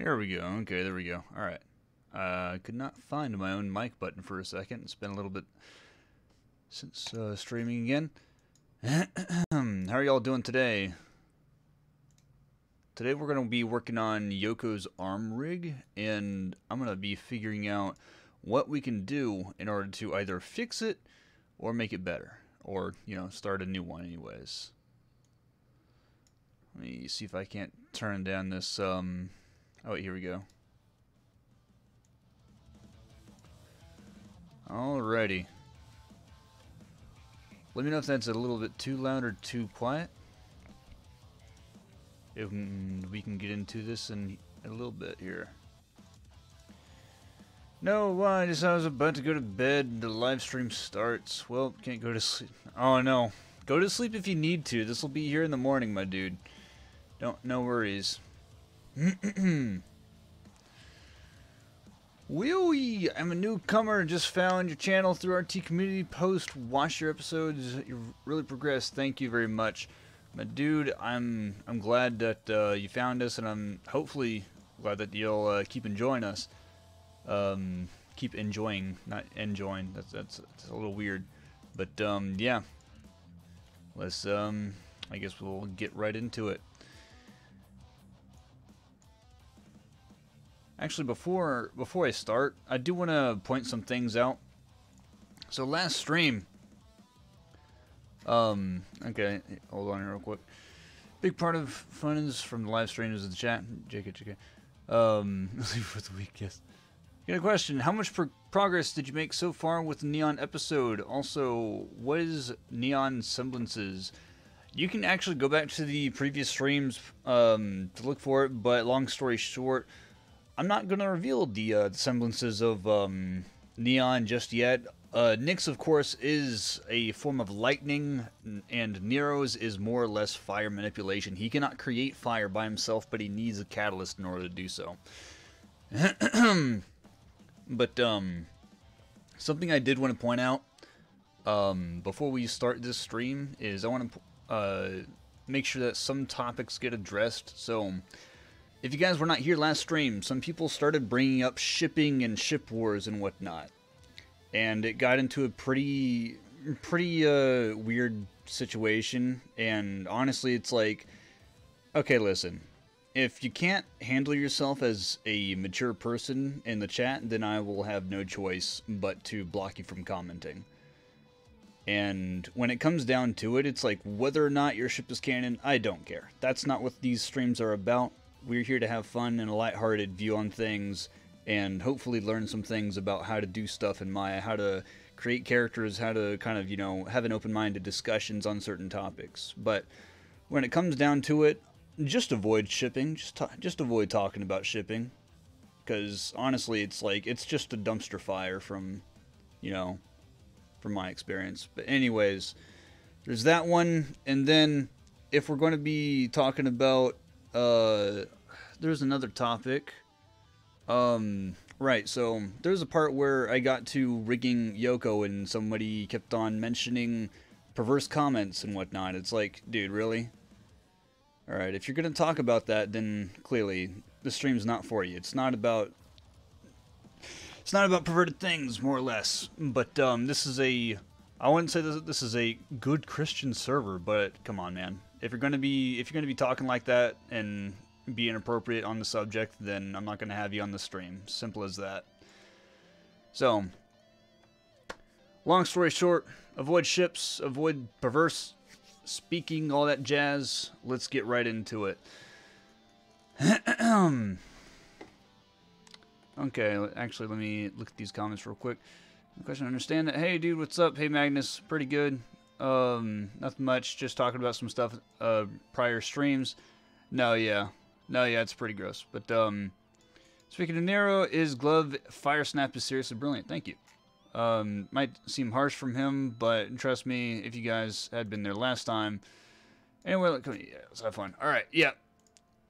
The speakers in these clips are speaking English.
There we go. Okay, there we go. Alright. I could not find my own mic button for a second. It's been a little bit since streaming again. How are y'all doing today? Today we're going to be working on Yoko's arm rig, and I'm going to be figuring out what we can do in order to either fix it or make it better. Or, you know, start a new one anyways. Let me see if I can't turn down this, oh, wait, here we go. Alrighty. Let me know if that's a little bit too loud or too quiet. If we can get into this in a little bit here. No, I was about to go to bed. The live stream starts. Well, can't go to sleep. Oh no. Go to sleep if you need to. This will be here in the morning, my dude. No worries. Wee! I'm a newcomer. Just found your channel through RT community post. Watch your episodes. You really progressed. Thank you very much, my dude. I'm glad that you found us, and I'm hopefully glad that you'll keep enjoying us. Keep enjoying, not enjoying. That's a little weird, but yeah. Let's I guess we'll get right into it. Actually, before I start, I do want to point some things out. So last stream, okay, hold on here real quick. Big part of funds from the live stream is the chat. JK. Let's leave for the week. Yes. Got a question. How much progress did you make so far with the Neon episode? Also, what is Neon Semblances? You can actually go back to the previous streams to look for it, but long story short, I'm not going to reveal the semblances of Neon just yet. Nyx, of course, is a form of lightning, and Nero's is more or less fire manipulation. He cannot create fire by himself, but he needs a catalyst in order to do so. But something I did want to point out before we start this stream is I want to make sure that some topics get addressed. So if you guys were not here last stream, some people started bringing up shipping and ship wars and whatnot, and it got into a pretty weird situation. And honestly, it's like, okay, listen, if you can't handle yourself as a mature person in the chat, then I will have no choice but to block you from commenting. And when it comes down to it, it's like, whether or not your ship is canon, I don't care. That's not what these streams are about. We're here to have fun and a lighthearted view on things, and hopefully learn some things about how to do stuff in Maya, how to create characters, how to kind of, you know, have an open-minded discussions on certain topics. But when it comes down to it, just avoid shipping. Just avoid talking about shipping, because honestly, it's like, it's just a dumpster fire from, you know, from my experience. But anyways, there's that one. And then if we're going to be talking about there's another topic. Right, so there's a part where I got to rigging Yoko and somebody kept on mentioning perverse comments and whatnot. It's like, dude, really? Alright, if you're gonna talk about that, then clearly the stream's not for you. It's not about It's not about perverted things, more or less. But this is a, I wouldn't say this is a good Christian server, but come on, man. If you're gonna be talking like that and be inappropriate on the subject, then I'm not gonna have you on the stream. Simple as that. So, long story short, avoid ships, avoid perverse speaking, all that jazz. Let's get right into it. Okay, actually, let me look at these comments real quick. Question, understand that. Hey, dude, what's up? Hey, Magnus, pretty good. Nothing much. Just talking about some stuff. Prior streams. No, yeah, it's pretty gross. But speaking of Nero, his glove fire snap is seriously brilliant. Thank you. Might seem harsh from him, but trust me, if you guys had been there last time. Anyway, let's have fun. All right, yeah.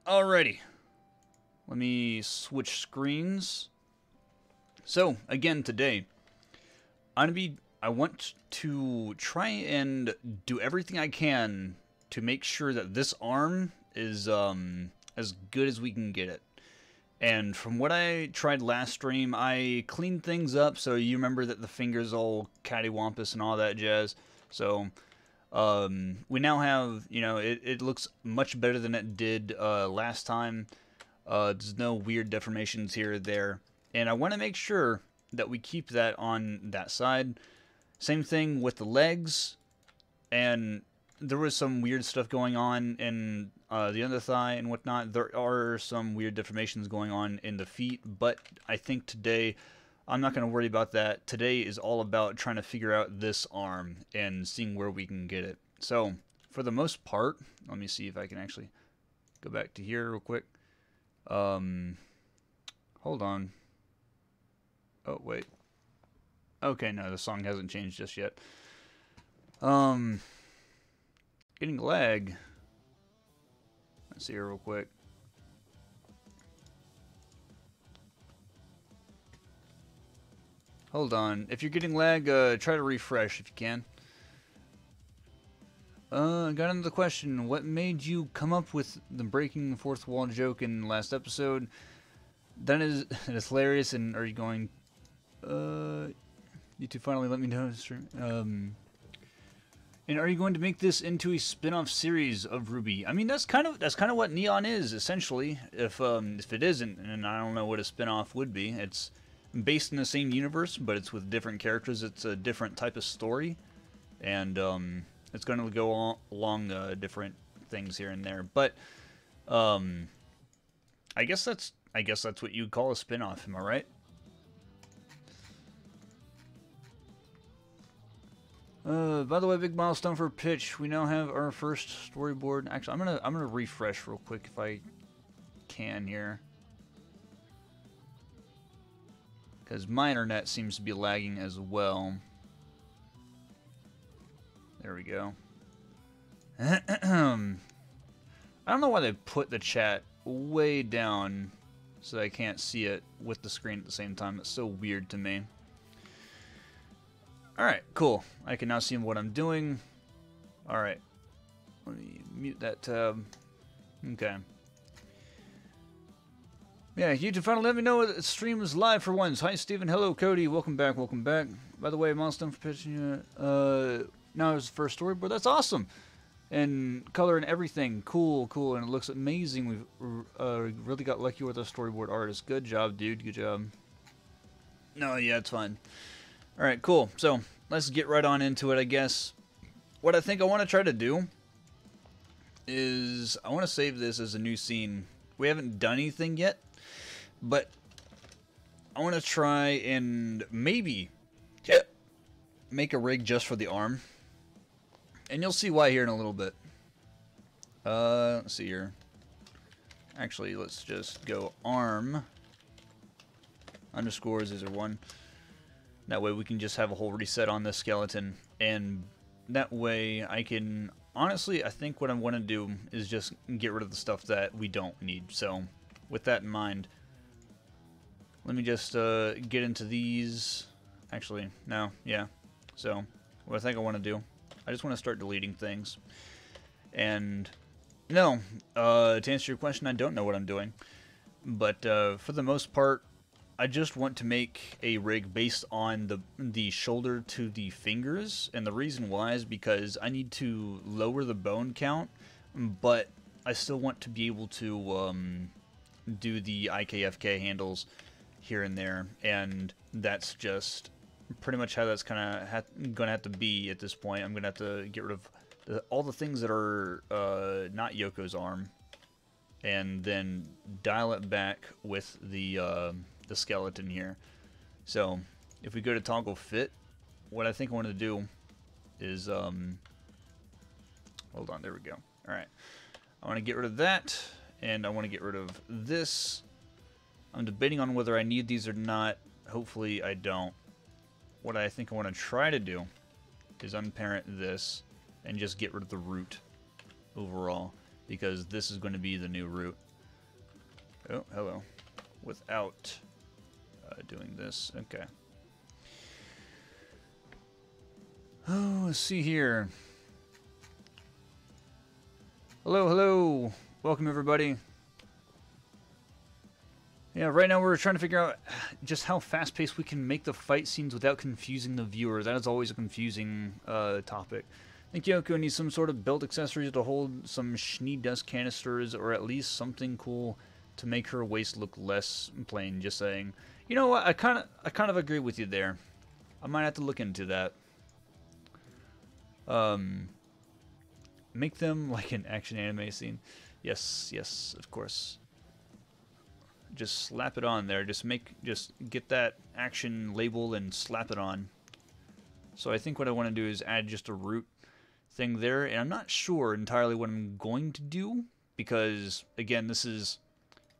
Alrighty. Let me switch screens. So, again, today, I want to try and do everything I can to make sure that this arm is as good as we can get it. And from what I tried last stream, I cleaned things up, so you remember that the finger's all cattywampus and all that jazz. So, we now have, you know, it looks much better than it did last time. There's no weird deformations here or there. And I want to make sure that we keep that on that side. Same thing with the legs. And there was some weird stuff going on in the other thigh and whatnot. There are some weird deformations going on in the feet. But I think today, I'm not going to worry about that. Today is all about trying to figure out this arm and seeing where we can get it. So, for the most part, let me see if I can actually go back to here real quick. Hold on. Oh, wait. Okay, no, the song hasn't changed just yet. Getting lag. Let's see here real quick. Hold on. If you're getting lag, try to refresh if you can. Got another question. What made you come up with the breaking the fourth wall joke in the last episode? That is hilarious. And are you going? You two finally let me know. And are you going to make this into a spin-off series of Ruby? I mean, that's kind of what Neon is essentially. If it isn't, and I don't know what a spin-off would be. It's based in the same universe, but it's with different characters. It's a different type of story, and it's going to go along different things here and there. But I guess that's what you'd call a spin-off. Am I right? By the way, big milestone for pitch. We now have our first storyboard. Actually, I'm gonna refresh real quick if I can here, because my internet seems to be lagging as well. There we go. I don't know why they put the chat way down so that I can't see it with the screen at the same time. It's so weird to me. Alright, cool. I can now see what I'm doing. Alright. Let me mute that tab. Okay. Yeah, YouTube finally let me know that the stream is live for once. Hi, Steven. Hello, Cody. Welcome back. Welcome back. By the way, milestone for pitching. Now it's the first storyboard. That's awesome. And color and everything. Cool, cool. And it looks amazing. We've really got lucky with our storyboard artist. Good job, dude. Good job. No, yeah, it's fine. Alright, cool. So, let's get right on into it, I guess. What I think I want to try to do is I want to save this as a new scene. We haven't done anything yet, but I want to try and maybe make a rig just for the arm. And you'll see why here in a little bit. Let's see here. Actually, let's just go arm underscores is one. That way we can just have a whole reset on this skeleton, and that way I can, honestly, I think what I want to do is just get rid of the stuff that we don't need. So with that in mind, let me just get into these. Actually, no, yeah. So what I think I want to do, I just want to start deleting things. And no, to answer your question, I don't know what I'm doing. But for the most part, I just want to make a rig based on the shoulder to the fingers, and the reason why is because I need to lower the bone count, but I still want to be able to do the IKFK handles here and there, and that's just pretty much how that's kind of going to have to be at this point. I'm going to have to get rid of all the things that are not Yoko's arm, and then dial it back with the skeleton here. So if we go to toggle fit, what I think I want to do is hold on, there we go. Alright, I want to get rid of that, and I want to get rid of this. I'm debating on whether I need these or not. Hopefully I don't. What I think I want to try to do is unparent this and just get rid of the root overall, because this is going to be the new root. Oh, hello. Without doing this. Okay. Oh, let's see here. Hello, hello. Welcome, everybody. Yeah, right now we're trying to figure out just how fast-paced we can make the fight scenes without confusing the viewer. That is always a confusing topic. I think Yoko needs some sort of belt accessories to hold some Schnee dust canisters, or at least something cool to make her waist look less plain. Just saying. You know what? I kind of agree with you there. I might have to look into that. Make them like an action anime scene. Yes, yes, of course. Just slap it on there. Just get that action label and slap it on. So I think what I want to do is add just a root thing there, and I'm not sure entirely what I'm going to do, because again,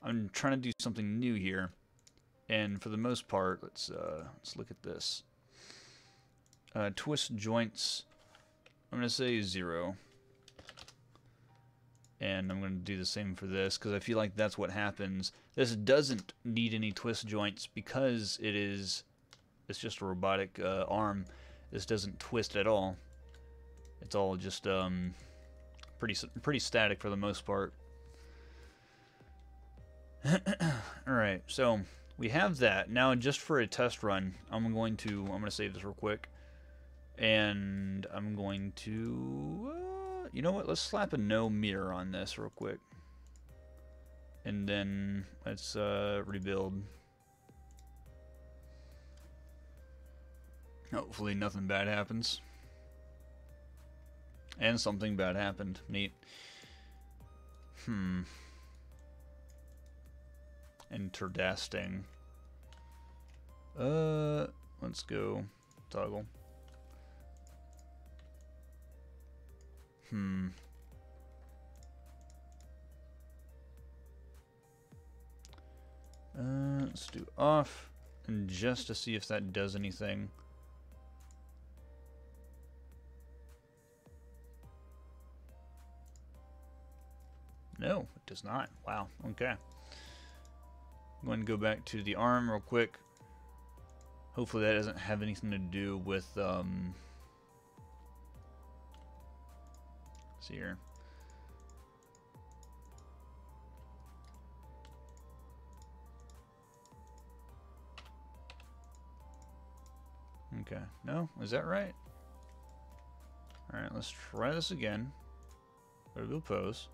I'm trying to do something new here, and for the most part, let's look at this. Twist joints, I'm going to say 0. And I'm going to do the same for this, because I feel like that's what happens. This doesn't need any twist joints because it's just a robotic arm. This doesn't twist at all. It's all just pretty static for the most part. Alright, so we have that. Now, just for a test run, I'm going to save this real quick. And I'm going to... you know what? Let's slap a no mirror on this real quick. And then let's rebuild. Hopefully nothing bad happens. And something bad happened. Neat. Interesting. Let's go toggle. Let's do off, and just to see if that does anything. No, it does not. Wow, okay. I'm going to go back to the arm real quick. Hopefully that doesn't have anything to do with, see here. Okay, no, is that right? Alright, let's try this again. Go to pose.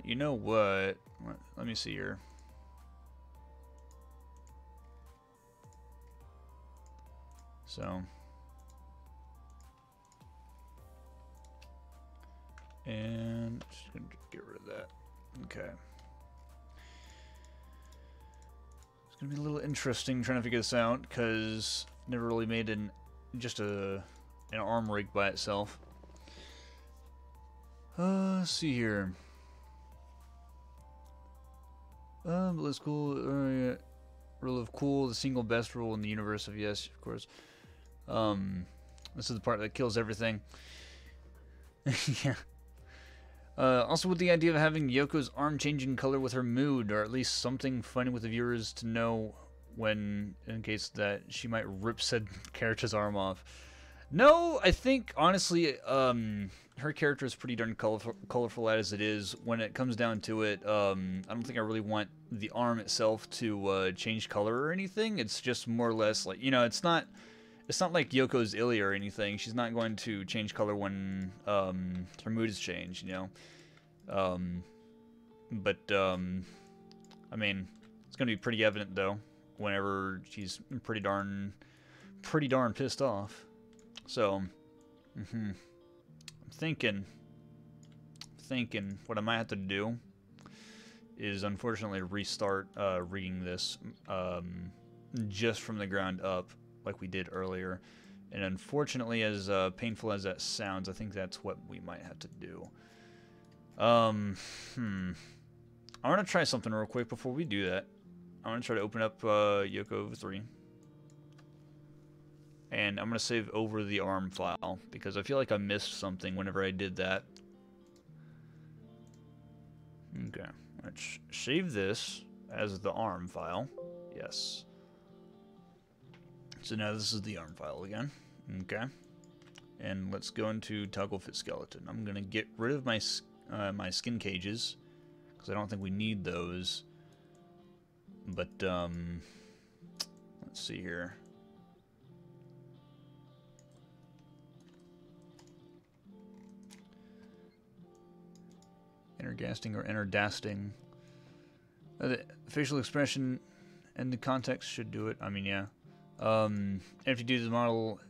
You know what? Let me see here. So, and just gonna get rid of that. Okay. It's gonna be a little interesting trying to figure this out, because I've never really made just an arm rig by itself. Let's see here. Let's cool. Rule of cool, the single best rule in the universe of yes, of course. This is the part that kills everything. Yeah. Also with the idea of having Yoko's arm changing color with her mood, or at least something funny with the viewers to know when, in case that she might rip said character's arm off. No, I think, honestly, her character is pretty darn colorful as it is. When it comes down to it, I don't think I really want the arm itself to change color or anything. It's just more or less like, you know, it's not like Yoko's Ilya or anything. She's not going to change color when her mood is changed, you know. I mean, it's gonna be pretty evident though whenever she's pretty darn pissed off. So, I'm thinking what I might have to do is unfortunately restart rigging this just from the ground up like we did earlier. And unfortunately, as painful as that sounds, I think that's what we might have to do. I want to try something real quick before we do that. I want to try to open up Yoko 3. And I'm going to save over the ARM file, because I feel like I missed something whenever I did that. Okay, let's save this as the ARM file. Yes. So now this is the ARM file again. Okay. And let's go into toggle fit skeleton. I'm going to get rid of my my skin cages, because I don't think we need those. But, let's see here. Intergasting or interdasting. The facial expression and the context should do it. I mean, yeah. If you do the model,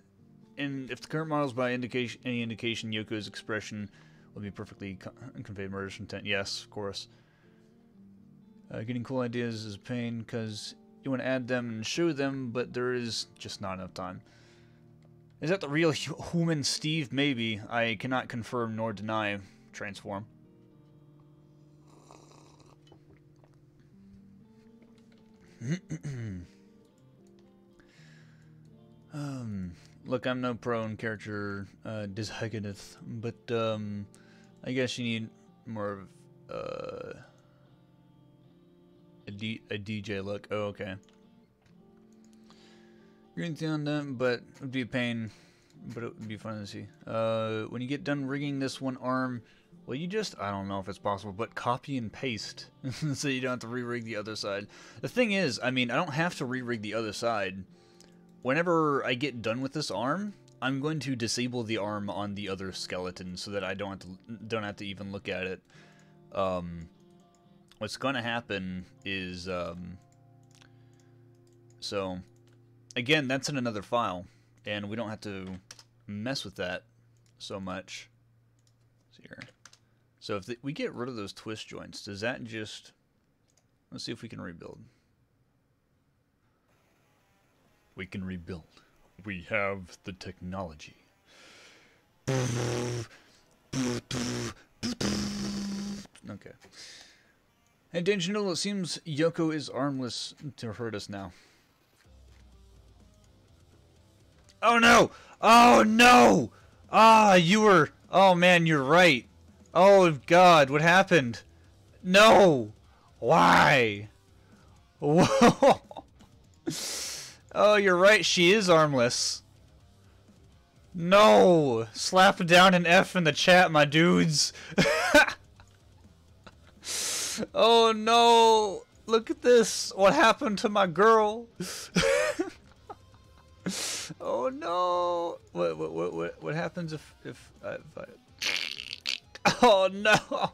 and if the current model is by any indication, Yoko's expression will be perfectly conveyed murderous intent. Yes, of course. Getting cool ideas is a pain because you want to add them and show them, but there is just not enough time. Is that the real human Steve? Maybe. I cannot confirm nor deny. Transform. Look, I'm no pro in character design, but I guess you need more of a DJ look. Oh, okay. Green thing on them, but it would be a pain, but it would be fun to see. When you get done rigging this one arm, well, you just, I don't know if it's possible, but copy and paste so you don't have to re-rig the other side. The thing is, I mean, I don't have to re-rig the other side. Whenever I get done with this arm, I'm going to disable the arm on the other skeleton so that I don't have to even look at it. What's going to happen is, so, again, that's in another file, and we don't have to mess with that so much. Let's see here. So if we get rid of those twist joints, does that just, let's see if we can rebuild. We can rebuild. We have the technology. Okay. Hey, Danger Noodle, it seems Yoko is armless to hurt us now. Oh no! Oh no! Ah, you were... Oh man, you're right. Oh god, what happened? No! Why? Whoa! Oh, you're right, she is armless. No! Slap down an F in the chat, my dudes. Oh no! Look at this! What happened to my girl? Oh no! What happens if I... Oh no!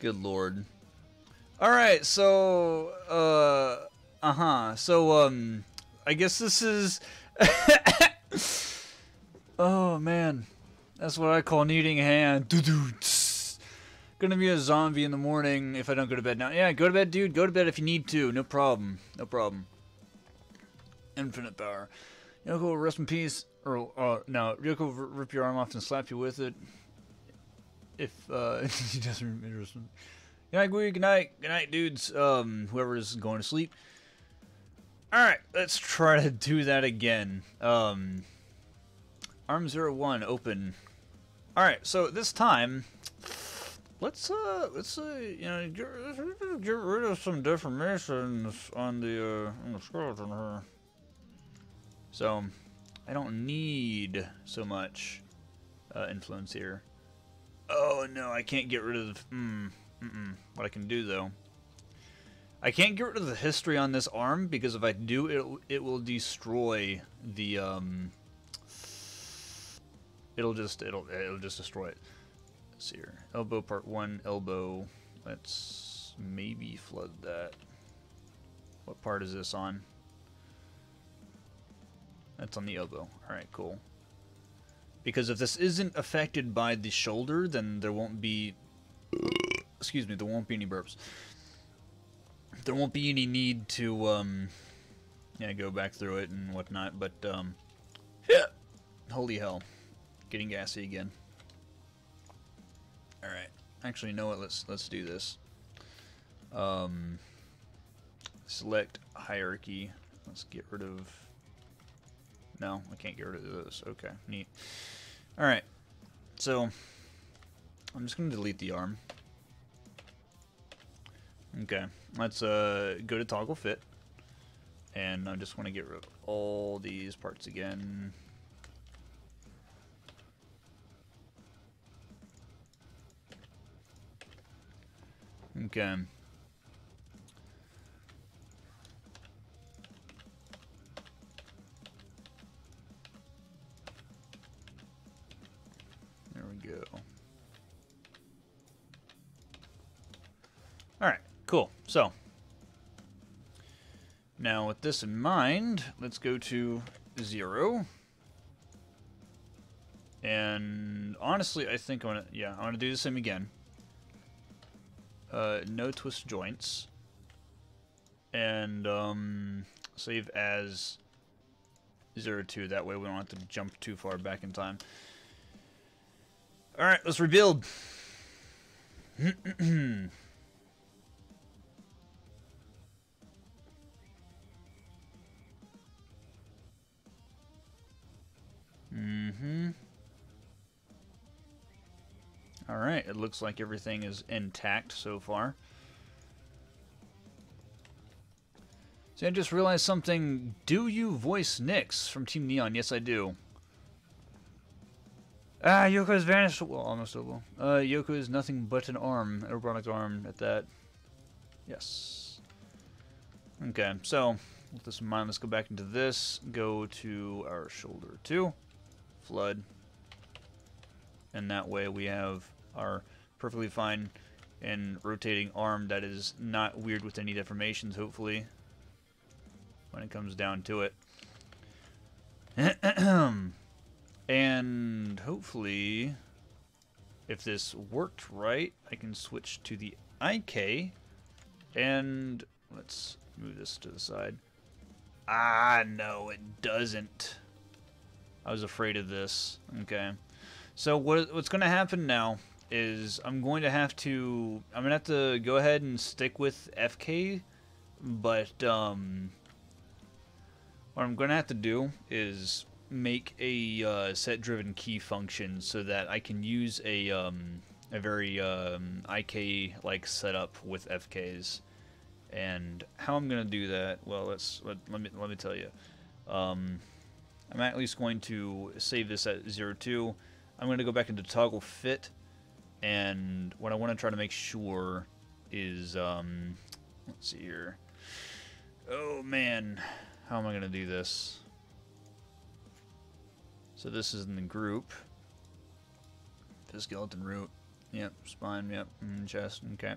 Good lord. Alright, so, so, I guess this is... Oh, man. That's what I call needing a hand. Gonna be a zombie in the morning if I don't go to bed now. Yeah, go to bed, dude. Go to bed if you need to. No problem. No problem. Infinite power. Yoko, rest in peace. Or, no, Yoko rip your arm off and slap you with it. If, he doesn't remember. Good night, dudes. Whoever's going to sleep. Alright, let's try to do that again. Arm 01, open. Alright, so this time, let's you know, get rid of some deformations on the skeleton here. So, I don't need so much. influence here. Oh no, I can't get rid of... What I can do though, I can't get rid of the history on this arm, because if I do, it will destroy the it'll just destroy it. Let's see here. Elbow part 1, elbow. Let's maybe flood that. What part is this on? That's on the elbow. Alright, cool. Because if this isn't affected by the shoulder, then there won't be... Excuse me, there won't be any burps. There won't be any need to, yeah, go back through it and whatnot, but, yeah. Holy hell. Getting gassy again. Alright. Actually, you know what? Let's do this. Select hierarchy. Let's get rid of... No, I can't get rid of this. Okay, neat. Alright. So, I'm just going to delete the arm. Okay, let's go to toggle fit. And I just want to get rid of all these parts again. Okay. There we go. Alright, cool. So, now with this in mind, let's go to 0. And honestly, I think I want to do the same again. No twist joints. And save as 02. That way we don't have to jump too far back in time. Alright, let's rebuild. Alright, it looks like everything is intact so far. So I just realized something. Do you voice Nyx from Team Neon? Yes, I do. Ah, Yoko has vanished. Well, almost over. Yoko is nothing but an arm, a robotic arm at that. Yes. Okay, so with this in mind, let's go back into this. Go to our shoulder 2. Flood. And that way we have our perfectly fine and rotating arm that is not weird with any deformations, hopefully, when it comes down to it. And hopefully, if this worked right, I can switch to the IK, and let's move this to the side. Ah, no, it doesn't. I was afraid of this. Okay. So what's going to happen now is I'm going to have to go ahead and stick with FK, but what I'm going to have to do is make a set-driven key function so that I can use a very IK-like setup with FKs. And how I'm going to do that? Well, let me tell you. I'm at least going to save this at 02. I'm going to go back into toggle fit, and what I want to try to make sure is, let's see here. Oh man, how am I going to do this? So this is in the group. The skeleton root. Yep, spine, yep, chest, okay.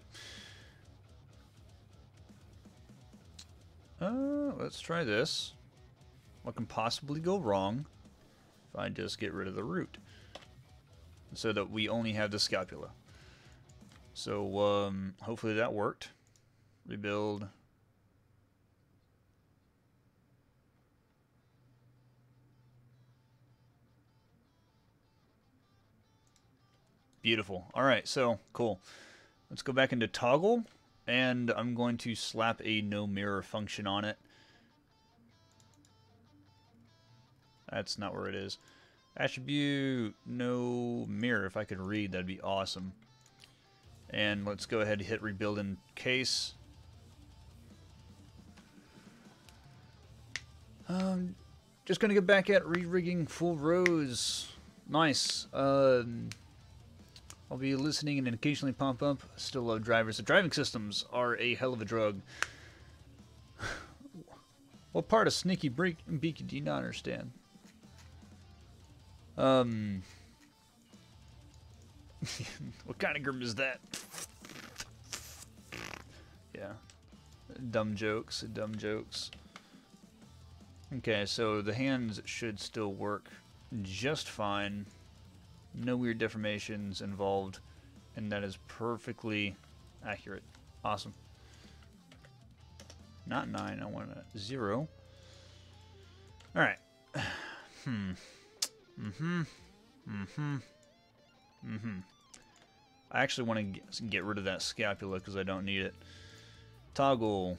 Let's try this. What can possibly go wrong if I just get rid of the root? So that we only have the scapula. So, hopefully that worked. Rebuild. Beautiful. Alright, so, cool. Let's go back into toggle, and I'm going to slap a no mirror function on it. That's not where it is. Attribute, no mirror. If I could read, that'd be awesome. And let's go ahead and hit rebuild in case. Just gonna get back at re-rigging full rows. Nice. I'll be listening and occasionally pop up. Still love drivers. The driving systems are a hell of a drug. What part of Sneaky Beaky do you not understand? What kind of grim is that? Yeah. Dumb jokes. Dumb jokes. Okay, so the hands should still work just fine. No weird deformations involved. And that is perfectly accurate. Awesome. Not 9, I want a 0. Alright. I actually want to get rid of that scapula because I don't need it. Toggle.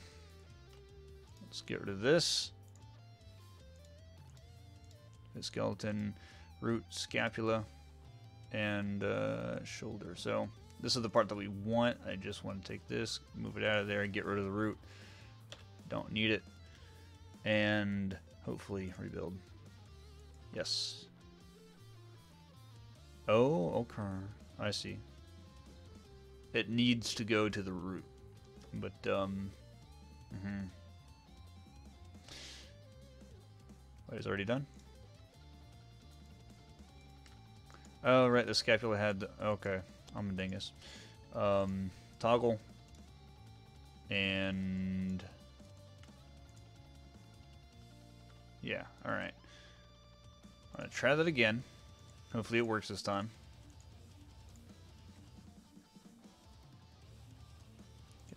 Let's get rid of this. The skeleton, root, scapula, and shoulder. So this is the part that we want. I just want to take this, move it out of there, get rid of the root. Don't need it. And hopefully rebuild. Yes. Oh, okay. I see. It needs to go to the root. But, Wait, it's already done? Oh, right, the scapula had the... Okay, I'm a dingus. Toggle. And... Yeah, alright. I'm going to try that again. Hopefully it works this time.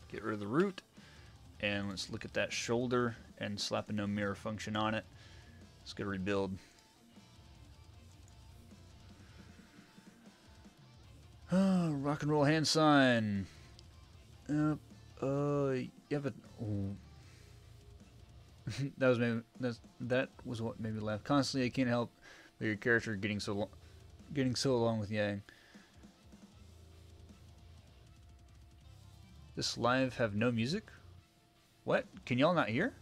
Get rid of the root. And let's look at that shoulder and slap a no mirror function on it. Let's go rebuild. Rock and roll hand sign. Yeah, but that was what made me laugh. Constantly, I can't help but your character getting so along with Yang. This live have no music? What? Can y'all not hear?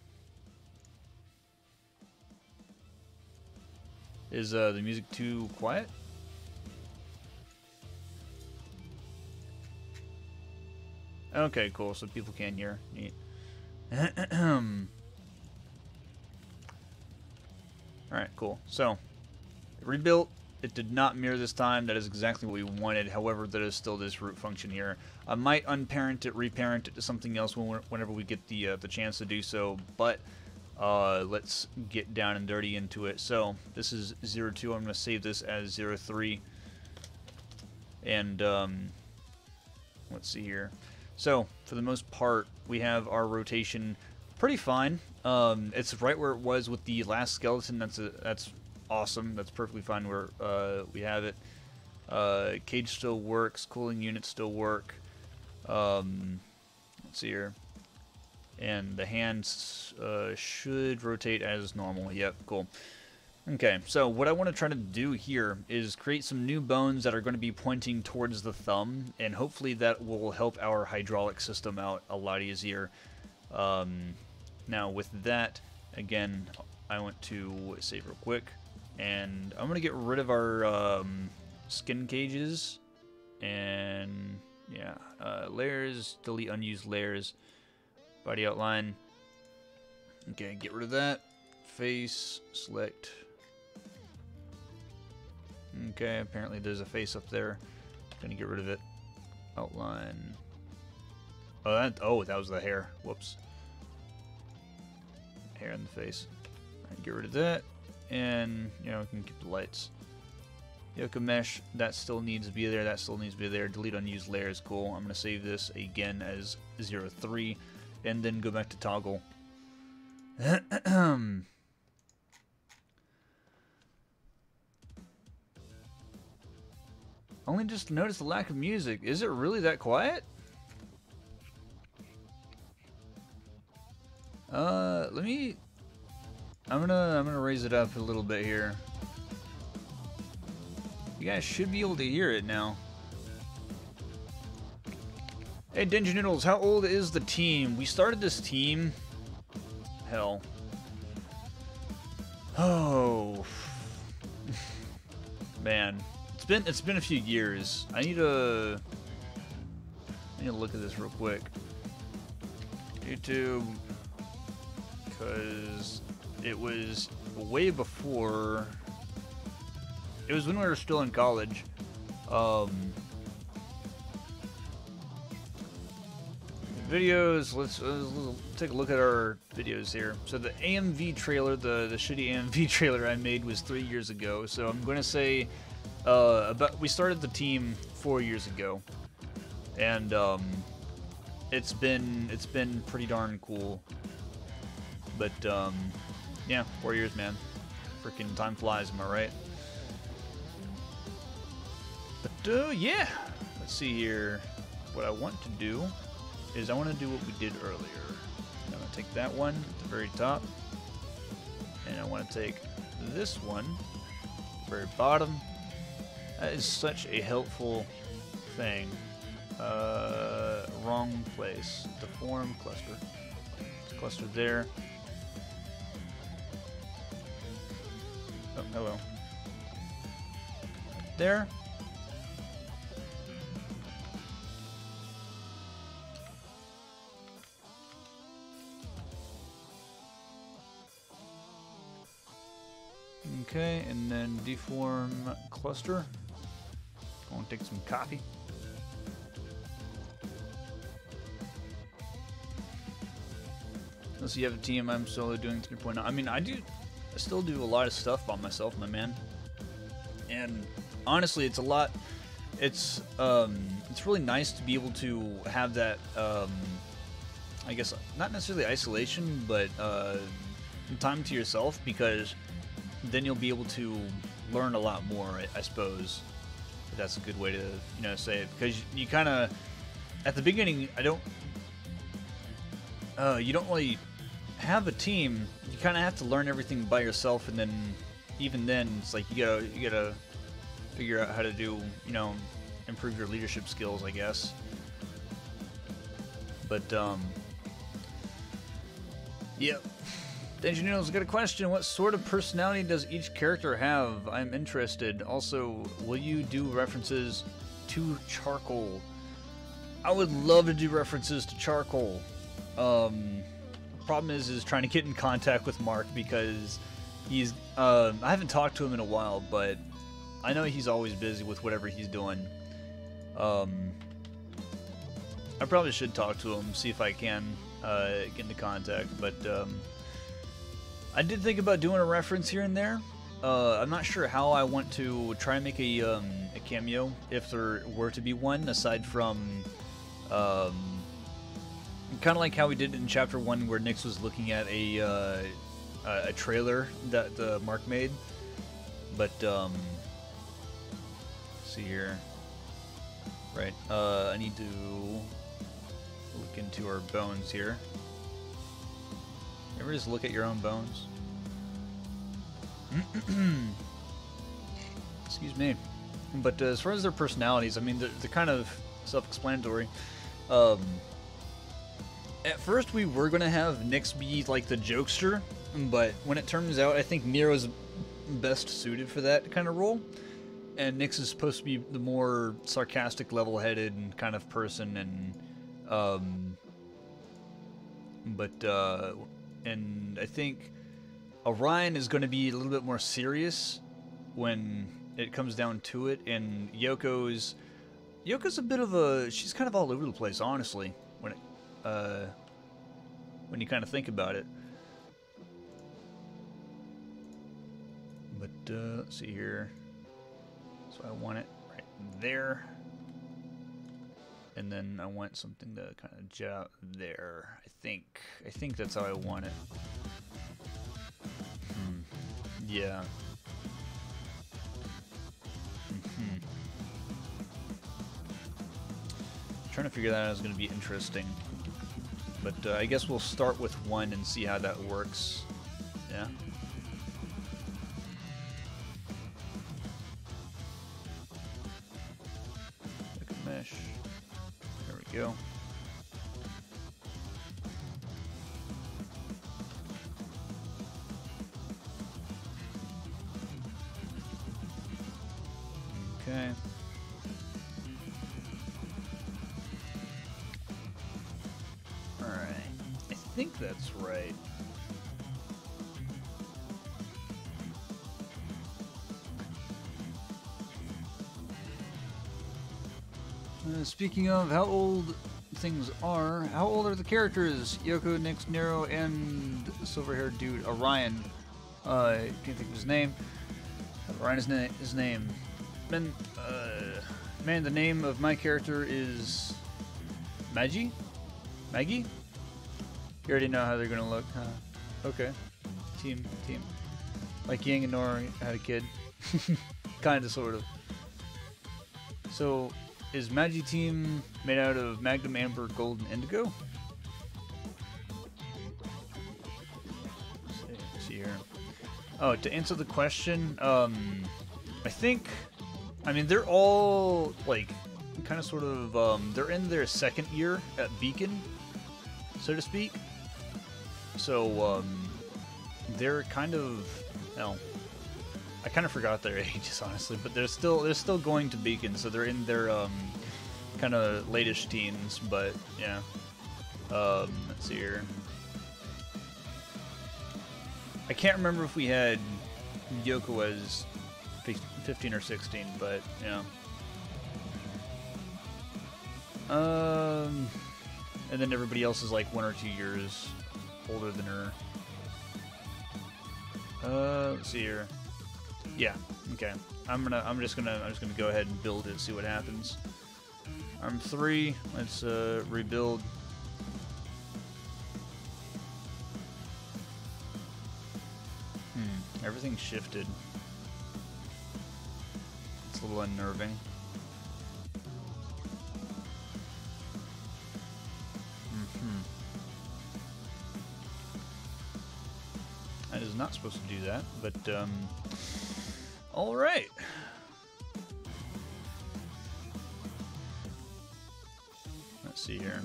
Is the music too quiet? Okay, cool. So people can hear. Neat. Alright, cool. So, rebuilt. It did not mirror this time. That is exactly what we wanted. However, there is still this root function here. I might unparent it, reparent it to something else whenever we get the chance to do so. But let's get down and dirty into it. So, this is 02. I'm going to save this as 03. And let's see here. So, for the most part, we have our rotation pretty fine. It's right where it was with the last skeleton. That's awesome. That's perfectly fine where we have it. Cage still works. Cooling units still work. Let's see here. And the hands should rotate as normal. Yep, cool. Okay, so what I want to try to do here is create some new bones that are going to be pointing towards the thumb, and hopefully that will help our hydraulic system out a lot easier. Now with that, again, I want to save real quick, and I'm going to get rid of our skin cages, and yeah, layers, delete unused layers, body outline. Okay, get rid of that. Face, select. Okay, apparently there's a face up there. Gonna get rid of it. Outline. Oh, that was the hair. Whoops. Hair in the face. Right, get rid of that. And, you know, we can keep the lights. Yoko mesh, that still needs to be there. That still needs to be there. Delete unused layers. Cool. I'm gonna save this again as 03. And then go back to toggle. Only just noticed the lack of music. Is it really that quiet? I'm gonna raise it up a little bit here. You guys should be able to hear it now. Hey, Dingy Noodles, how old is the team? We started this team. Hell. Oh. Man, it's been a few years. I need to look at this real quick. YouTube, because it was way before. It was when we were still in college. Videos. Let's take a look at our videos here. So the AMV trailer, the shitty AMV trailer I made was 3 years ago. So I'm going to say we started the team 4 years ago, and it's been pretty darn cool. But yeah, 4 years, man. Freaking time flies, am I right? But yeah, let's see here. What I want to do is I want to do what we did earlier. I'm going to take that one at the very top, and I want to take this one at the very bottom. That is such a helpful thing. Wrong place. Deform cluster. It's clustered there. Oh, hello. There. Okay, and then deform cluster. Go and take some coffee. Unless you have a team, I'm solo doing 3.0. I mean, I still do a lot of stuff by myself, my man. And honestly, it's a lot. It's really nice to be able to have that. I guess not necessarily isolation, but time to yourself, because then you'll be able to learn a lot more, I suppose. If that's a good way to, say it. Because you kind of, at the beginning, you don't really have a team. You kind of have to learn everything by yourself, and then, even then, it's like you gotta figure out how to do, improve your leadership skills, I guess. But, yep. Danger Noodles got a question. What sort of personality does each character have? I'm interested. Also, will you do references to charcoal? I would love to do references to charcoal. Problem is trying to get in contact with Mark, because he's I haven't talked to him in a while, but I know he's always busy with whatever he's doing. I probably should talk to him, see if I can get into contact, but I did think about doing a reference here and there. I'm not sure how I want to try and make a cameo, if there were to be one, aside from kind of like how we did in Chapter 1, where Nix was looking at a trailer that Mark made. But let's see here. Right, I need to look into our bones here. You ever just look at your own bones? Excuse me. But as far as their personalities, I mean, they're kind of self-explanatory. At first, we were going to have Nix be like the jokester, but when it turns out, I think Nero's best suited for that kind of role. And Nix is supposed to be the more sarcastic, level-headed kind of person, and and I think Orion is going to be a little bit more serious when it comes down to it, and Yoko's a bit of she's kind of all over the place, honestly, when you kind of think about it. But let's see here. So I want it right there, and then I want something to kind of jet out there. I think that's how I want it. Yeah. Trying to figure that out is going to be interesting, but I guess we'll start with one and see how that works. Yeah. Mesh. There we go. Okay. Alright. I think that's right. Speaking of how old things are, how old are the characters? Yoko, Nyx, Nero, and silver-haired dude Orion. Can't think of his name. Orion is his name. Man, the name of my character is Maggie? Maggie? You already know how they're gonna look, huh? Okay. Team. Like Yang and Nora had a kid. Kinda, sort of. So, is Maggie team made out of Magnum, Amber, Gold, and Indigo? Let's see here. Oh, to answer the question, I mean, they're all, like, kind of sort of, they're in their second year at Beacon, so to speak. So, they're kind of, well, I kind of forgot their ages, honestly, but they're still going to Beacon, so they're in their, kind of late-ish teens, but, yeah. Let's see here. I can't remember if we had Yoko as 15 or 16, but, yeah. And then everybody else is like 1 or 2 years older than her. Let's see here. Yeah, okay. I'm just gonna go ahead and build it, see what happens. Arm 3, let's rebuild. Everything shifted. It's a little unnerving. That is not supposed to do that, but all right. Let's see here.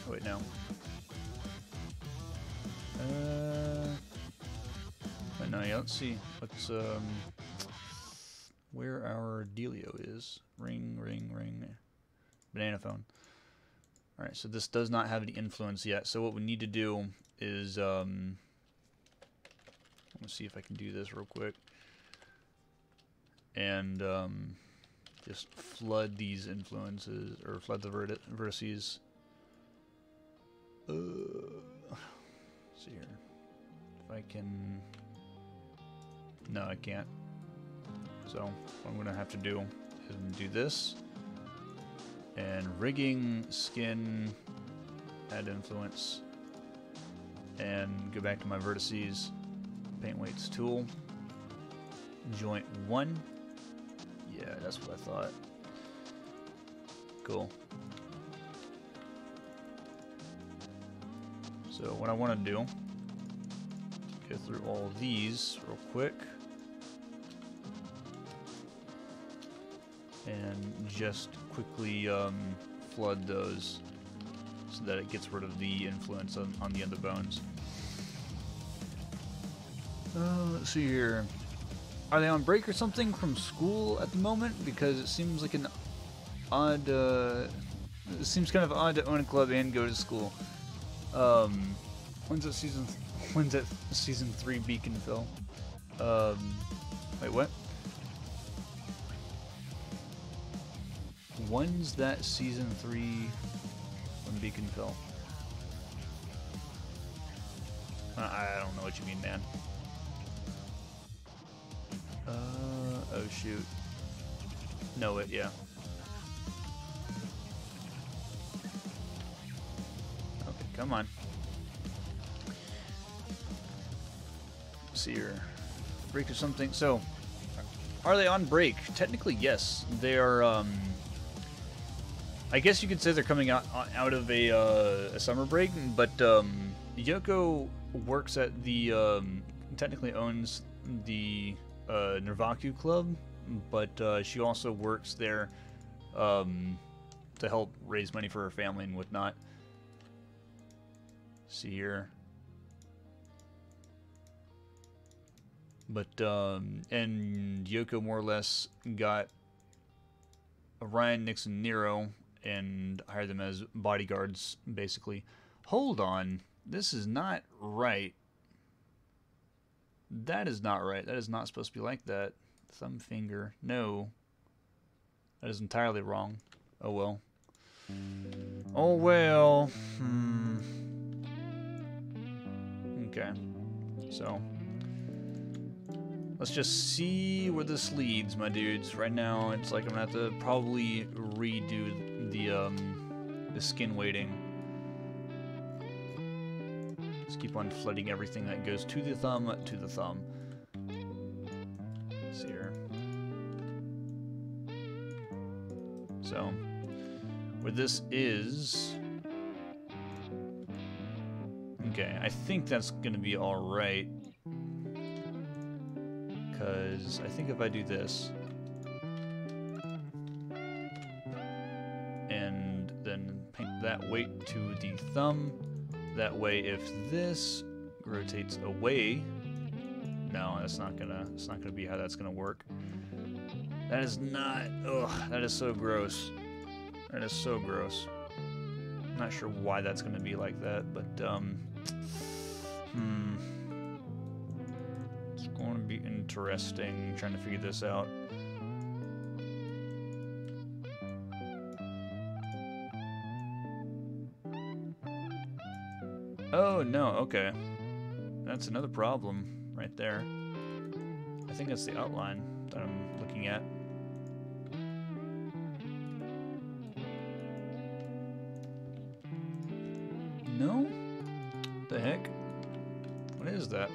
Oh, wait, no. But no, yeah, let's see what's where our dealio is. Ring. Banana phone. Alright, so this does not have any influence yet. So what we need to do is let's see if I can do this real quick. And just flood these influences, or flood the vertices. Let's see here. If I can... No, I can't. So what I'm going to have to do is do this. And rigging, skin, add influence. And go back to my vertices. Paint weights tool. Joint 1. Yeah, that's what I thought. Cool. So what I want to do, go through all of these real quick. And just quickly flood those so that it gets rid of the influence on the other bones. Let's see here. Are they on break or something from school at the moment? Because it seems like an odd... it seems kind of odd to own a club and go to school. When's that season 3 Beacon fill? Wait, what? When's that season 3 when Beacon fell? I don't know what you mean, man. Oh shoot. No, it, yeah. Okay, come on. Let's see here. Break or something. So, are they on break? Technically, yes. They are, I guess you could say they're coming out of a summer break, but Yoko works at the technically owns the Nervaku Club, but she also works there to help raise money for her family and whatnot. See here. But, and Yoko more or less got Ryan, Nixon, Nero, and hired them as bodyguards, basically. Hold on. This is not right. That is not right. That is not supposed to be like that. Thumb finger. No. That is entirely wrong. Oh well. Oh well. Okay. So, let's just see where this leads, my dudes. Right now, it's like I'm gonna have to probably redo the skin weighting. Just keep on flooding everything that goes to the thumb. Let's see here. So, where this is, okay, I think that's gonna be all right. Because I think if I do this, and then paint that weight to the thumb, that way if this rotates away, no, that's not gonna be how that's gonna work. That is not, ugh, that is so gross. That is so gross. I'm not sure why that's gonna be like that, but it's going to be interesting trying to figure this out. Oh no, okay. That's another problem right there. I think that's the outline that I'm looking at. No? What the heck? What is that?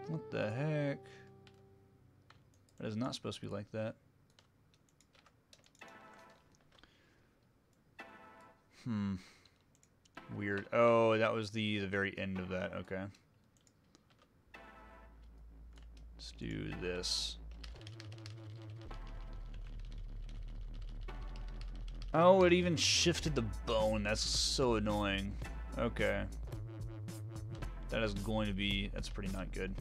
What the heck? That is not supposed to be like that. Weird. Oh, that was the very end of that. Okay. Let's do this. Oh, it even shifted the bone. That's so annoying. Okay. That is going to be... That's pretty not good.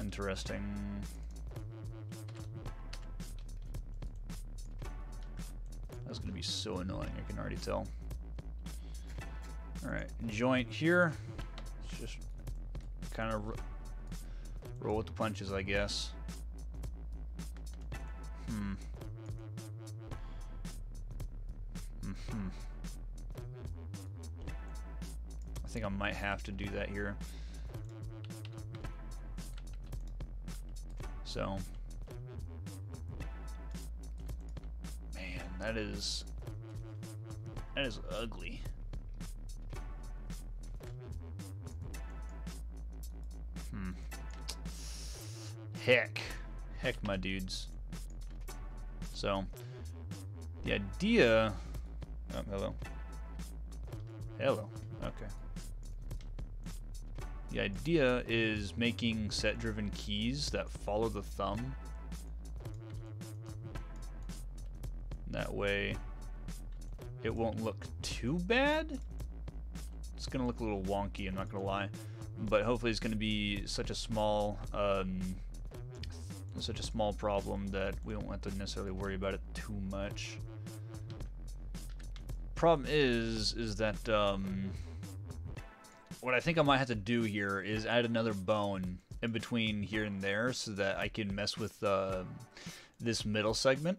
Interesting. That's going to be so annoying, I can already tell. Alright, joint here. Let's just kind of roll with the punches, I guess. I think I might have to do that here. So, man, that is ugly. Heck, my dudes. So, the idea. Oh, hello. Okay. The idea is making set-driven keys that follow the thumb. That way, it won't look too bad. It's gonna look a little wonky, I'm not gonna lie, but hopefully it's gonna be such a small problem that we don't have to necessarily worry about it too much. Problem is that what I think I might have to do here is add another bone in between here and there so that I can mess with this middle segment,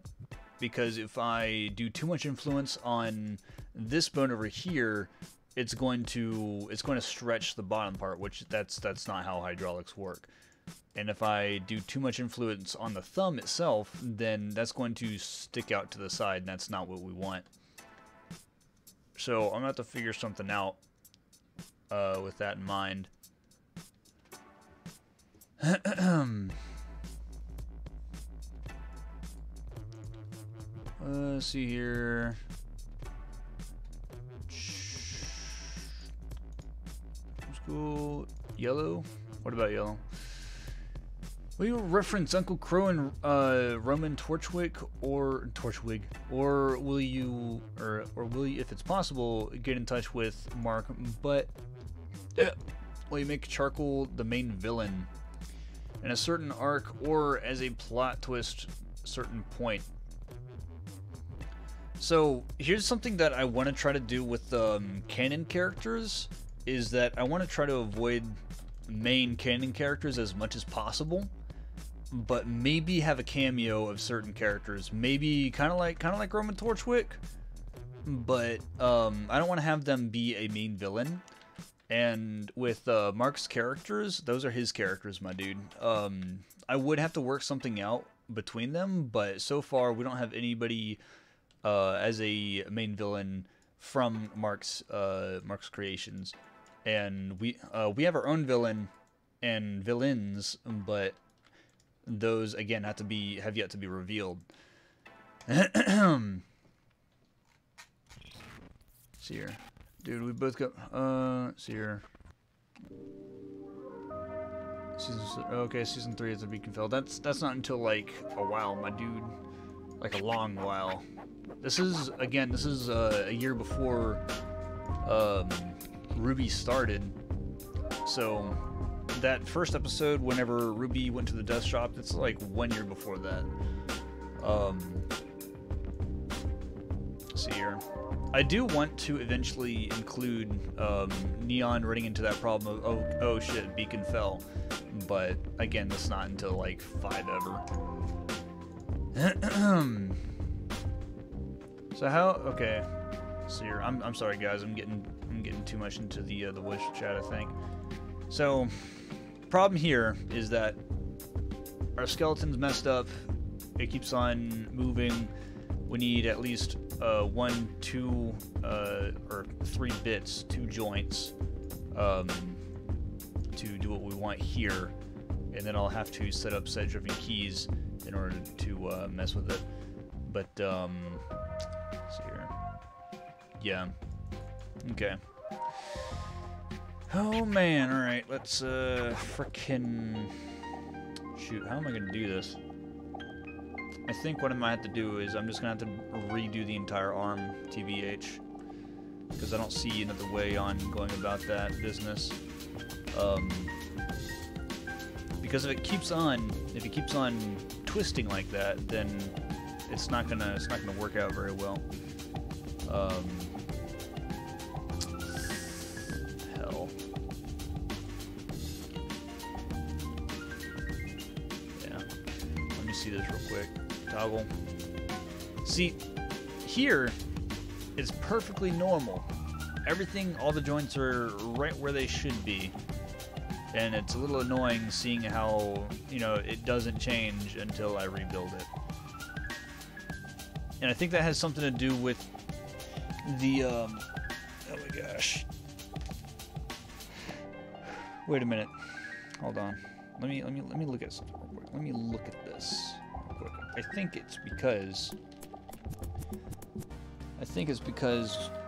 because if I do too much influence on this bone over here, it's going to stretch the bottom part, which that's not how hydraulics work. And if I do too much influence on the thumb itself, then that's going to stick out to the side, and that's not what we want. So I'm gonna have to figure something out with that in mind. Let's see here. School yellow. What about yellow? Will you reference Uncle Crow and Roman Torchwick, or will you, or will you, if it's possible, get in touch with Mark? But will you make Charcoal the main villain in a certain arc, or as a plot twist, certain point? So here's something that I want to try to do with canon characters, is that I want to try to avoid main canon characters as much as possible, but maybe have a cameo of certain characters, maybe kind of like Roman Torchwick, but I don't want to have them be a main villain. And with Mark's characters, those are his characters, my dude. I would have to work something out between them, but so far we don't have anybody as a main villain from Mark's creations, and we have our own villain and villains, but those again have yet to be revealed. See here, dude. We both got. See here. Season 3 has to be confirmed. That's not until like a while, my dude. Like a long while. This is a year before Ruby started. So that first episode, whenever Ruby went to the death shop, it's like 1 year before that. See here. I do want to eventually include Neon running into that problem of oh shit, Beacon fell, but again, that's not until like 5 ever. So how? Okay. So here, I'm sorry guys, I'm getting too much into the voice chat, I think. So problem here is that our skeleton's messed up. It keeps on moving. We need at least 1, 2, or 3 bits, 2 joints, to do what we want here, and then I'll have to set up set-driven keys in order to mess with it. But let's see here. Yeah. Okay. Oh man. All right. Let's frickin' shoot. How am I gonna do this? I think what I might have to do is I'm just gonna have to redo the entire arm, TBH, because I don't see another way on going about that business. Because if it keeps on twisting like that, then it's not gonna work out very well. Hell. Yeah. Let me see this real quick. Toggle. See, here it's perfectly normal. Everything, all the joints are right where they should be. And it's a little annoying seeing how, you know, it doesn't change until I rebuild it. And I think that has something to do with the, oh my gosh. Wait a minute. Hold on. Let me look at something real quick. Let me look at this real quick. I think it's because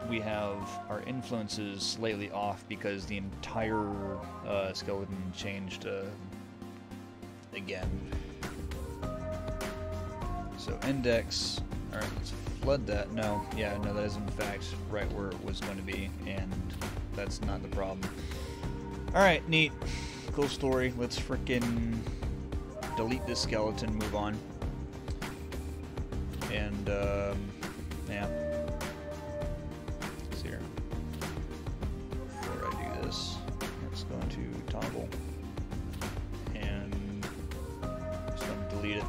we have our influences slightly off because the entire skeleton changed again. So index, alright, let's flood that. No, yeah, no, that is in fact right where it was going to be, and that's not the problem. Alright, neat. Cool story. Let's frickin' delete this skeleton, move on. And, yeah. Let's see here. Before I do this, let's go into toggle. And just going to delete it.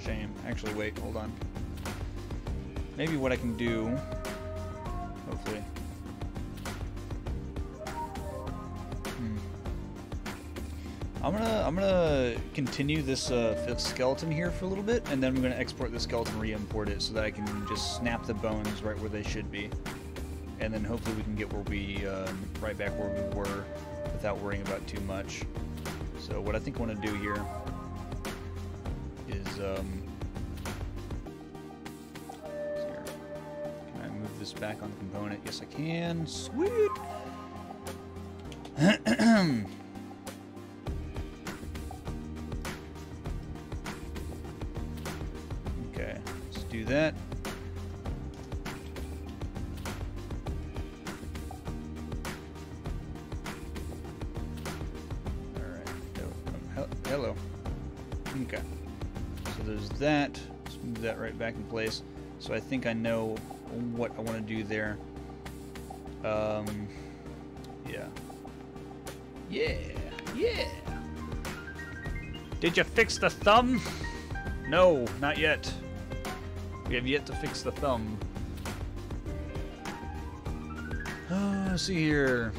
Shame. Actually, wait, hold on. Maybe what I can do, hopefully. I'm gonna continue this fifth skeleton here for a little bit, and then I'm gonna export the skeleton, re-import it, so that I can just snap the bones right where they should be, and then hopefully we can get where we right back where we were without worrying about too much. So what I think I want to do here is here. Can I move this back on the component? Yes, I can. Sweet. Okay, let's do that. Hello. Okay. So there's that. Let's move that right back in place. So I think I know what I want to do there. Yeah. Yeah. Did you fix the thumb? No, not yet. We have yet to fix the thumb. Let's see here.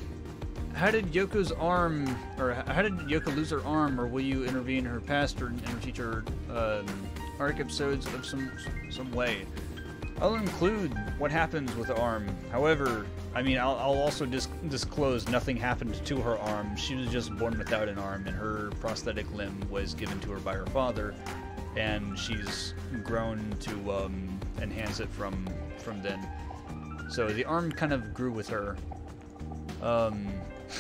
How did Yoko's arm, or how did Yoko lose her arm, or will you intervene in her past or in her future arc episodes of some way? I'll include what happens with the arm. However, I mean, I'll also disclose nothing happened to her arm. She was just born without an arm, and her prosthetic limb was given to her by her father, and she's grown to enhance it from then. So the arm kind of grew with her.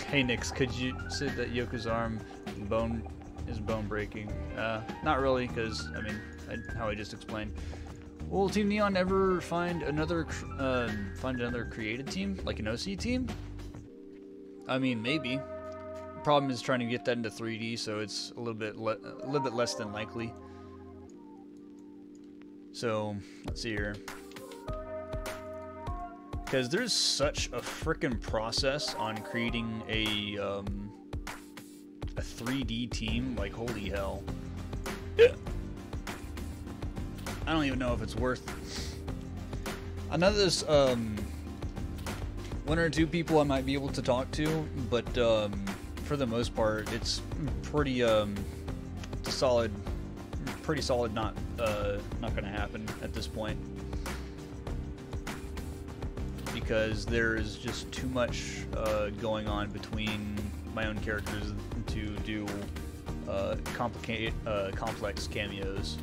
Hey Nix, could you say that Yoko's arm is bone breaking? Not really, because I mean, how I just explained. Will Team Neon ever find another created team, like an OC team? I mean, maybe. The problem is trying to get that into 3D, so it's a little bit less than likely. So let's see here. Because there's such a frickin' process on creating a 3D team, like holy hell. I don't even know if it's worth it. I know there's one or two people I might be able to talk to, but for the most part, it's pretty solid not gonna happen at this point. Because there is just too much going on between my own characters to do complex cameos.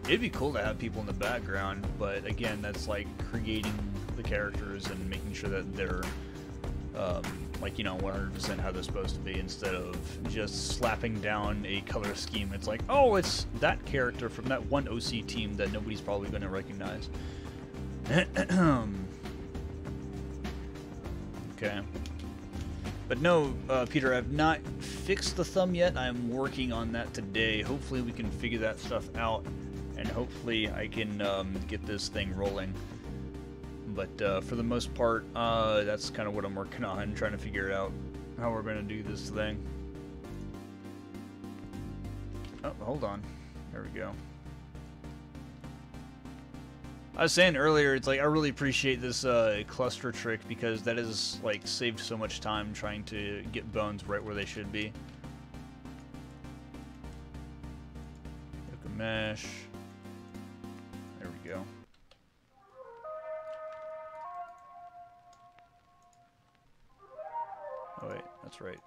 It'd be cool to have people in the background, but again, that's like creating the characters and making sure that they're like, you know, 100% how they're supposed to be, instead of just slapping down a color scheme. It's like, oh, it's that character from that one OC team that nobody's probably going to recognize. Okay. But no, Peter, I've not fixed the thumb yet. I'm working on that today. Hopefully we can figure that stuff out, and hopefully I can get this thing rolling. But for the most part, that's kind of what I'm working on, trying to figure out how we're going to do this thing. Oh, hold on. There we go. I was saying earlier, it's like I really appreciate this cluster trick, because that has like saved so much time trying to get bones right where they should be. Yoko mesh. There we go. Oh wait, that's right.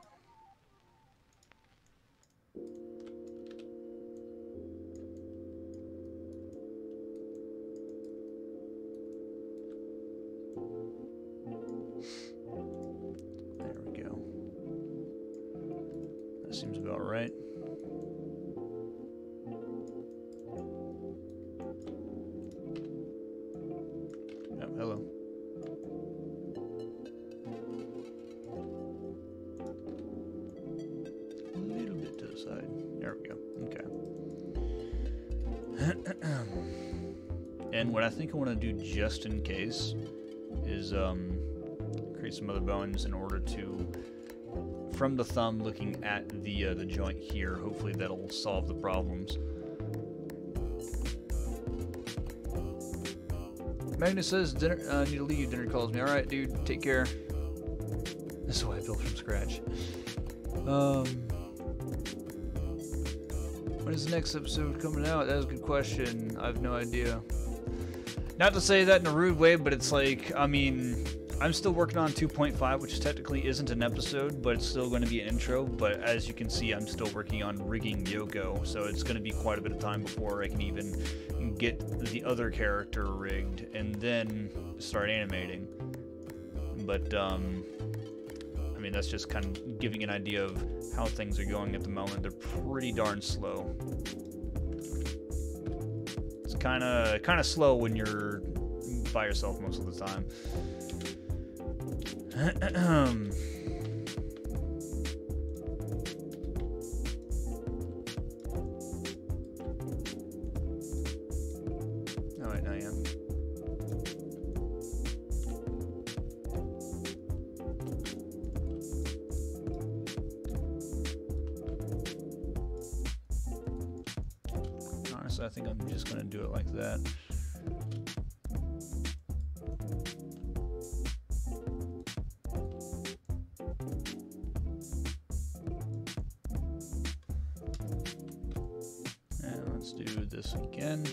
Seems about right. Yep, hello. A little bit to the side. There we go. Okay. And what I think I want to do, just in case, is create some other bones in order to, from the thumb looking at the joint here, hopefully that'll solve the problems. Magnus says, dinner, need to leave, dinner calls me. Alright, dude, take care. This is why I built from scratch. When is the next episode coming out? That was a good question. I have no idea. Not to say that in a rude way, but it's like, I mean, I'm still working on 2.5, which technically isn't an episode, but it's still going to be an intro. But as you can see, I'm still working on rigging Yoko, so it's going to be quite a bit of time before I can even get the other character rigged and then start animating. But, I mean, mean, that's just kind of giving an idea of how things are going at the moment. They're pretty darn slow. It's kind of slow when you're by yourself most of the time. Oh wait, no, yeah. Honestly, I think I'm just gonna do it like that. And let's do this again.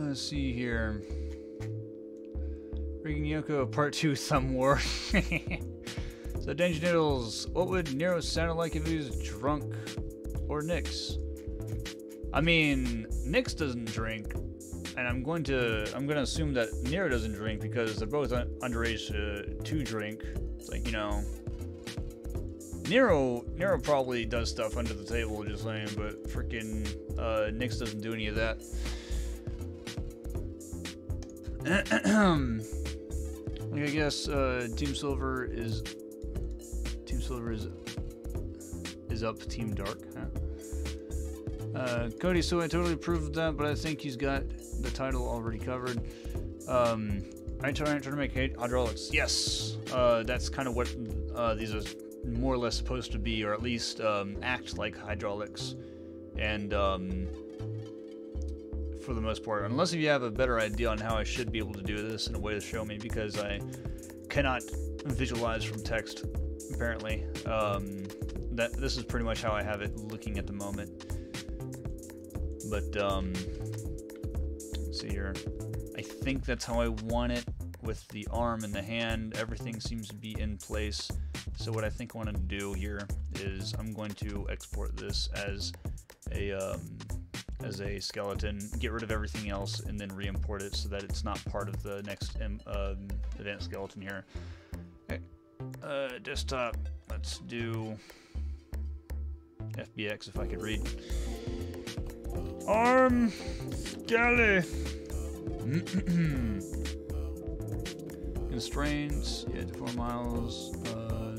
Let's see here. Rigging Yoko Part 2 Thumb War. So, Danger Noodles, what would Nero sound like if he was drunk? Or Nyx? I mean, Nyx doesn't drink, and I'm gonna assume that Nero doesn't drink because they're both underage to drink. It's like, you know, Nero probably does stuff under the table, just saying, but freaking Nyx doesn't do any of that. Like, I guess Team Silver is up. Team Dark, huh? Cody, so I totally approved that, but I think he's got the title already covered. I'm trying to make hydraulics. Yes, that's kind of what these are more or less supposed to be, or at least act like hydraulics, and for the most part, unless if you have a better idea on how I should be able to do this in a way to show me, because I cannot visualize from text, apparently. That this is pretty much how I have it looking at the moment. But let's see here. I think that's how I want it with the arm and the hand. Everything seems to be in place. So what I think I want to do here is I'm going to export this as a skeleton, get rid of everything else, and then re-import it so that it's not part of the next advanced skeleton here. Okay. Desktop, let's do FBX if I could read. Arm Skelly. Constraints, yeah, to 4 miles.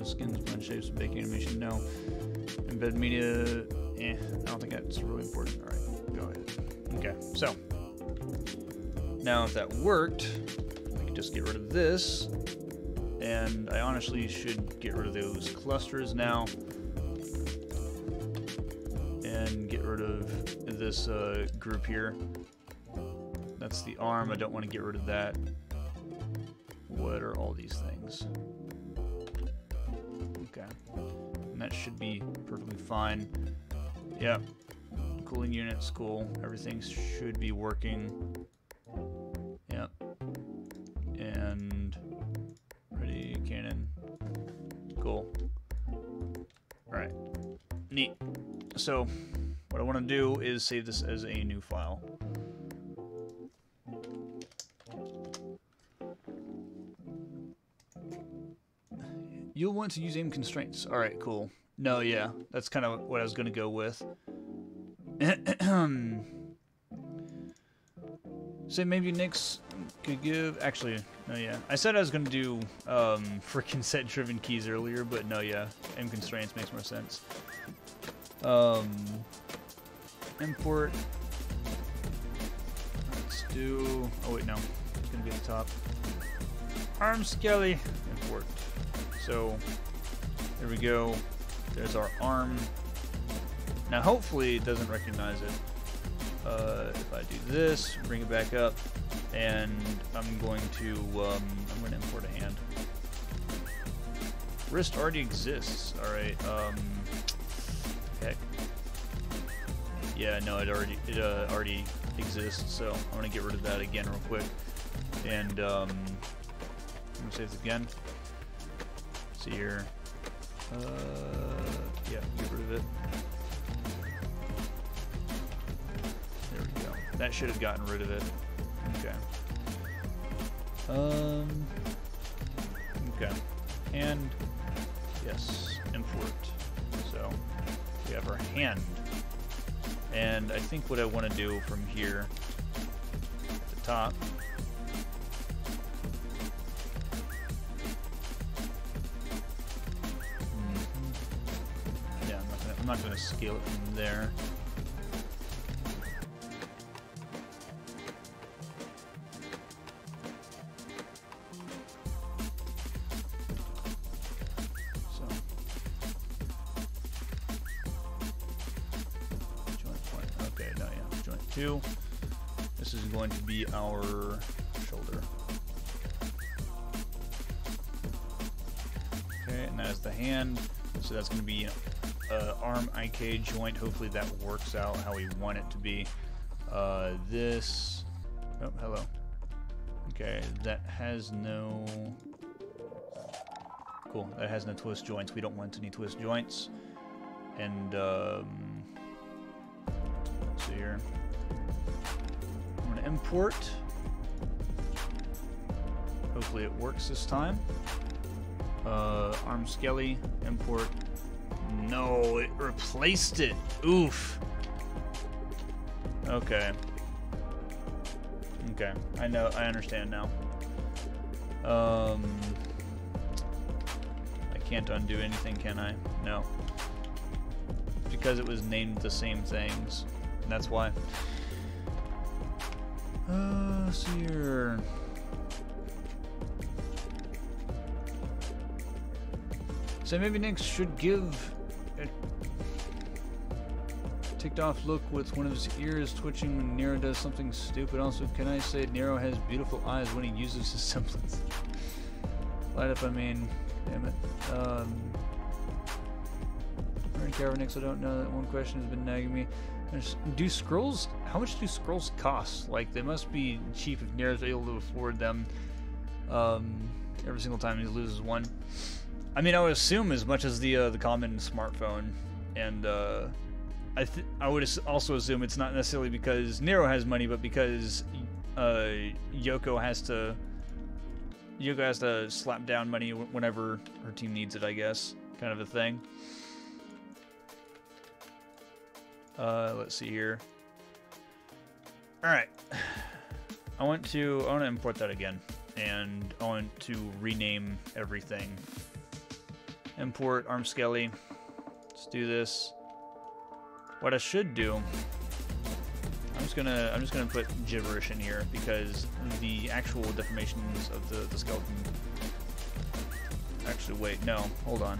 Skins, blend shapes, bake animation, no. Embed media, I don't think that's really important. Alright, go ahead. Okay, so now if that worked, I can just get rid of this, and I honestly should get rid of those clusters now, and get rid of this group here. That's the arm. I don't want to get rid of that. What are all these things? Okay, and that should be perfectly fine. Yep. Cooling units, cool. Everything should be working. Yep. And ready, cannon. Cool. Alright. Neat. So, what I want to do is save this as a new file. You'll want to use aim constraints. Alright, cool. No, yeah. That's kind of what I was going to go with. So maybe Nyx could give... Actually, no, yeah. I said I was going to do freaking set-driven keys earlier, but no, yeah. Aim constraints makes more sense. Import. Let's do... Oh, wait, no. It's going to be at the top. Arm Skelly. Import. So, there we go. There's our arm. Now, hopefully, it doesn't recognize it. If I do this, bring it back up, and I'm going to import a hand. Wrist already exists. All right. Heck. Yeah, no, it already exists, so I'm gonna get rid of that again real quick. And I'm gonna save this again. See here. Yeah, get rid of it. There we go. That should have gotten rid of it. Okay. Okay. And yes, import. So we have our hand. And I think what I want to do from here at the top yeah, I'm not gonna scale it from there. This is going to be our shoulder. Okay, and that is the hand. So that's going to be arm IK joint. Hopefully that works out how we want it to be. This. Oh, hello. Okay, that has no. Cool. That has no twist joints. We don't want any twist joints. And let's see here. I'm going to import. Hopefully it works this time. Arm skelly, import. No, it replaced it. Oof. Okay. Okay, I know, I understand now. I can't undo anything, can I? No. Because it was named the same things. And that's why. Let's see here. So maybe Nix should give a ticked off look with one of his ears twitching when Nero does something stupid. Also, can I say Nero has beautiful eyes when he uses his semblance? Light up, I mean, damn it. Nix, I don't know. That one question has been nagging me. Do scrolls, how much do scrolls cost? Like, they must be cheap if Nero's able to afford them every single time he loses one. I mean, I would assume as much as the common smartphone, and I would also assume it's not necessarily because Nero has money, but because Yoko has to slap down money whenever her team needs it, I guess, kind of a thing. Let's see here. All right, I want to import that again, and I want to rename everything. Import arm skelly. Let's do this. What I should do, I'm just gonna put gibberish in here because the actual deformations of the skeleton. Actually, wait, no, hold on.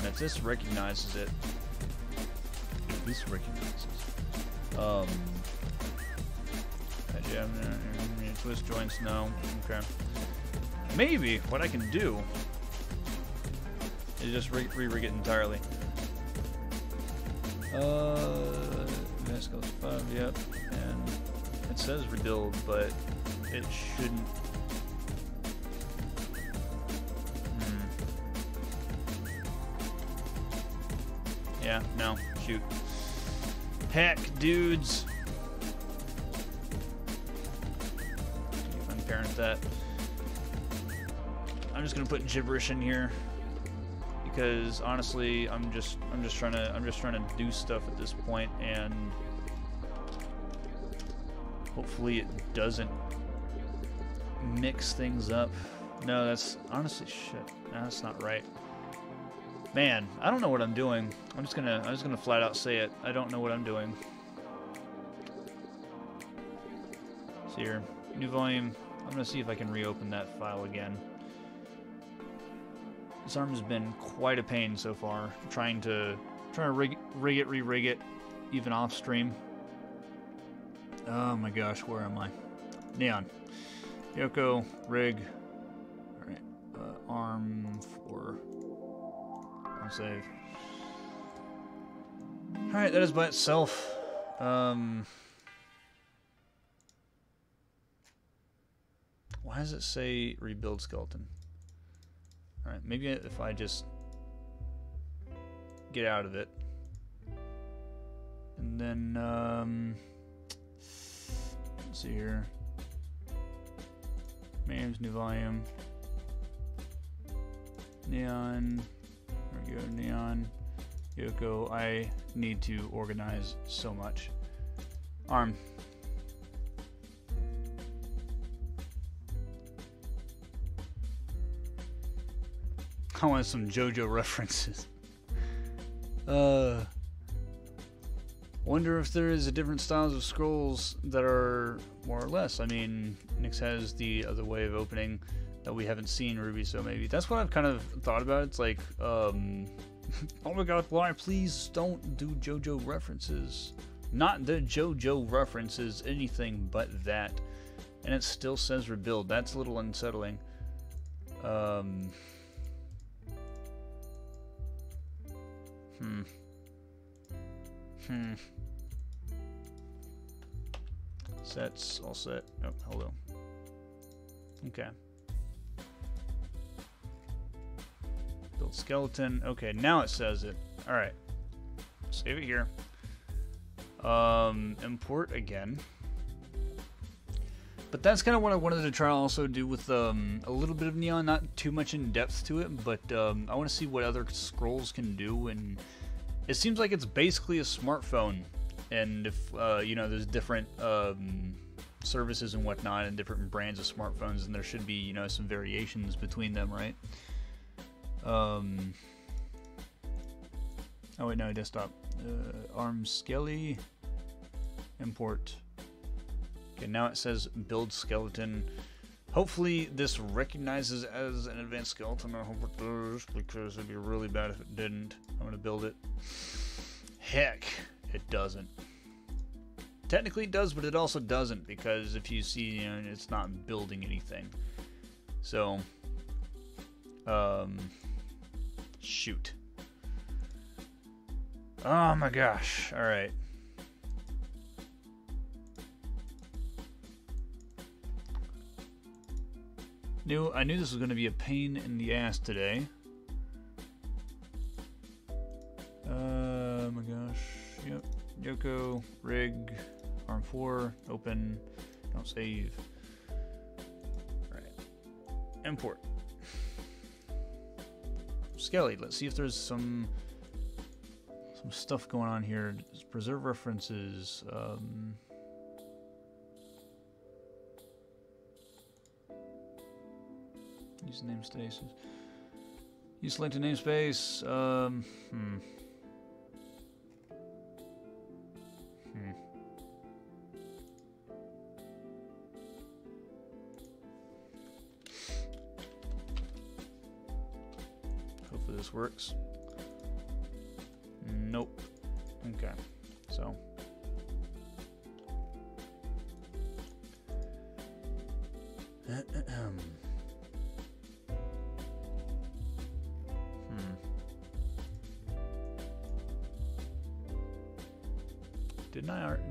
If this recognizes it, twist joints, no. Okay. Maybe what I can do is just re-rig it entirely. This goes 5, yep. And it says rebuild, but it shouldn't. Yeah, no, shoot. Heck, dudes. Unparent that. I'm just gonna put gibberish in here because honestly, I'm just trying to do stuff at this point, and hopefully it doesn't mix things up. No, that's honestly shit. No, that's not right. Man, I don't know what I'm doing. I'm just gonna flat out say it. I don't know what I'm doing. See here, new volume. I'm gonna see if I can reopen that file again. This arm has been quite a pain so far. Trying to rig it, re-rig it, even off stream. Oh my gosh, where am I? Neon, Yoko, rig. All right, arm for. I'll save. Alright, that is by itself. Why does it say rebuild skeleton? Alright, maybe if I just get out of it. And then, let's see here. Names, new volume. Neon. There we go, Neon. Yoko. I need to organize so much. Arm. I want some JoJo references. Wonder if there is a different styles of scrolls that are more or less. I mean, Nyx has the other way of opening that we haven't seen Ruby, so maybe that's what I've kind of thought about. It's like, oh my god, why? Please don't do JoJo references. Not the JoJo references, anything but that. And it still says rebuild. That's a little unsettling. Sets, all set. Oh, hello. Okay. Build skeleton. Okay, now it says it. Alright. Save it here. Import again. But that's kind of what I wanted to try to also do with a little bit of Neon, not too much in depth to it, but I want to see what other scrolls can do, and it seems like it's basically a smartphone, and if, you know, there's different services and whatnot, and different brands of smartphones, and there should be, you know, some variations between them, right? Oh wait, no, desktop. Guamskyy. Import. Okay, now it says build skeleton. Hopefully this recognizes as an advanced skeleton. I hope it does, because it'd be really bad if it didn't. I'm gonna build it. Heck, it doesn't. Technically it does, but it also doesn't, because if you see, you know, it's not building anything. So, shoot. Oh my gosh, alright. I knew this was going to be a pain in the ass today. Oh my gosh. Yep. Yoko, rig, arm 4, open, don't save. Alright. Import. Skelly, let's see if there's some stuff going on here. Preserve references. Use namespace. You select a namespace. Hopefully this works. Nope. Okay. So.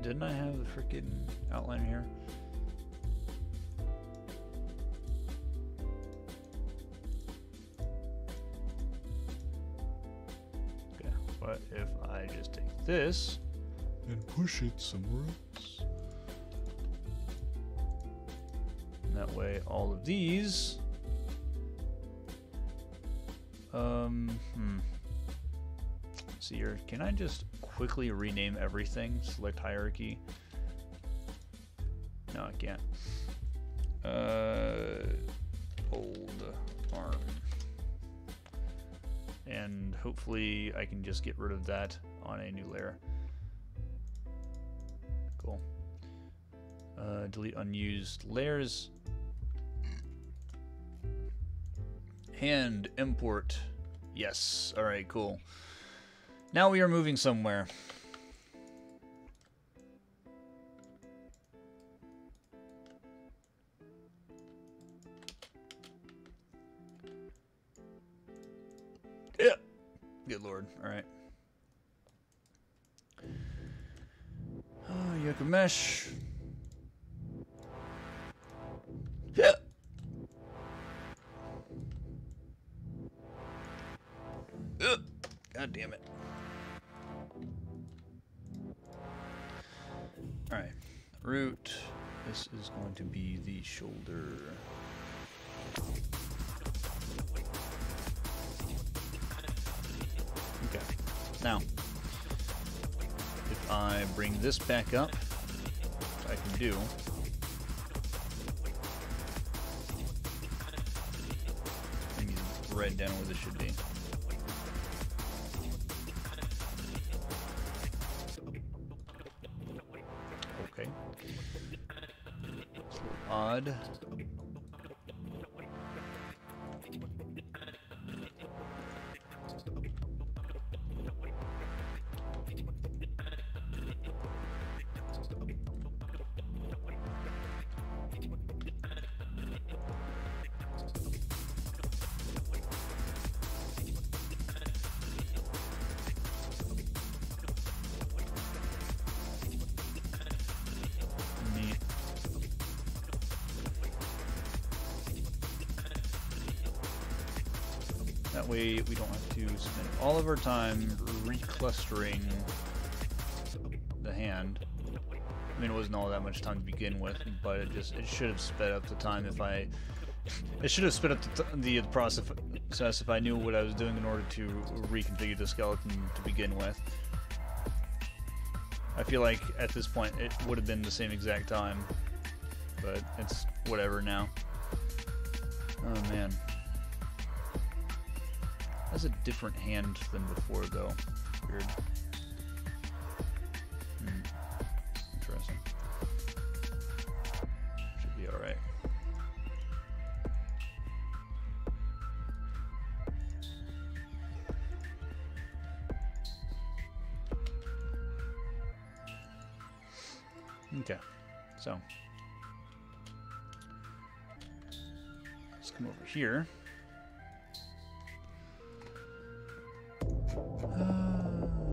Didn't I have the freaking outline here? Okay, what if I just take this and push it somewhere else? And that way all of these let's see here, can I just quickly rename everything? Select hierarchy. No, I can't. Old arm. And hopefully I can just get rid of that on a new layer. Cool. Delete unused layers. Hand import. Yes. Alright, cool. Now we are moving somewhere. Yeah. Good lord. All right. of mesh. Yeah. God damn it. Alright. Root. This is going to be the shoulder. Okay. Now, if I bring this back up, what I can do. Bring it right down where this should be. Okay. It's a little odd. That way we don't have to spend all of our time reclustering the hand. I mean, it wasn't all that much time to begin with, but it should have sped up the time if I... It should have sped up the process if I knew what I was doing in order to reconfigure the skeleton to begin with. I feel like at this point it would have been the same exact time, but it's whatever now. Oh man. That's a different hand than before, though. Weird. Interesting. Should be alright. Okay, so let's come over here.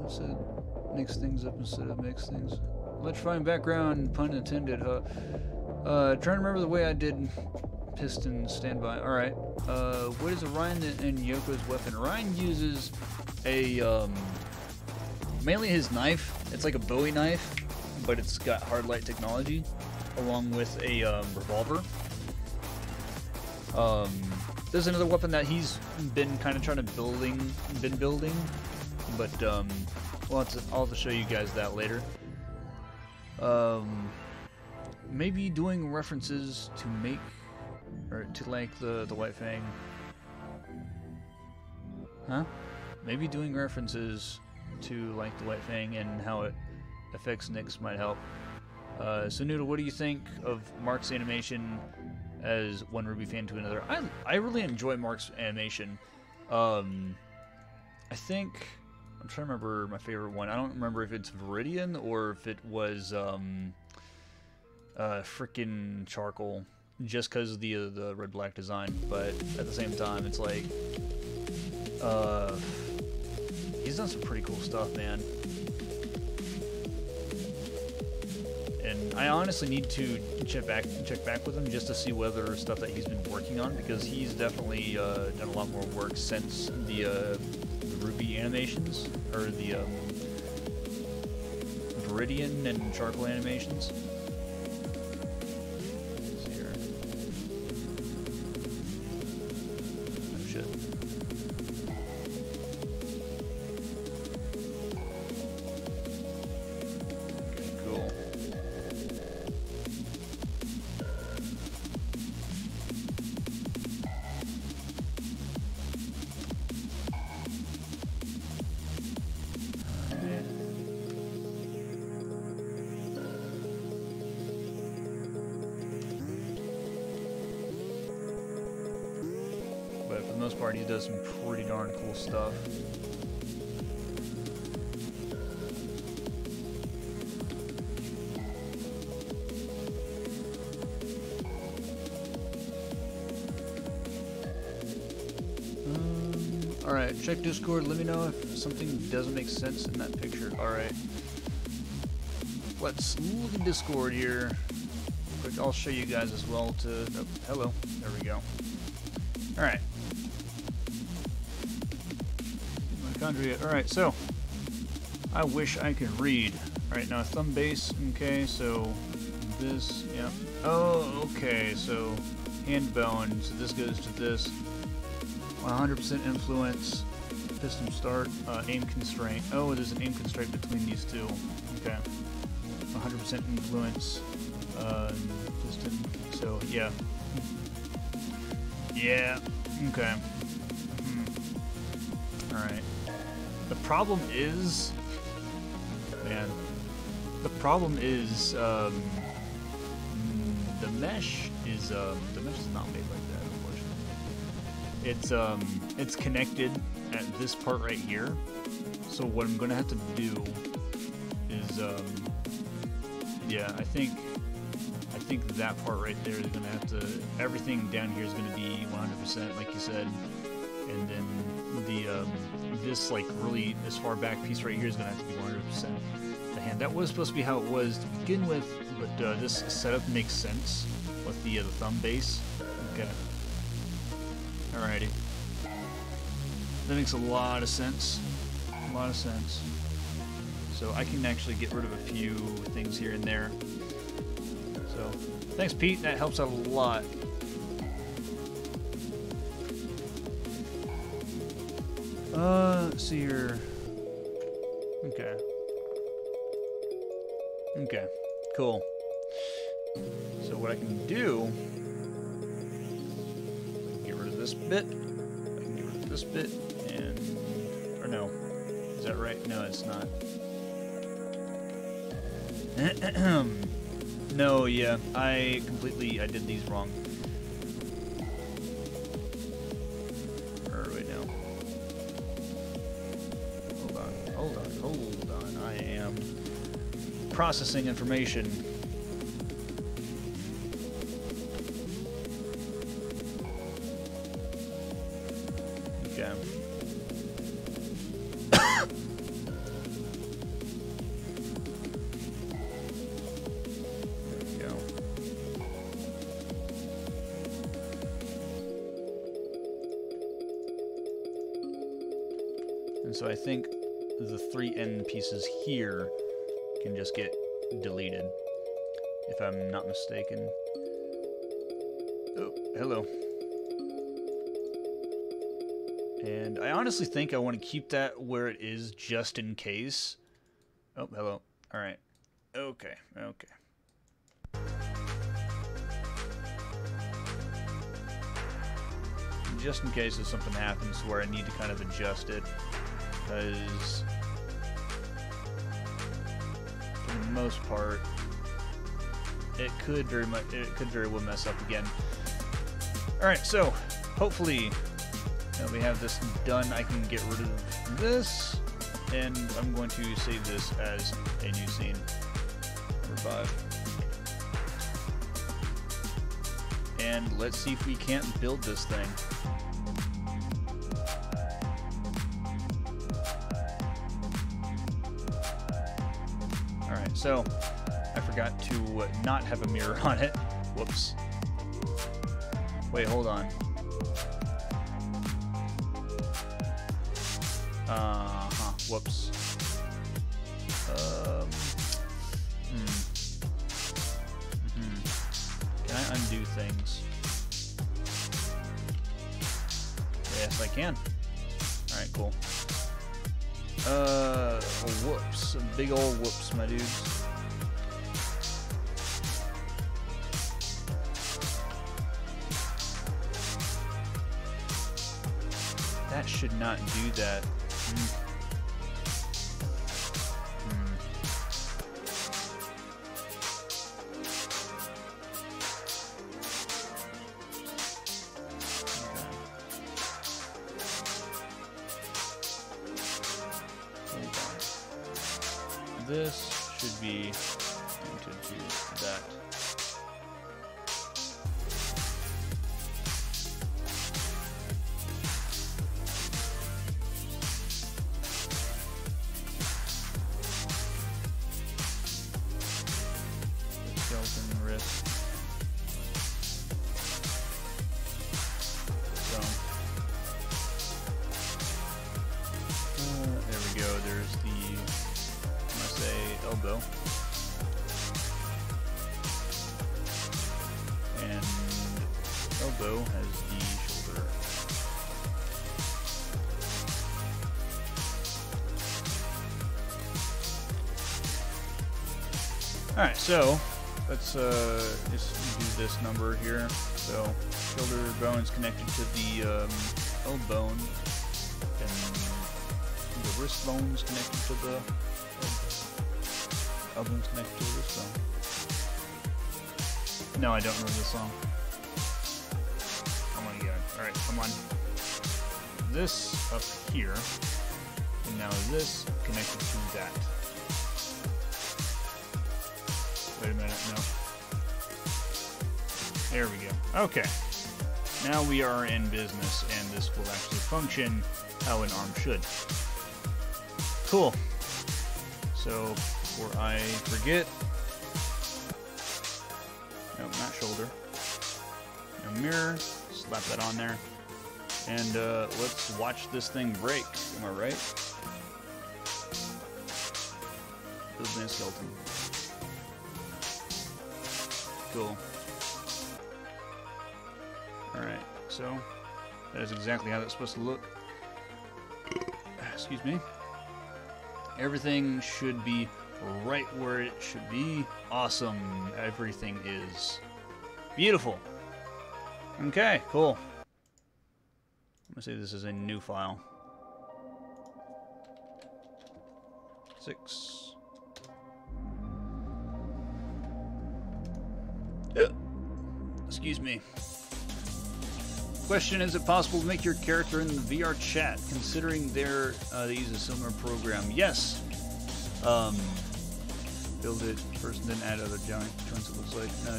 So mix things up instead of mix things. Electrifying background, pun intended, huh? Trying to remember the way I did piston standby. Alright. What is Orion and Yoko's weapon? Orion uses a, mainly his knife. It's like a Bowie knife, but it's got hard light technology, along with a, revolver. There's another weapon that he's been kind of trying to building, but, I'll have to show you guys that later. Maybe doing references to make, or to like the White Fang. Huh? Maybe doing references to like the White Fang and how it affects Nyx might help. So Noodle, what do you think of Mark's animation as one Ruby fan to another? I really enjoy Mark's animation. I think... I'm trying to remember my favorite one. I don't remember if it's Viridian or if it was frickin' Charcoal, just because of the red-black design. But at the same time, it's like he's done some pretty cool stuff, man. And I honestly need to check back with him just to see whether stuff that he's been working on, because he's definitely done a lot more work since the Ruby animations, or the Viridian and Charcoal animations. Let's see here. Oh shit. Okay, cool. But for the most part, he does some pretty darn cool stuff. Alright, check Discord, let me know if something doesn't make sense in that picture. Alright. let's look in Discord here. Quick, I'll show you guys as well to... Oh, hello. There we go. Alright. Mitochondria. Alright, so... I wish I could read. Alright, now thumb base. Okay, so... This, yeah. Oh, okay, so... Hand bone. So this goes to this. 100% influence. Piston start. Aim constraint. Oh, there's an aim constraint between these two. Okay. 100% influence. Piston. So, yeah. Yeah. Okay. Alright. The problem is... Man. The problem is, the mesh is not made like that, unfortunately. It's connected at this part right here. So what I'm gonna have to do is, yeah, I think that part right there is gonna have to, everything down here is gonna be 100%, like you said, and then the, this, like, really, as far back piece right here is gonna have to be 100% the hand. That was supposed to be how it was to begin with, but, this setup makes sense with the thumb base. Okay. Alrighty. That makes a lot of sense. A lot of sense. So I can actually get rid of a few things here and there. So, thanks, Pete. That helps out a lot. Let's see here. Okay. Okay. Cool. So what I can do, I can get rid of this bit. I can get rid of this bit, and or no, is that right? No, it's not. No, yeah, I did these wrong. Or wait, no. Hold on. I am processing information. Okay. And so I think the 3 end pieces here can just get deleted, if I'm not mistaken. Oh, hello. And I honestly think I want to keep that where it is just in case. Oh, hello. Alright. Okay, okay. Just in case if something happens where I need to kind of adjust it. Because for the most part, it could very well mess up again. All right, so hopefully we have this done. I can get rid of this, and I'm going to save this as a new scene. Number 5. And let's see if we can't build this thing. Alright, so I forgot to not have a mirror on it. Whoops. Wait, hold on. Whoops. Can I undo things? Yes, I can. Alright, cool. Whoops. A big old whoops, my dudes. That should not do that. This should be pointed to that. elbow. And elbow has the shoulder. Alright, so let's just do this number here. So shoulder bone's connected to the L bone, and the wrist bone's connected to the L bone's connected to the wrist bone. No, I don't remember this song. Oh my god. Alright, come on. This up here, and now this connected to that. Wait a minute, no. There we go. Okay. Now we are in business, and this will actually function how an arm should. Cool. So, before I forget... No, not shoulder. No mirror. Slap that on there. And let's watch this thing break. Am I right? Building a skeleton. Cool. Alright, so that is exactly how that's supposed to look. Excuse me. Everything should be right where it should be. Awesome. Everything is beautiful. Okay, cool. I'm gonna say this is a new file. 6. Excuse me. Question: is it possible to make your character in the VR chat, considering they use a similar program? Yes. Build it first and then add other joints, it looks like. Oh,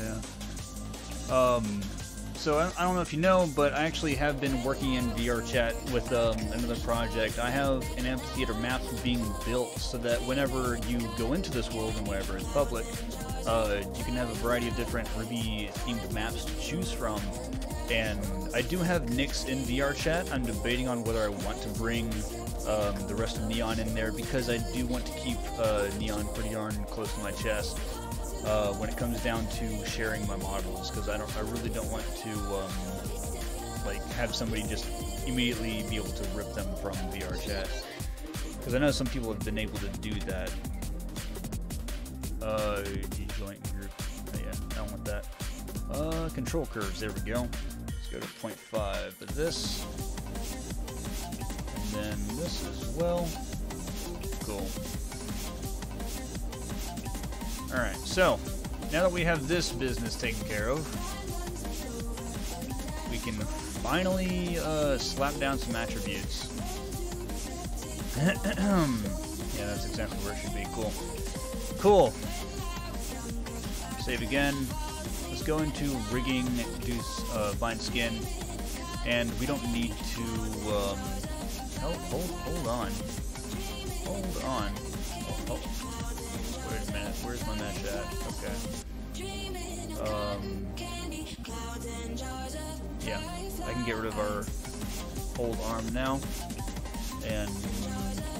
yeah. So I don't know if you know, but I actually have been working in VR chat with another project. I have an amphitheater map being built so that whenever you go into this world and wherever it's public, you can have a variety of different Ruby-themed maps to choose from. And I do have Nyx in VR chat. I'm debating on whether I want to bring the rest of Neon in there, because I do want to keep Neon pretty darn close to my chest when it comes down to sharing my models, because I really don't want to like have somebody just immediately be able to rip them from VR chat, because I know some people have been able to do that. Joint group. Oh, yeah, I don't want that. Control curves. There we go. Let's go to 0.5 of this, and then this as well. Cool. Alright, so now that we have this business taken care of, we can finally slap down some attributes. Yeah, that's exactly where it should be. Cool. Cool. Save again. Let's go into rigging, do bind skin, and we don't need to. Hold on. Hold on. Oh. Wait a minute. Where's my mesh at? Okay. Yeah, I can get rid of our old arm now, and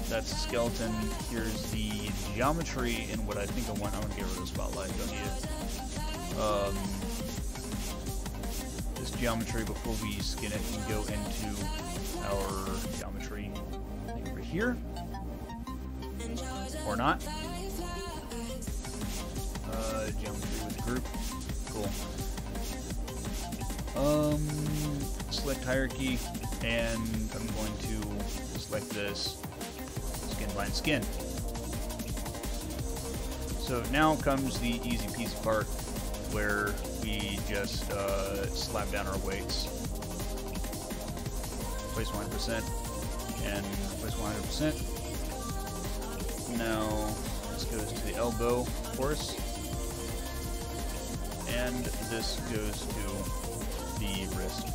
that's a skeleton. Here's the geometry and what I think I want. I want to get rid of the spotlight. Don't need it. This geometry before we skin it and go into our geometry thing over here, or not. Geometry with group. Cool. Select hierarchy, and I'm going to select this skin bind skin. So now comes the easy peasy part, where we just slap down our weights. Place 100% and place 100%. Now this goes to the elbow, of course, and this goes to the wrist.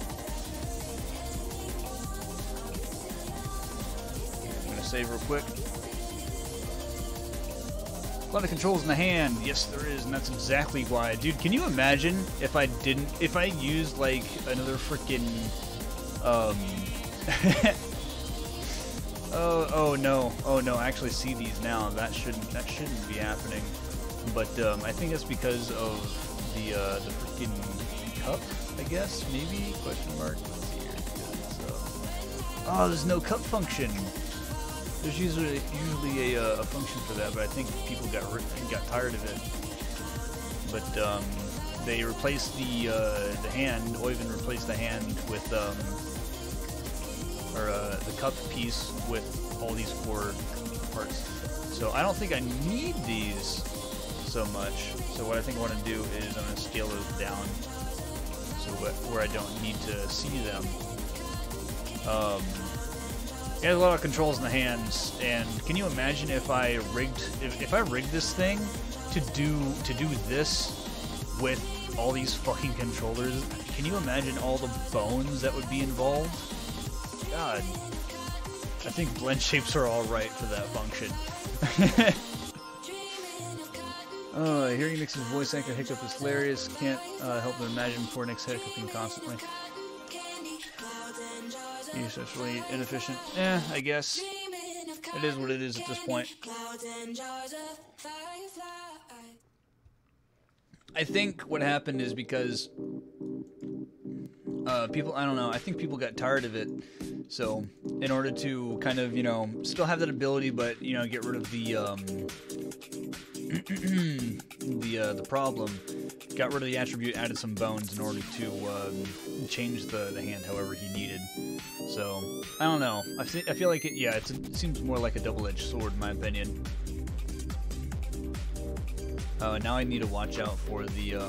I'm gonna save real quick. A lot of controls in the hand. Yes, there is, and that's exactly why. Dude, can you imagine if I used like another freaking Oh no, oh no, I actually see these now. That shouldn't be happening. But I think it's because of the freaking cup, I guess, maybe? Question mark. Let's see here. Oh, there's no cup function. There's usually a function for that, but I think people got tired of it. But they replaced the hand. Oyvind replaced the hand with the cup piece with all these 4 parts. So I don't think I need these so much. So what I think I want to do is I'm going to scale those down so where I don't need to see them. It has a lot of controls in the hands, and can you imagine if I rigged this thing to do this with all these fucking controllers? Can you imagine all the bones that would be involved? God, I think blend shapes are all right for that function. Hearing Nix's voice actor hiccup is hilarious. Can't help but imagine poor Nix hiccuping constantly. He's essentially inefficient. I guess. It is what it is at this point. I think what happened is because people, I don't know, I think people got tired of it. So, in order to kind of, still have that ability, but, get rid of the problem, got rid of the attribute, added some bones in order to change the hand however he needed. So, I don't know. I feel like it seems more like a double-edged sword in my opinion. Now I need to watch out for the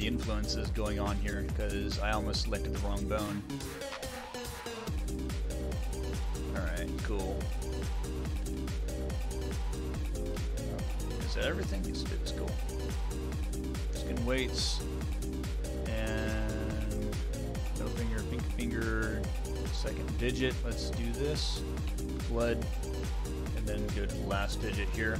influences going on here, because I almost selected the wrong bone. Alright, cool. Is that everything? Yes, it is. Cool. Skin weights. And middle finger, pinky finger, second digit. Let's do this. Blood. And then go to the last digit here.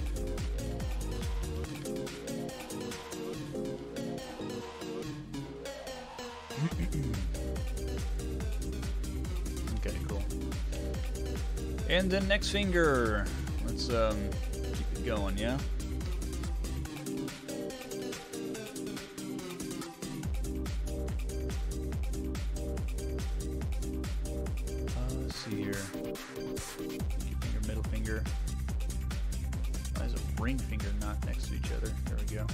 Okay, cool. And then next finger. Let's keep it going, yeah? Let's see here. Finger, middle finger. Why is a ring finger not next to each other? There we go.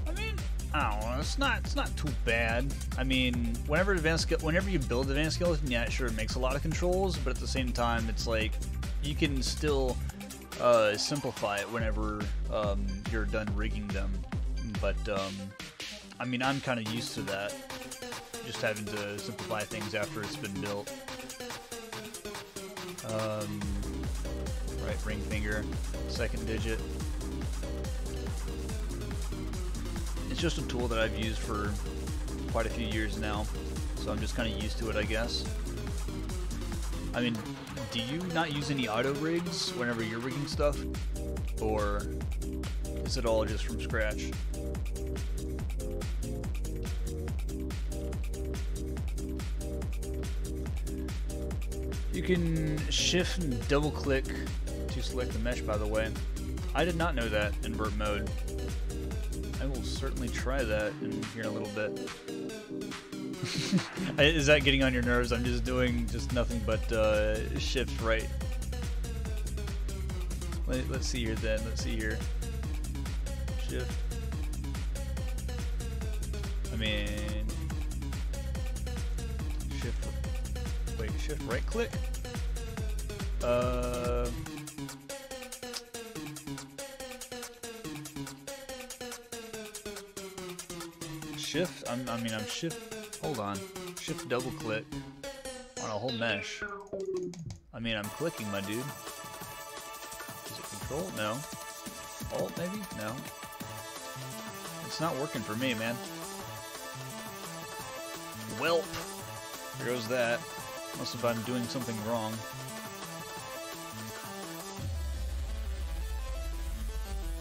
I mean, I don't know. It's not too bad. I mean, whenever you build advanced skeleton, yeah, sure, it makes a lot of controls, but at the same time, it's like you can still simplify it whenever you're done rigging them. But I mean, I'm kind of used to that, just having to simplify things after it's been built. Right ring finger, second digit. It's just a tool that I've used for quite a few years now, so I'm just kind of used to it, I guess. I mean, do you not use any auto rigs whenever you're rigging stuff, or is it all just from scratch? You can shift and double click to select the mesh, by the way. I did not know that in invert mode. I will certainly try that in here in a little bit. Is that getting on your nerves? I'm just doing nothing but shift right. Let's see here then. Let's see here. Shift. I mean, shift. Wait, shift right click. Shift. I'm shift. Hold on. Shift double click on a whole mesh. I mean, I'm clicking, my dude. Is it control? No. Alt maybe? No. It's not working for me, man. Welp. There goes that. Unless if I'm doing something wrong.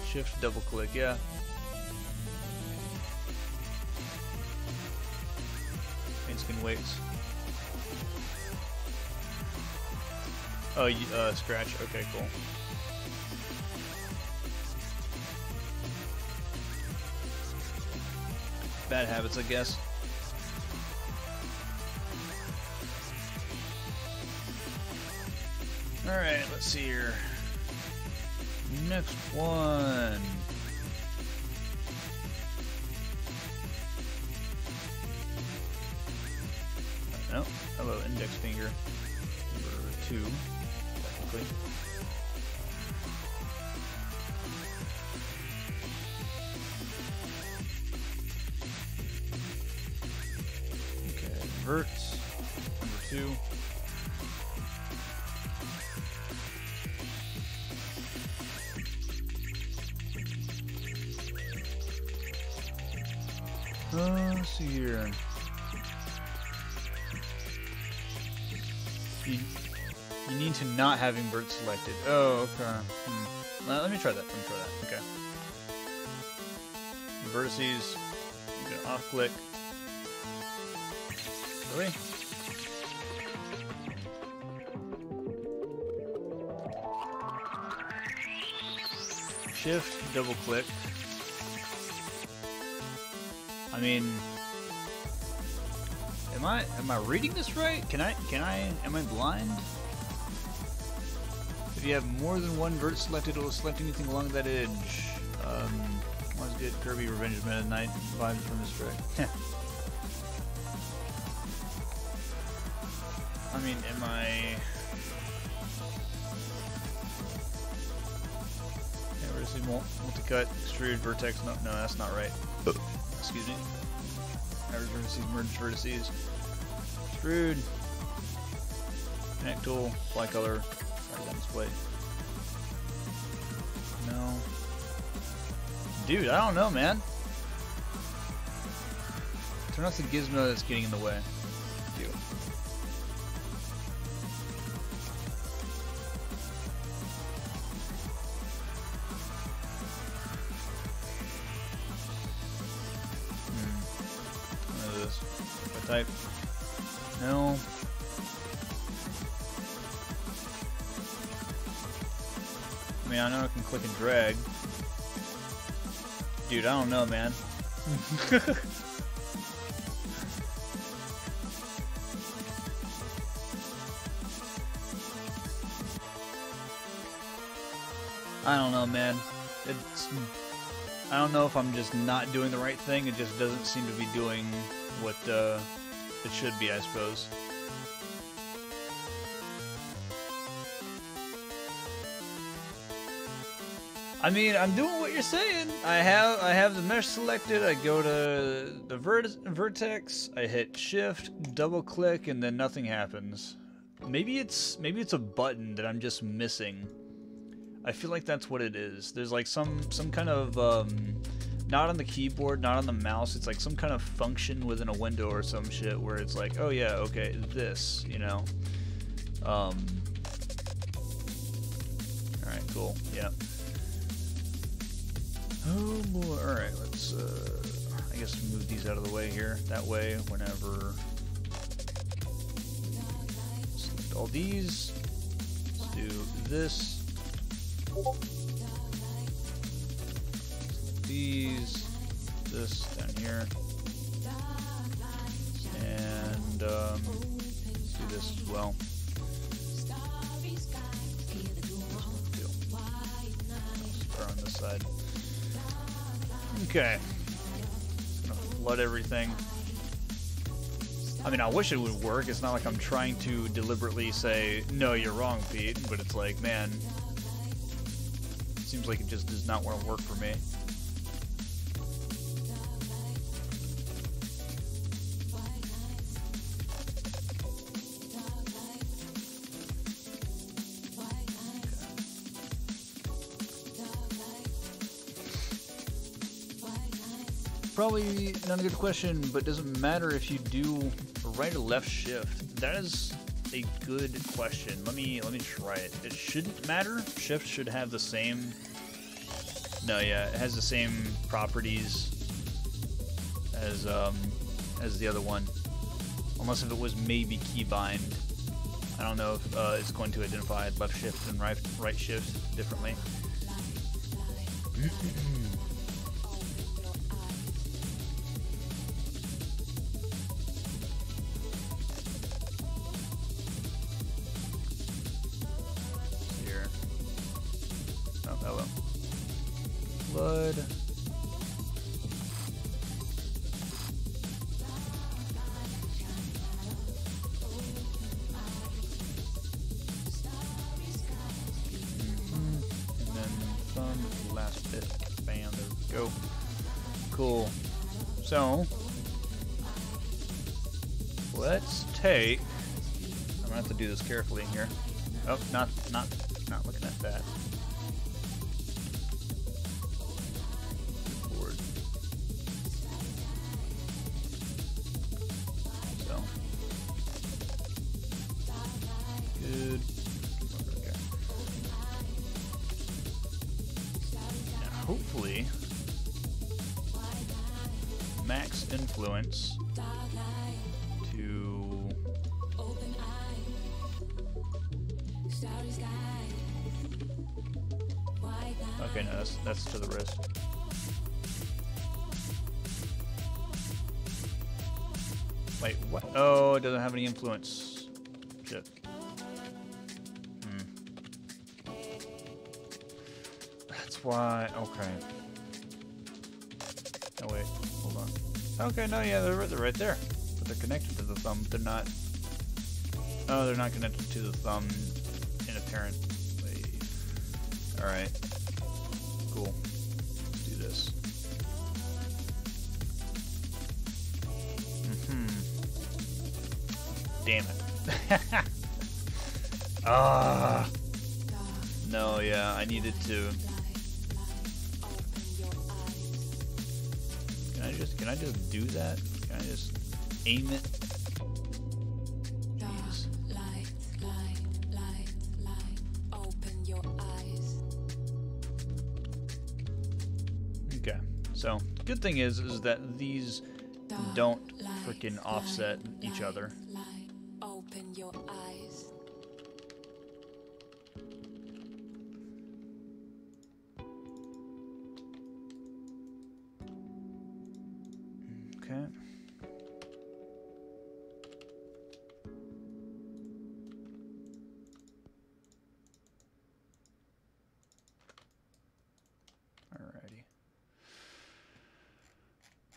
Shift double click, yeah. Skin weights. Oh, scratch. Okay, cool. Bad habits, I guess. Alright, let's see here. Next one. No. Hello, index finger. Number 2, technically. Okay, verts. Number 2. Let's see here. You need to not have invert selected. Oh, okay. Well, let me try that. Okay. Vertices. I'm gonna off click. Really? Shift, double click. I mean, am I reading this right? Am I blind? If you have more than one vert selected, it will select anything along that edge. Let's get Kirby Revenge of Meta Knight vibes from this track. I mean, am I... Yeah, where's the multi-cut, extrude, vertex? No, that's not right. Excuse me. Average vertices, merge vertices. Extrude. Connect tool, apply color. Right on display. No. Dude, I don't know, man. Turn off the gizmo that's getting in the way. Thank you. What is this? If I type no. I mean, I know I can click and drag. Dude, I don't know, man. I don't know, man. I don't know if I'm just not doing the right thing. It just doesn't seem to be doing what it should be, I suppose. I mean, I'm doing what you're saying. I have the mesh selected. I go to the vertex. I hit shift, double click, and then nothing happens. Maybe it's a button that I'm just missing. I feel like that's what it is. There's like some kind of not on the keyboard, not on the mouse. It's like some kind of function within a window or some shit where it's like, oh yeah, okay, this, you know. All right, cool. Yeah. Oh boy, alright, let's, I guess move these out of the way here. That way, whenever... Select all these. Let's do this. Select these. This down here. And, let's do this as well. Start on this side. Okay. Just gonna flood everything. I mean, I wish it would work. It's not like I'm trying to deliberately say, no, you're wrong, Pete. But it's like, man, it seems like it just does not want to work for me. Probably not a good question, but doesn't matter if you do a right or left shift. That is a good question. Let me try it. It shouldn't matter. Shift should have the same. No, yeah, it has the same properties as the other one, unless if it was maybe keybind. I don't know if it's going to identify left shift and right shift differently. Here. Oh, hello. Blood. Last bit. Bam, there we go. Cool. So, let's take... I'm gonna have to do this carefully here. Oh, not looking at that. Board. So. Good. Hopefully, max influence to okay, no, that's to the wrist. Wait, what? Oh, it doesn't have any influence. Shit. Why? Okay. Oh wait, hold on. Okay, no, yeah, they're right there, but they're connected to the thumb. They're not. Oh, they're not connected to the thumb in apparent way. All right. Cool. Let's do this. Damn it. Ah. No, yeah, I needed to. Can I just do that? Can I just aim it? Jeez. Open your eyes. Okay, so good thing is that these don't freaking offset each other. Open your eyes. Okay. Alrighty.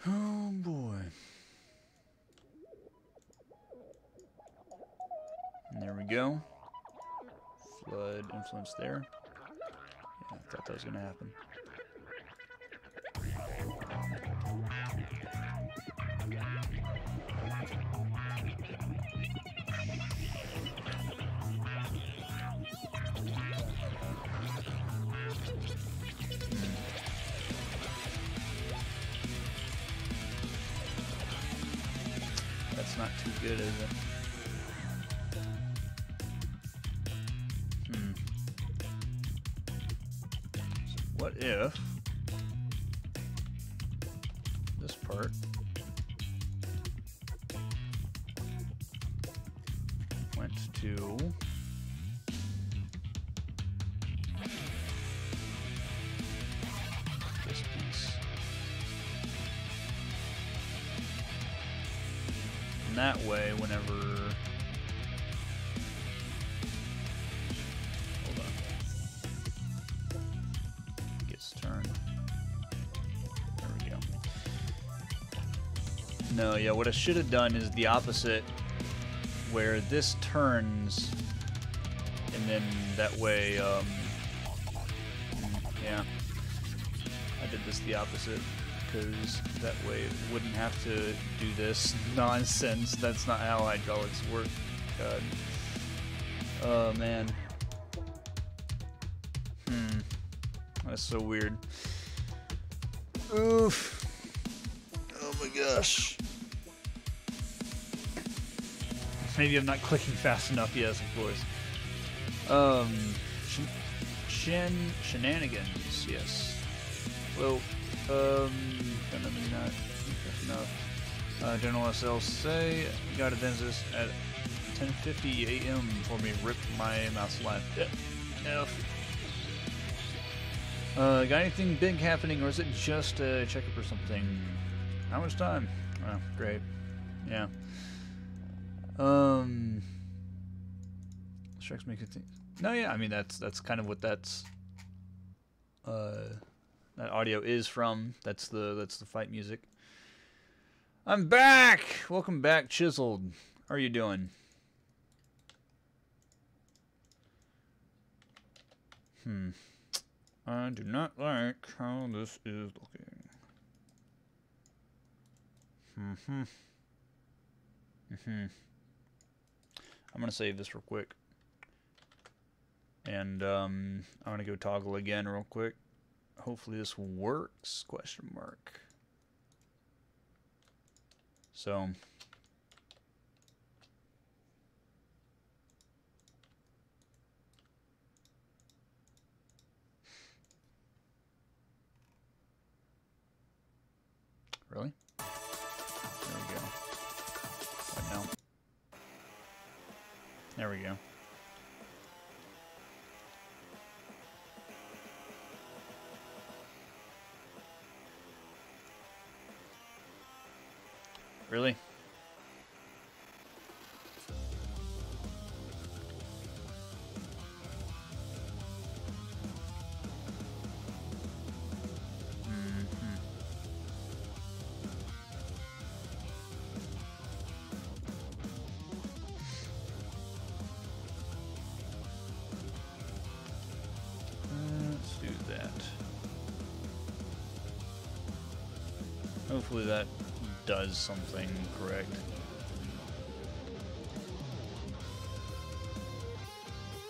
Oh boy. And there we go. Flood influence there. Yeah, I thought that was gonna happen. That's not too good, is it? So what if this part went to this piece? And that way, whenever... Hold on. Gets turned. There we go. No, yeah, what I should have done is the opposite, where this turns, and then that way, yeah. I did this the opposite, because that way it wouldn't have to do this nonsense. That's not how hydraulics work. God. Oh, man. That's so weird. Oof. Oh my gosh. Maybe I'm not clicking fast enough. Yes, of course. Shenanigans. Yes. Well, maybe not. That's enough. General SL say, got a dentist at 10:50 a.m. for me. Rip my mouse line. F. Got anything big happening, or is it just a checkup or something? How much time? Oh, great. Yeah. Strikes me. No, yeah. I mean, that's kind of what that audio is from. That's the fight music. I'm back. Welcome back, Chiseled. How are you doing? I do not like how this is looking. I'm gonna save this real quick, and I'm gonna go toggle again real quick. Hopefully this works? Question mark. So. Really? There we go. Right now. There we go. Really? Hopefully that does something correct.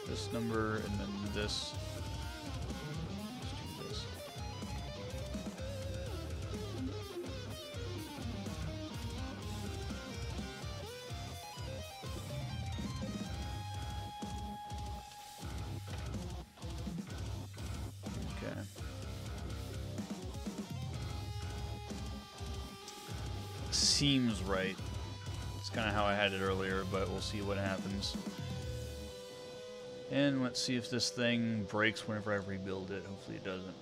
This number and then this. Let's do this. Okay. Seems right. It's kind of how I had it earlier, but we'll see what happens. And let's see if this thing breaks whenever I rebuild it. Hopefully it doesn't.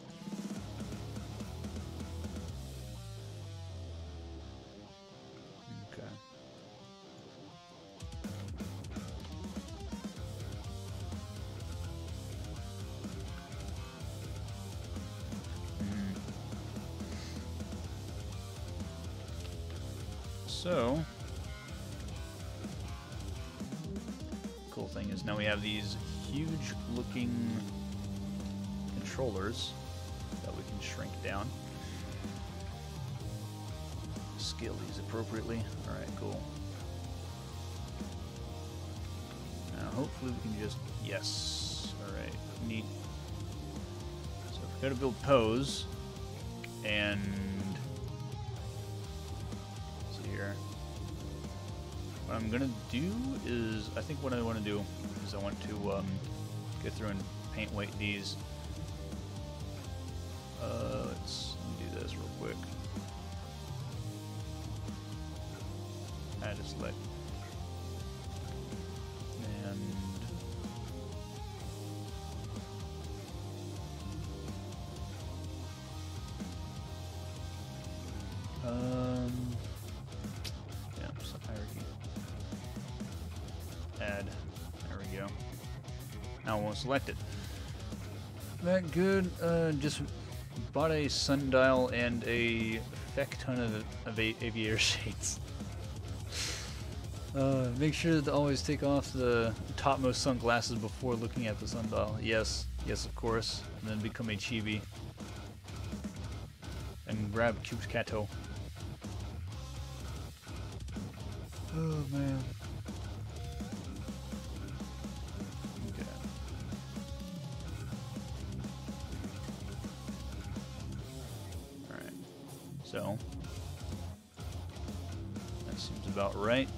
Okay. So, cool thing is now we have these huge looking controllers that we can shrink down. Scale these appropriately. Alright, cool. Now hopefully we can just, yes. Alright, neat. So if we go to build pose, and what I'm gonna do is, I think what I want to do is I want to go through and paint weight these. Let's do this real quick. Add a select. And yeah, some hierarchy. Add. There we go. Now I won't select it. That good. Just bought a sundial and a feck ton of aviator shades. Make sure to always take off the topmost sunglasses before looking at the sundial. Yes, yes, of course. And then become a chibi. And grab Cube's Kato. Oh man. Okay. Alright. So that seems about right.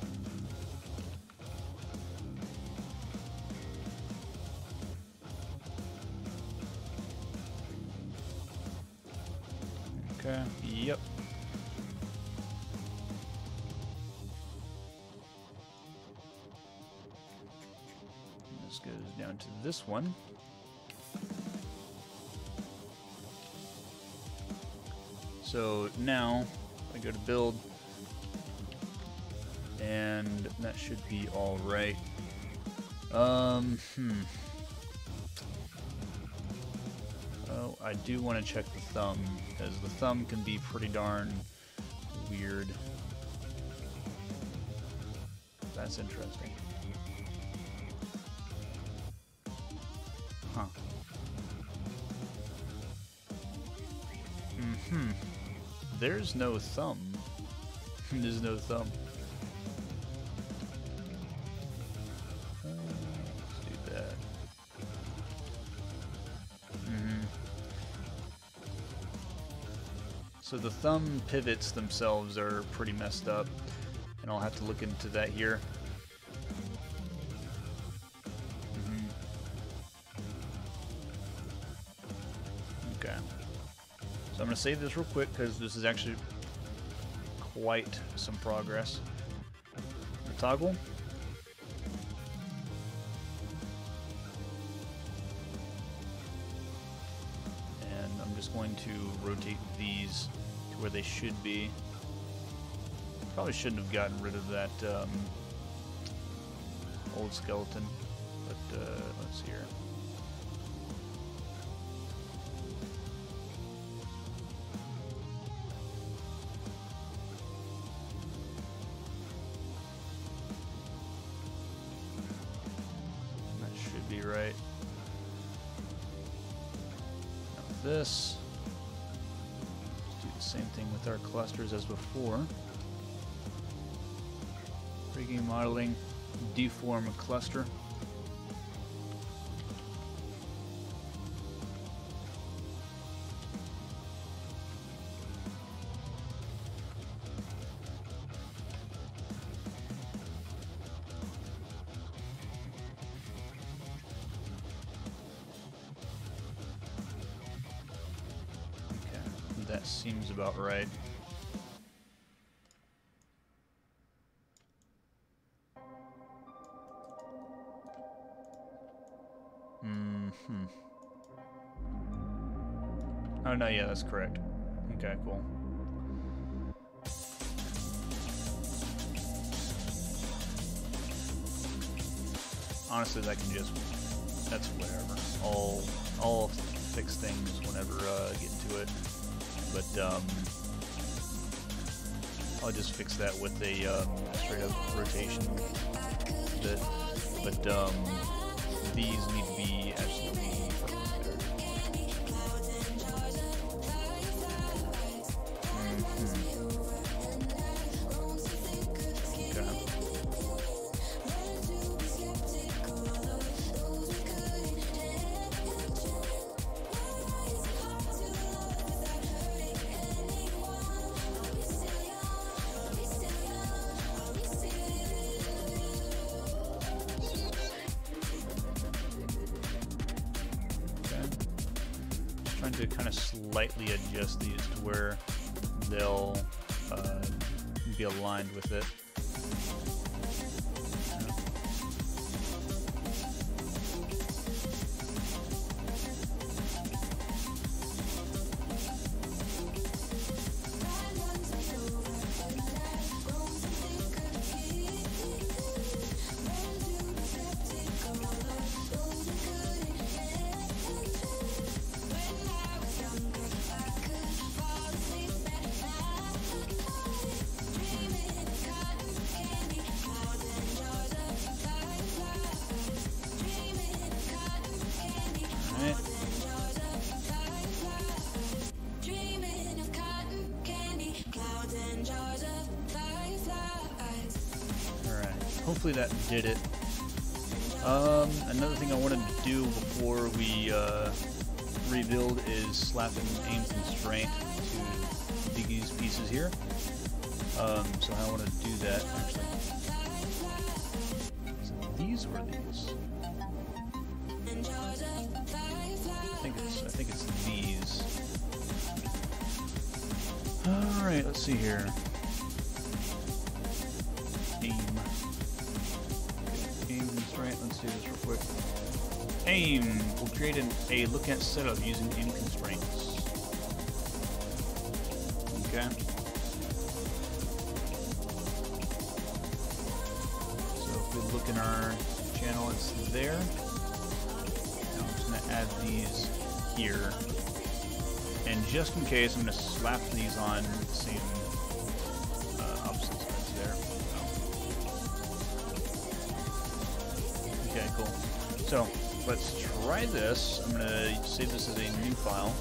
Okay. Yep. this one. So now I go to build, and that should be all right. Oh, I do want to check the thumb, because the thumb can be pretty darn weird. That's interesting. Huh. There's no thumb. There's no thumb. Let's do that. So the thumb pivots themselves are pretty messed up, and I'll have to look into that here. Okay. So I'm going to save this real quick because this is actually quite some progress. The toggle. And I'm just going to rotate these to where they should be. Probably shouldn't have gotten rid of that old skeleton, but let's see here. Be right. Now with this, let's do the same thing with our clusters as before. Rigging, modeling, deform a cluster. That seems about right. Oh no, yeah, that's correct. Okay, cool. Honestly, that can just, that's whatever. I'll fix things whenever I get into it. But I'll just fix that with a straight up rotation bit. But these need to be absolutely perfect there. To kind of slightly adjust these to where they'll be aligned with it. Hopefully that did it. Another thing I wanted to do before we rebuild is slap an aim constraint to these pieces here. So I want to do that actually. So these were these. I think it's these. All right, let's see here. Aim constraint. Let's do this real quick. aim. We'll create a look at setup using aim constraints. Okay. So if we look in our channel, it's there. Now I'm just going to add these here. And just in case, I'm going to slap these on the same opposite sides there. Okay, cool. So let's try this. I'm going to save this as a new file.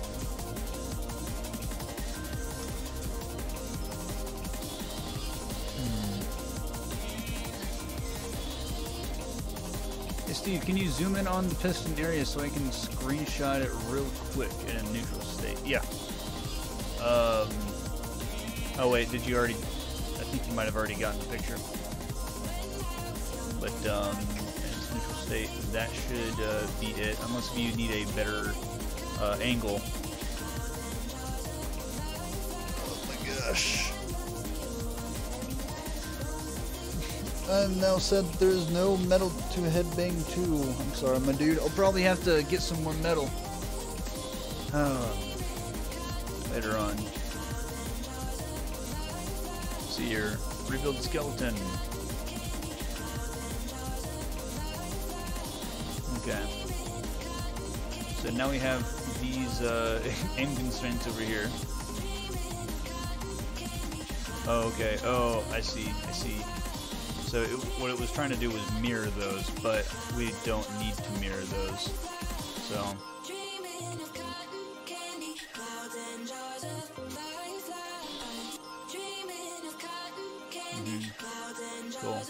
Hey Steve, can you zoom in on the piston area so I can screenshot it real quick in a neutral state? Yeah. Oh wait, did you already? I think you might have already gotten the picture. But in its neutral state, that should be it. Unless you need a better angle. Oh my gosh. I've now said there's no metal to headbang to. I'm sorry, my dude. I'll probably have to get some more metal. Later on. See your rebuild skeleton. Okay. So now we have these aim constraints over here. Oh, okay. Oh, I see. I see. So what it was trying to do was mirror those, but we don't need to mirror those. So. Cool.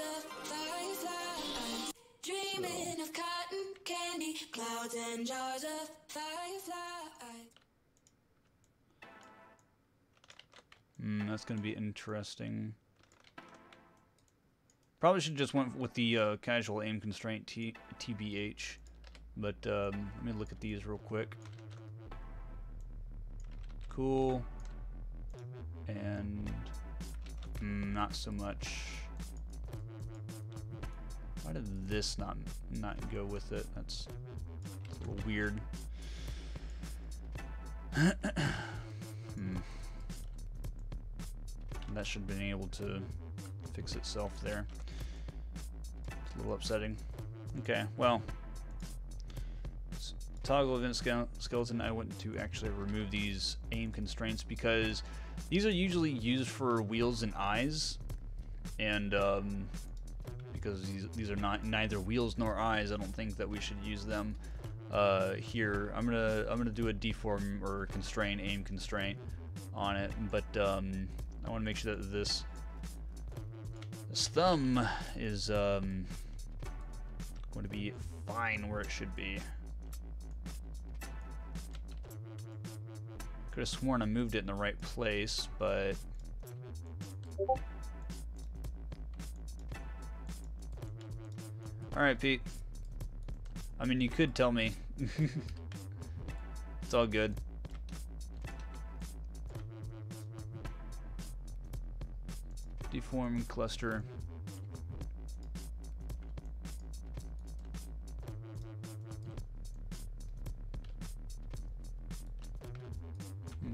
That's going to be interesting. Probably should just went with the casual aim constraint TBH, but let me look at these real quick. Cool, and not so much. Why did this not go with it? That's a little weird. That should have been able to fix itself there. It's a little upsetting. Okay, well, toggle event skeleton. I want to actually remove these aim constraints because these are usually used for wheels and eyes, and because these are neither wheels nor eyes, I don't think that we should use them here. I'm gonna do a deform or constrain aim constraint on it, but I want to make sure that this thumb is going to be fine where it should be. Could have sworn I moved it in the right place, but alright, Pete. I mean, you could tell me. It's all good. Deform cluster.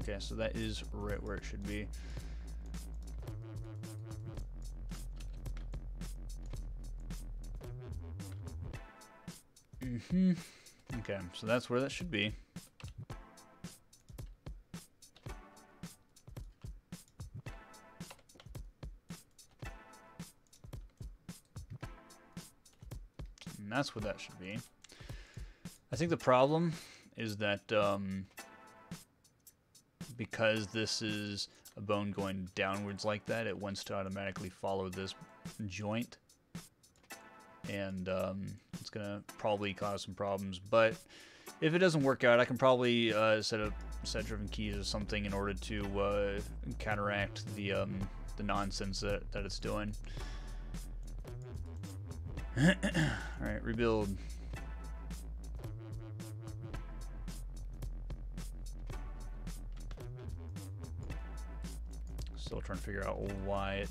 Okay, so that is right where it should be. Okay, so that's where that should be. And that's where that should be. I think the problem is that because this is a bone going downwards like that, it wants to automatically follow this joint, and it's gonna probably cause some problems. But if it doesn't work out, I can probably set up set-driven keys or something in order to counteract the nonsense that it's doing. All right, rebuild. Still trying to figure out why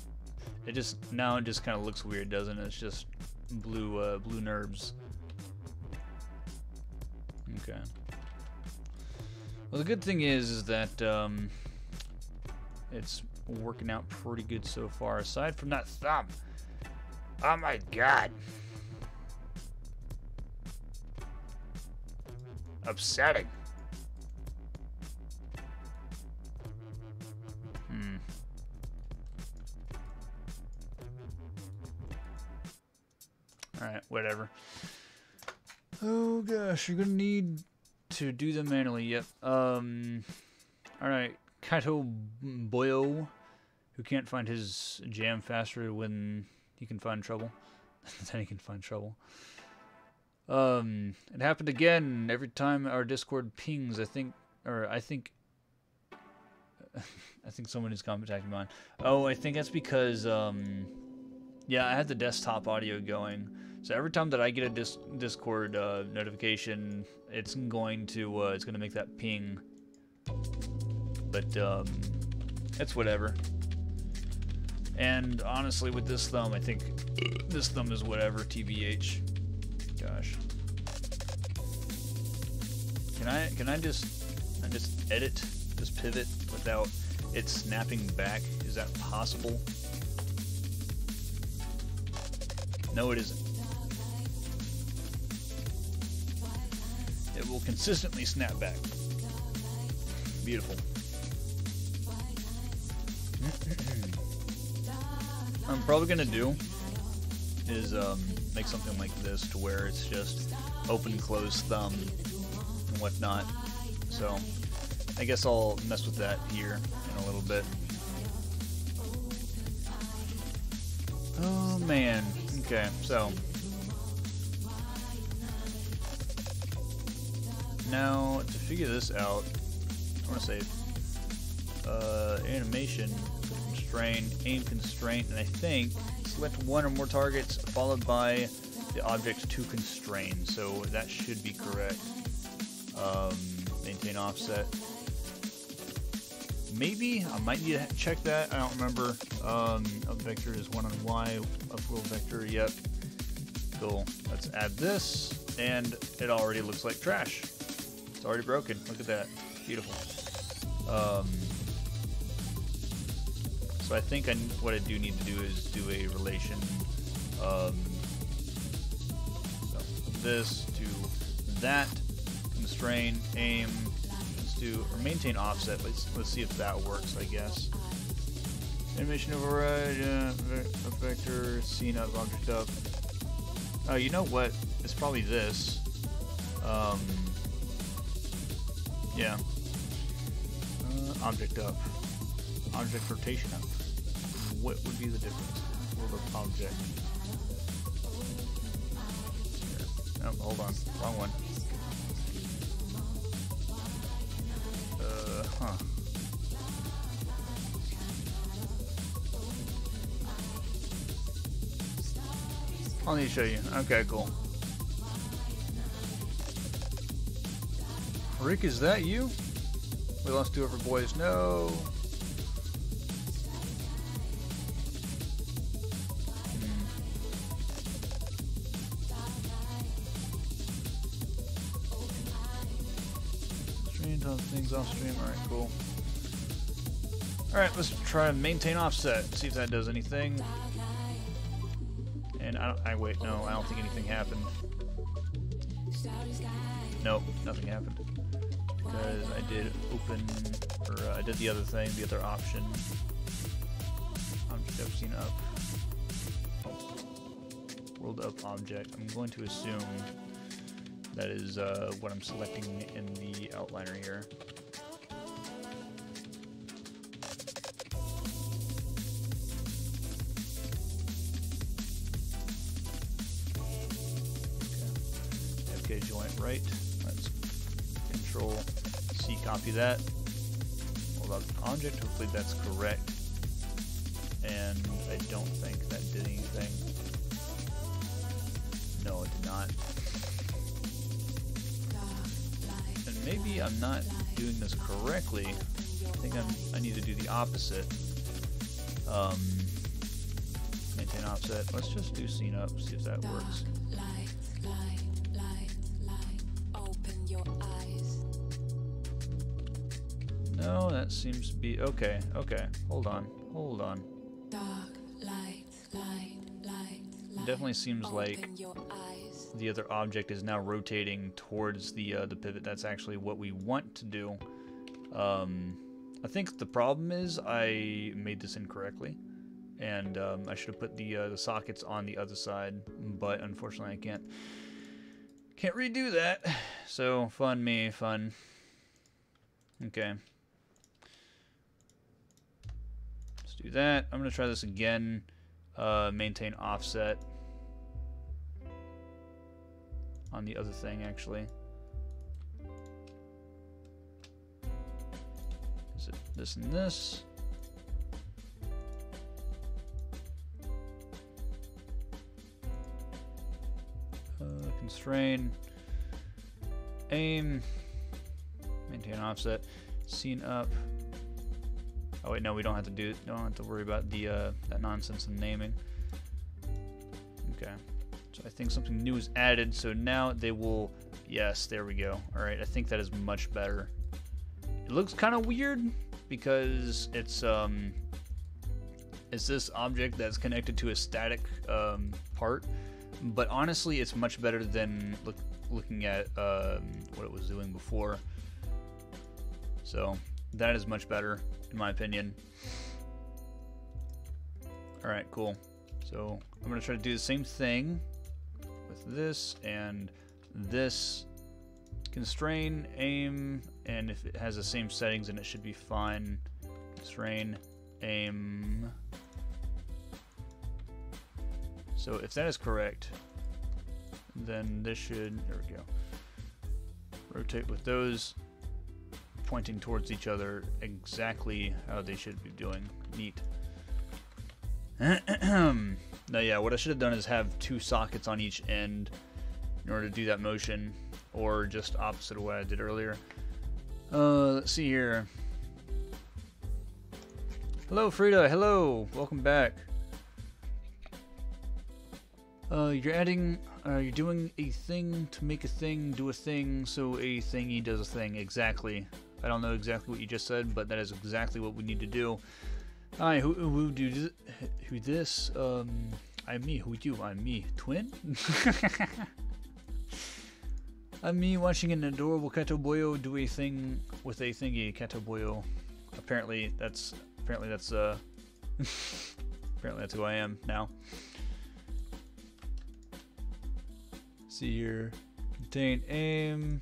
it just now it just kind of looks weird, doesn't it? It's just blue blue nerves. Okay. Well, the good thing is that it's working out pretty good so far. Aside from that thumb. Oh my god. Upsetting. Alright, whatever. Oh gosh, you're gonna need to do them manually. Yep. Alright. Kato Boyo, who can't find his jam faster when he can find trouble. Then he can find trouble. It happened again every time our Discord pings. I think someone is contacting mine. Oh, I think that's because yeah, I had the desktop audio going. So every time that I get a Discord notification, it's going to make that ping. But it's whatever. And honestly, with this thumb, I think this thumb is whatever. TBH. Gosh. Can I just edit this pivot without it snapping back? Is that possible? No, it isn't. It will consistently snap back. Beautiful. I'm probably gonna do is make something like this to where it's just open, close, thumb, and whatnot. So I guess I'll mess with that here in a little bit. Oh man. Okay, so now to figure this out, I want to say animation, constrain, aim constraint, and I think select one or more targets followed by the object to constrain. So that should be correct. Maintain offset. Maybe I might need to check that. I don't remember. Up vector is 1 on Y. Up roll vector. Yep. Cool. Let's add this, and it already looks like trash. It's already broken. Look at that. Beautiful. So I think what I do need to do is do a relation. So this to that. Constrain, aim. Let's do or maintain offset. Let's see if that works. I guess. Animation override. Vector. Scene up. Object up. Oh, you know what? It's probably this. Yeah. Object up. Object rotation up. What would be the difference? World of object. Oh, hold on. Wrong one. Huh. I'll need to show you. Okay, cool. Rick, is that you? We lost 2 of our boys. No. Stream, top things off stream. Alright, cool. Alright, let's try and maintain offset. See if that does anything. And wait, no, I don't think anything happened. Nope, nothing happened. Because I did open, or I did the other thing, the other option. Object up, scene up. World up object. I'm going to assume that is what I'm selecting in the outliner here. Okay, joint right. Let's Control C, copy that. Hold up object. Hopefully that's correct. And I don't think that did anything. No, it did not. And maybe I'm not doing this correctly. I think I need to do the opposite. Maintain offset. Let's just do scene up. See if that works. that seems to be okay. Okay, hold on. Dark light, light, light, light. Definitely seems like Open your eyes. the other object is now rotating towards the pivot. That's actually what we want to do. I think the problem is I made this incorrectly, and I should have put the sockets on the other side, but unfortunately I can't redo that. So fun. Okay. Let's do that. I'm gonna try this again. Maintain offset on the other thing, actually. Is it this and this? Constrain, aim, maintain offset, scene up. Oh wait, no, we don't have to worry about the that nonsense in naming. Okay, so I think something new is added. So now they will. Yes, there we go. All right, I think that is much better. It looks kind of weird because it's this object that's connected to a static part. But honestly, it's much better than looking at what it was doing before. So that is much better, in my opinion. Alright, cool. So I'm going to try to do the same thing with this and this. Constrain, aim, and if it has the same settings, then it should be fine. Constrain, aim. So if that is correct, then this should, there we go, rotate with those pointing towards each other exactly how they should be doing. Neat. Now yeah, what I should have done is have 2 sockets on each end in order to do that motion, or just opposite of what I did earlier. Let's see here. Hello Frida, hello, welcome back. You're doing a thing to make a thing do a thing, so a thingy does a thing. Exactly. I don't know exactly what you just said, but that is exactly what we need to do. Hi, who this? I'm me. Who you? I'm me. Twin? I'm me watching an adorable Kataboyo do a thing with a thingy. Kataboyo. Apparently that's apparently that's who I am now. See here, contain, aim,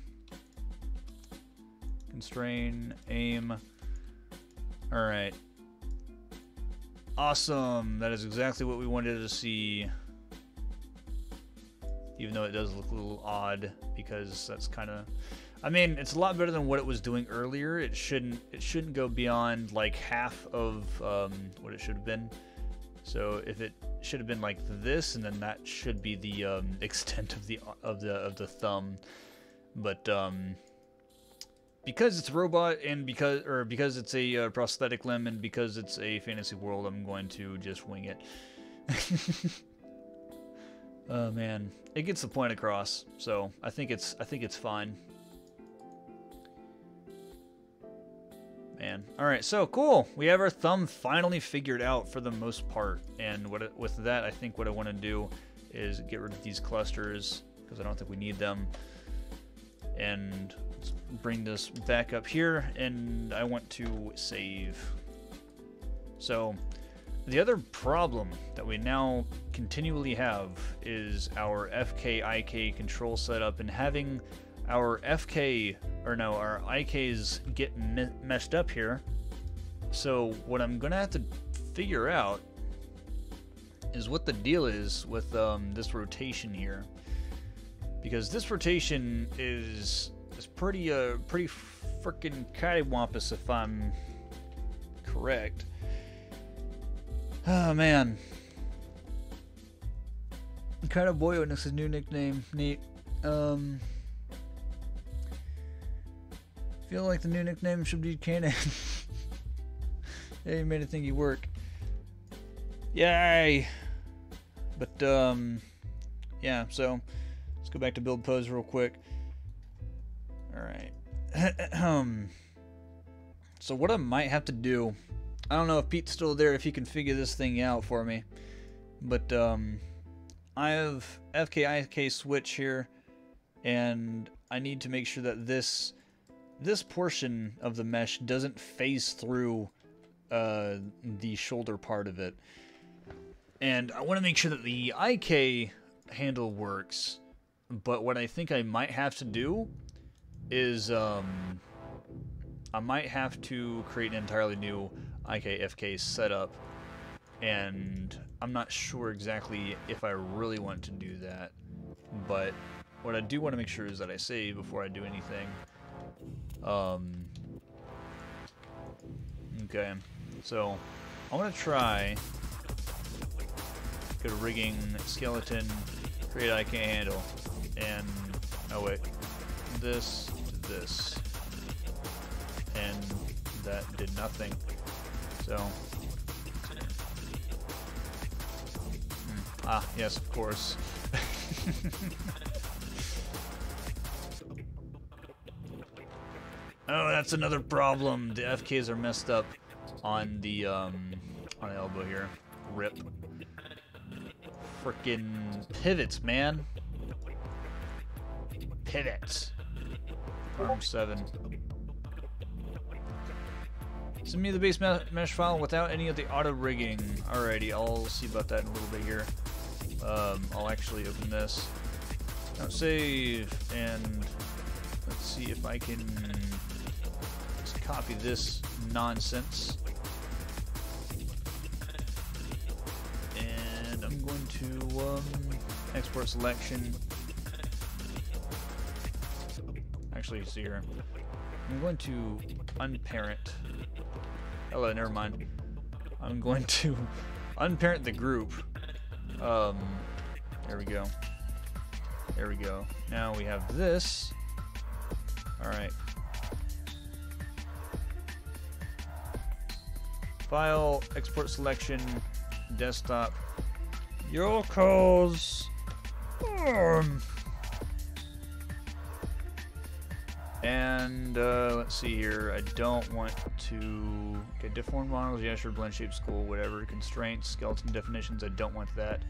constrain, aim. All right, awesome. That is exactly what we wanted to see. Even though it does look a little odd, because that's kind of, I mean, it's a lot better than what it was doing earlier. It shouldn't go beyond like half of what it should have been. So if it should have been like this, and then that should be the extent of the thumb. But because it's a robot, and because it's a prosthetic limb, and because it's a fantasy world, I'm going to just wing it. Oh man, it gets the point across, so I think it's fine. Man, all right, so cool. We have our thumb finally figured out for the most part, and with that, I think what I want to do is get rid of these clusters because I don't think we need them, and let's bring this back up here, and I want to save. So the other problem that we now continually have is our FK-IK control setup, and having our our IKs get messed up here. So what I'm gonna have to figure out is what the deal is with this rotation here, because this rotation is pretty freaking cattywampus if I'm correct. Oh man, Kataboyo, that's his new nickname. Neat. Feel like the new nickname should be Kanan. Yeah, you made it thingy work. Yay! But yeah. So let's go back to build pose real quick. All right. Let's So what I might have to do, I don't know if Pete's still there, if he can figure this thing out for me, but I have FK-IK switch here, and I need to make sure that this portion of the mesh doesn't phase through the shoulder part of it. And I want to make sure that the IK handle works, but what I think I might have to do is I might have to create an entirely new IK-FK setup, and I'm not sure exactly if I really want to do that, but what I do want to make sure is that I save before I do anything. Okay, so I want to try go to rigging, skeleton, create IK handle, and oh wait, this to this, and that did nothing. So yes, of course. Oh, that's another problem. The FKs are messed up on the elbow here. Rip. Frickin' pivots, man. Pivots. Arm 7. Send me the base mesh file without any of the auto rigging. Alrighty, I'll see about that in a little bit here. I'll actually open this. Now save, and let's see if I can just copy this nonsense. And I'm going to export selection. Actually, see here. I'm going to unparent. Hello, never mind. I'm going to unparent the group. There we go. There we go. Now we have this. Alright. File, export selection, desktop. Yoko's arm. And let's see here. I don't want to. Okay, deformed models, yeah, sure. Blend shape, school, whatever. Constraints, skeleton definitions. I don't want that.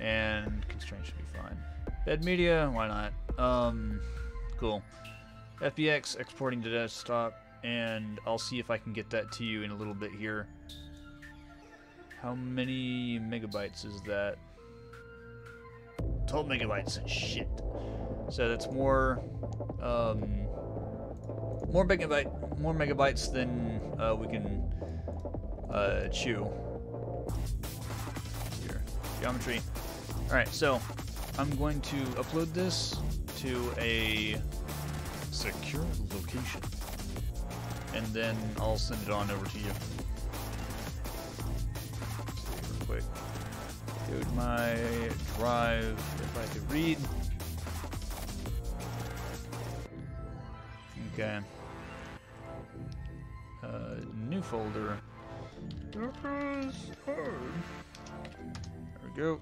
And constraints should be fine. Bed media, why not? Cool. FBX exporting to desktop, and I'll see if I can get that to you in a little bit here. How many megabytes is that? 12 megabytes. Shit. So that's more megabytes than we can chew. Here, geometry. All right, so I'm going to upload this to a secure location, and then I'll send it on over to you. Real quick, go to my drive if I could read. Okay. New folder. There we go.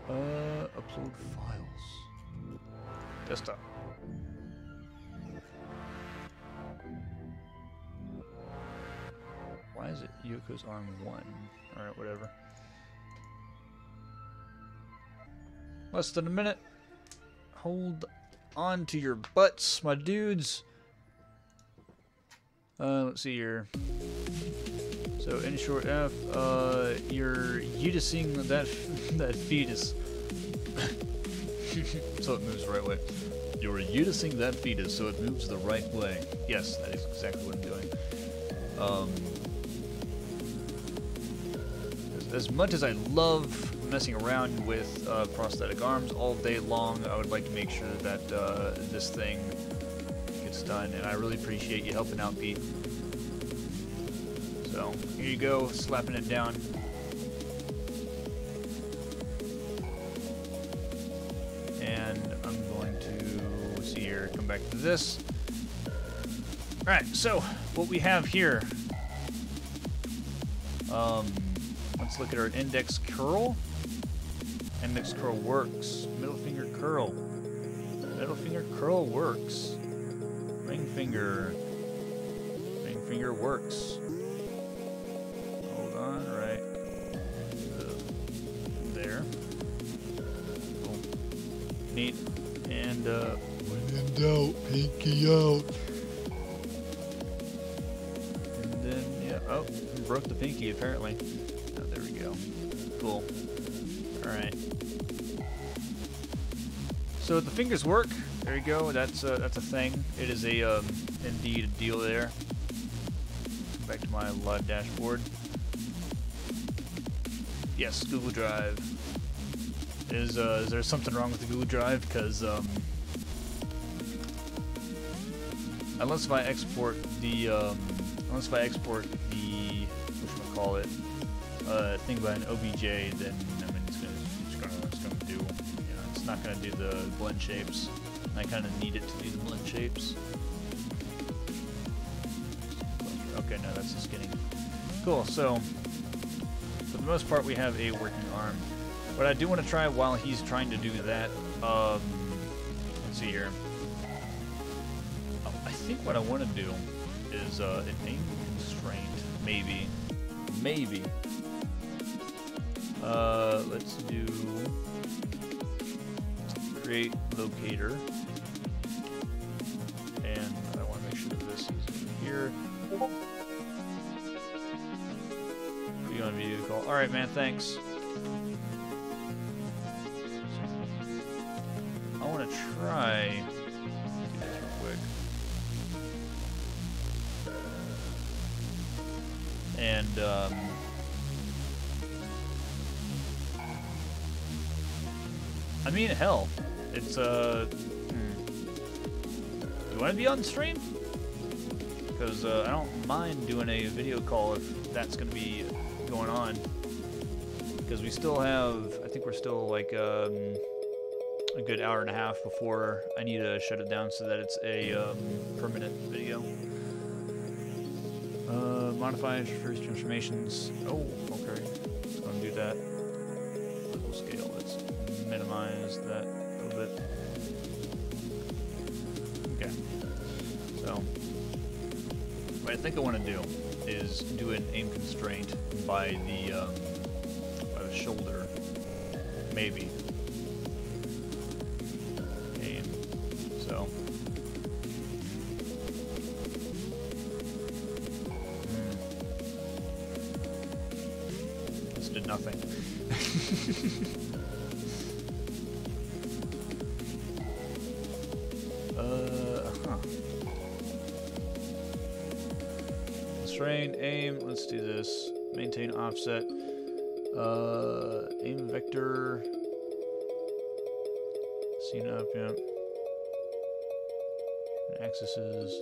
Upload files. Desktop. Why is it Yoko's arm 1? Alright, whatever. Less than a minute. Hold on to your butts, my dudes. Let's see here. So in short F, you're utising that fetus. So it moves the right way. You're utising that fetus so it moves the right way. Yes, that is exactly what I'm doing. As much as I love messing around with prosthetic arms all day long, I would like to make sure that this thing gets done, and I really appreciate you helping out, Pete. So here you go, slapping it down. And I'm going to see here, come back to this. Alright, so what we have here, let's look at our index curl. Index curl works. Middle finger curl. Middle finger curl works. finger. Ring finger works. Hold on, right there. Cool. Neat. And when in doubt, pinky out. And then yeah, oh, broke the pinky apparently. Oh, there we go. Cool. All right. So the fingers work. There you go. That's a thing. It is a indeed a deal there. Back to my live dashboard. Yes, Google Drive. Is there something wrong with the Google Drive? Because unless if I export the whatchamacallit, thing by an OBJ, then I mean it's gonna do. You know, it's not gonna do the blend shapes. I kind of need it to do the blend shapes. Okay, no, that's the skinning. Cool. So for the most part, we have a working arm. What I do want to try while he's trying to do that, let's see here. I think what I want to do is an aim constraint, maybe. Let's do create locator, and I want to make sure that this is in here. Be on video call. All right, man. Thanks. I want to try. Do this real quick. And I mean, hell, it's do you want to be on stream? Because I don't mind doing a video call if that's going to be going on. Because we still have, I think we're still like a good hour and a half before I need to shut it down so that it's a permanent video. Modify first transformations. Oh, okay. Let's go and do that. Full scale. Let's minimize that a little bit. Okay. So, what I think I want to do is do an aim constraint by the shoulder, maybe. Aim. So. This did nothing. Constraint, aim, let's do this. Maintain offset. Aim vector. Scene up, yeah. Axis is.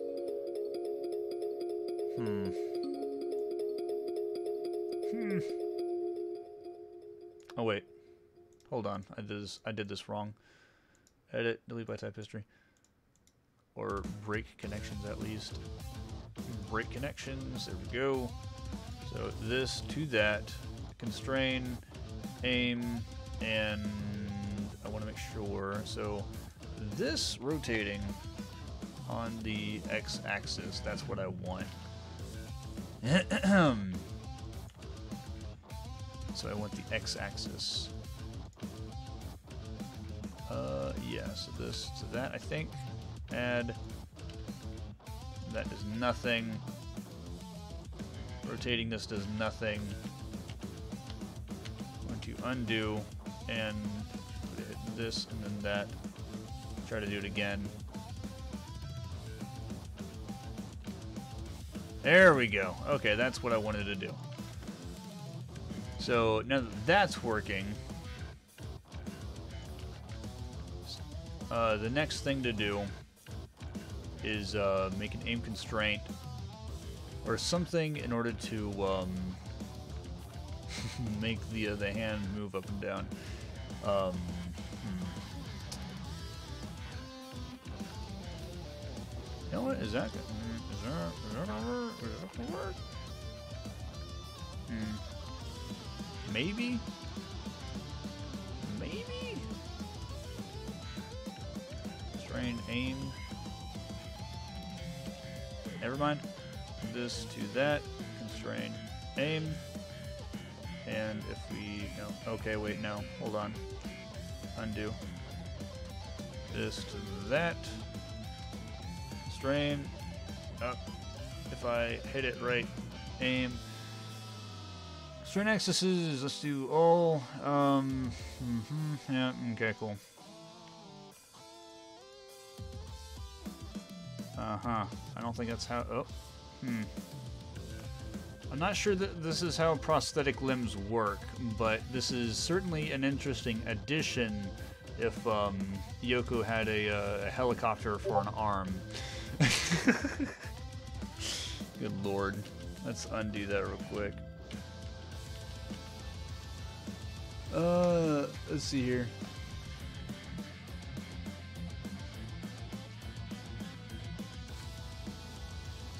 Oh wait. Hold on. I did this wrong. Edit, delete by type history. Or break connections at least. Break connections, there we go. So this to that, constrain, aim, and I want to make sure. So this rotating on the x-axis, that's what I want. So I want the x-axis. Yeah, so this to that, I think. Add. That does nothing. Rotating this does nothing. I'm going to undo and hit this and then that. Try to do it again. There we go. Okay, that's what I wanted to do. So now that that's working, the next thing to do is make an aim constraint or something in order to make the hand move up and down. You know what? Is that gonna work? Maybe. Strain, aim. never mind. This to that. Constrain aim. And if we, no, okay, wait, no, hold on. Undo. This to that. Constrain. Up. If I hit it right, aim. Constrain accesses, let's do all. Yeah, okay, cool. I don't think that's how, oh, I'm not sure that this is how prosthetic limbs work, but this is certainly an interesting addition if Yoko had a helicopter for an arm. Good lord. Let's undo that real quick. Let's see here.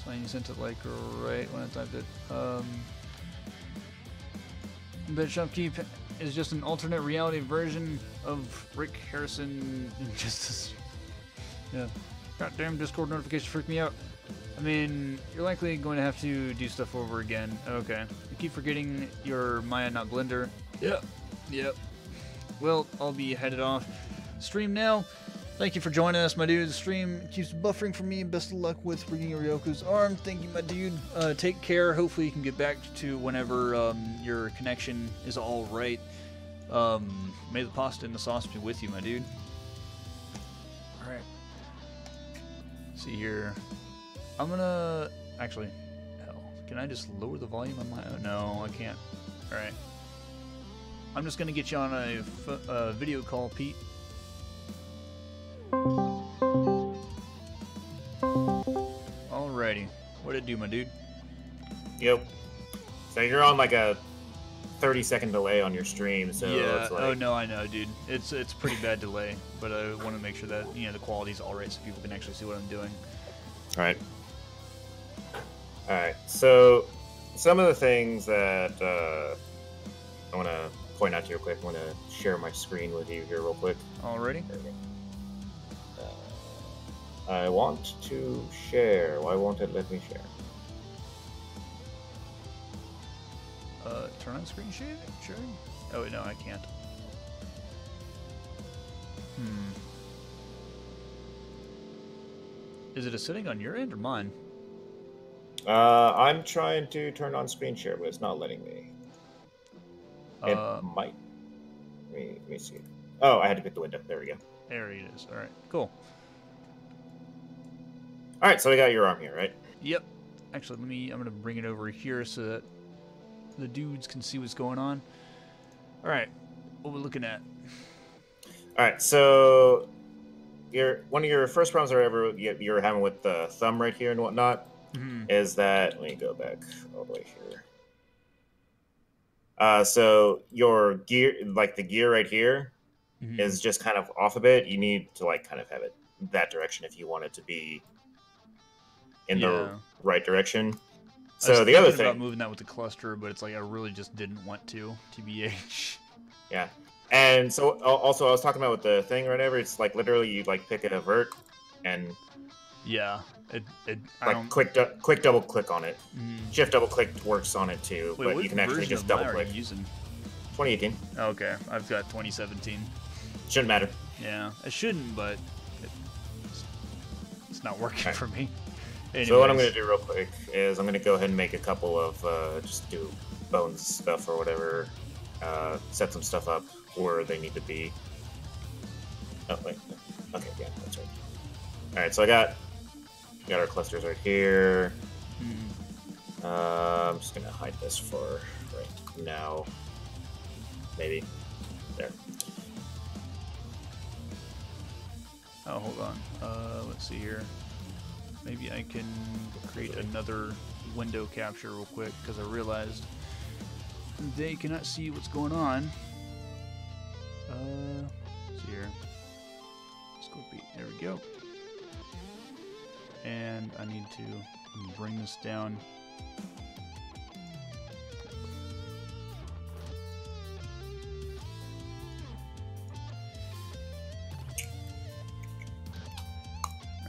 So you sent it like right when I typed it. But Shopkeep is just an alternate reality version of Rick Harrison Injustice. Yeah. Goddamn Discord notification freaked me out. I mean, you're likely going to have to do stuff over again. Okay. You keep forgetting your Maya, not Blender. Yep. Yep. Well, I'll be headed off. Stream now. Thank you for joining us, my dude. The stream keeps buffering for me. Best of luck with bringing Ryoko's arm. Thank you, my dude. Take care. Hopefully you can get back to whenever your connection is all right. May the pasta and the sauce be with you, my dude. All right. Let's see here. I'm gonna... Actually, hell. Can I just lower the volume on my... Oh, no, I can't. All right. I'm just gonna get you on a video call, Pete. Alrighty. What'd it do, my dude? Yep. So you're on like a 30-second delay on your stream, so yeah. it's like... Oh no, I know, dude. It's pretty bad delay, but I want to make sure that the quality's all right so people can actually see what I'm doing. All right. All right. So some of the things that I want to point out to you real quick. I want to share my screen with you here real quick. Alrighty. I want to share. Why won't it let me share? Turn on screen sharing? Oh, wait, no, I can't. Is it a setting on your end or mine? I'm trying to turn on screen share, but it's not letting me. It might. Let me see. Oh, I had to pick the window. There we go. There it is. All right, cool. All right, so we got your arm here, right? Yep. Actually, I'm gonna bring it over here so that the dudes can see what's going on. All right, what we're looking at. All right, so one of your first problems you're having with the thumb right here and whatnot is that, let me go back all the way here. So your gear, like the gear right here, is just kind of off a bit. You need to like kind of have it that direction if you want it to be in the right direction. So the other thing about moving that with the cluster, but it's like I really just didn't want to, TBH. Yeah. And so also I was talking about with the thing or whatever, it's like literally you like pick a vert and yeah, like quick double click on it. Shift double click works on it too. Wait, but you can actually just double click. What are you using? 2018. Okay, I've got 2017. Shouldn't matter. Yeah, it shouldn't, but it's not working for me. Anyways. So what I'm going to do real quick is I'm going to go ahead and make a couple of just do bones stuff or whatever. Set some stuff up where they need to be. Oh, wait. Okay, yeah, that's right. Alright, so I got our clusters right here. I'm just going to hide this for right now. Maybe. There. Oh, hold on. Let's see here. Maybe I can create another window capture real quick because I realized they cannot see what's going on. Let's see here. There we go. And I need to bring this down.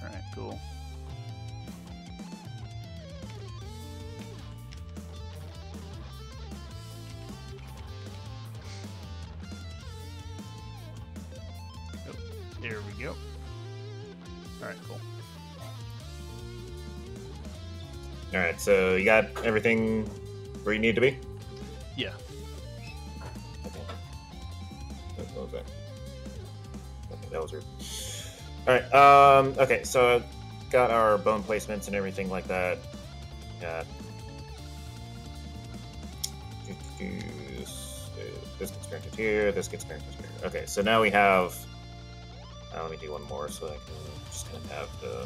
Alright, cool. There we go. Alright, cool. Alright, so you got everything where you need to be? Yeah. Okay. What was that? Okay, that was weird. Alright, okay, so got our bone placements and everything like that. Got this gets granted here, this gets granted here. Okay, so now we have. Let me do one more so I can just kind of have the.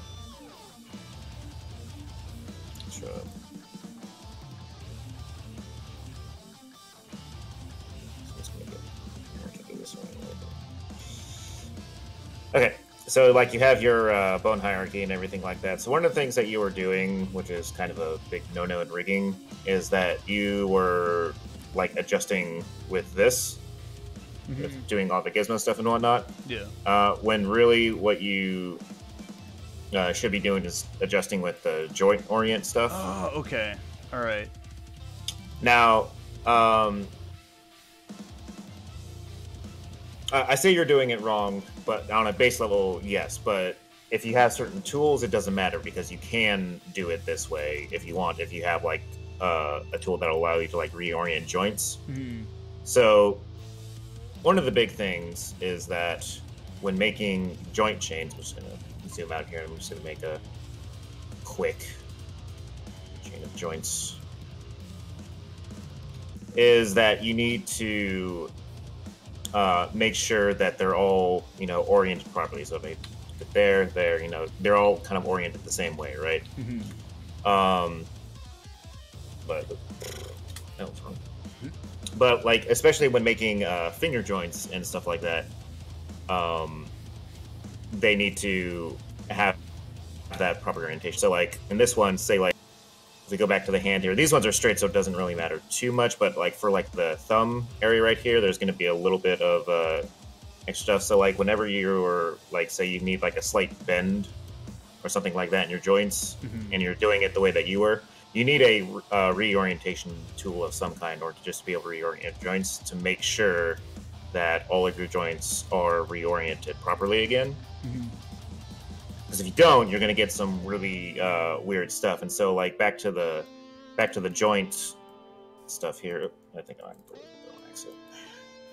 Sure. Okay, so like you have your bone hierarchy and everything like that. So one of the things that you were doing, which is kind of a big no-no in rigging, is that you were like adjusting with this, with doing all the gizmo stuff and whatnot. Yeah. When really what you should be doing is adjusting with the joint orient stuff. Oh, okay. All right. Now, I say you're doing it wrong, but on a base level, yes. But if you have certain tools, it doesn't matter because you can do it this way if you want. If you have like a tool that'll allow you to like reorient joints. So one of the big things is that when making joint chains, I'm just gonna zoom out here and I'm just gonna make a quick chain of joints, is that you need to make sure that they're all, oriented properly. So they there, they're all kind of oriented the same way, right? But that was wrong. But like, especially when making finger joints and stuff like that, they need to have that proper orientation. So like in this one, say like if we go back to the hand here, these ones are straight, so it doesn't really matter too much. But like for like the thumb area right here, there's going to be a little bit of extra stuff. So like whenever you're like, say you need like a slight bend or something like that in your joints, and you're doing it the way that you were, you need a reorientation tool of some kind, or to just be able to reorient joints to make sure that all of your joints are reoriented properly again. Because if you don't, you're going to get some really weird stuff. And so, like back to the joint stuff here. I think I'm going to exit.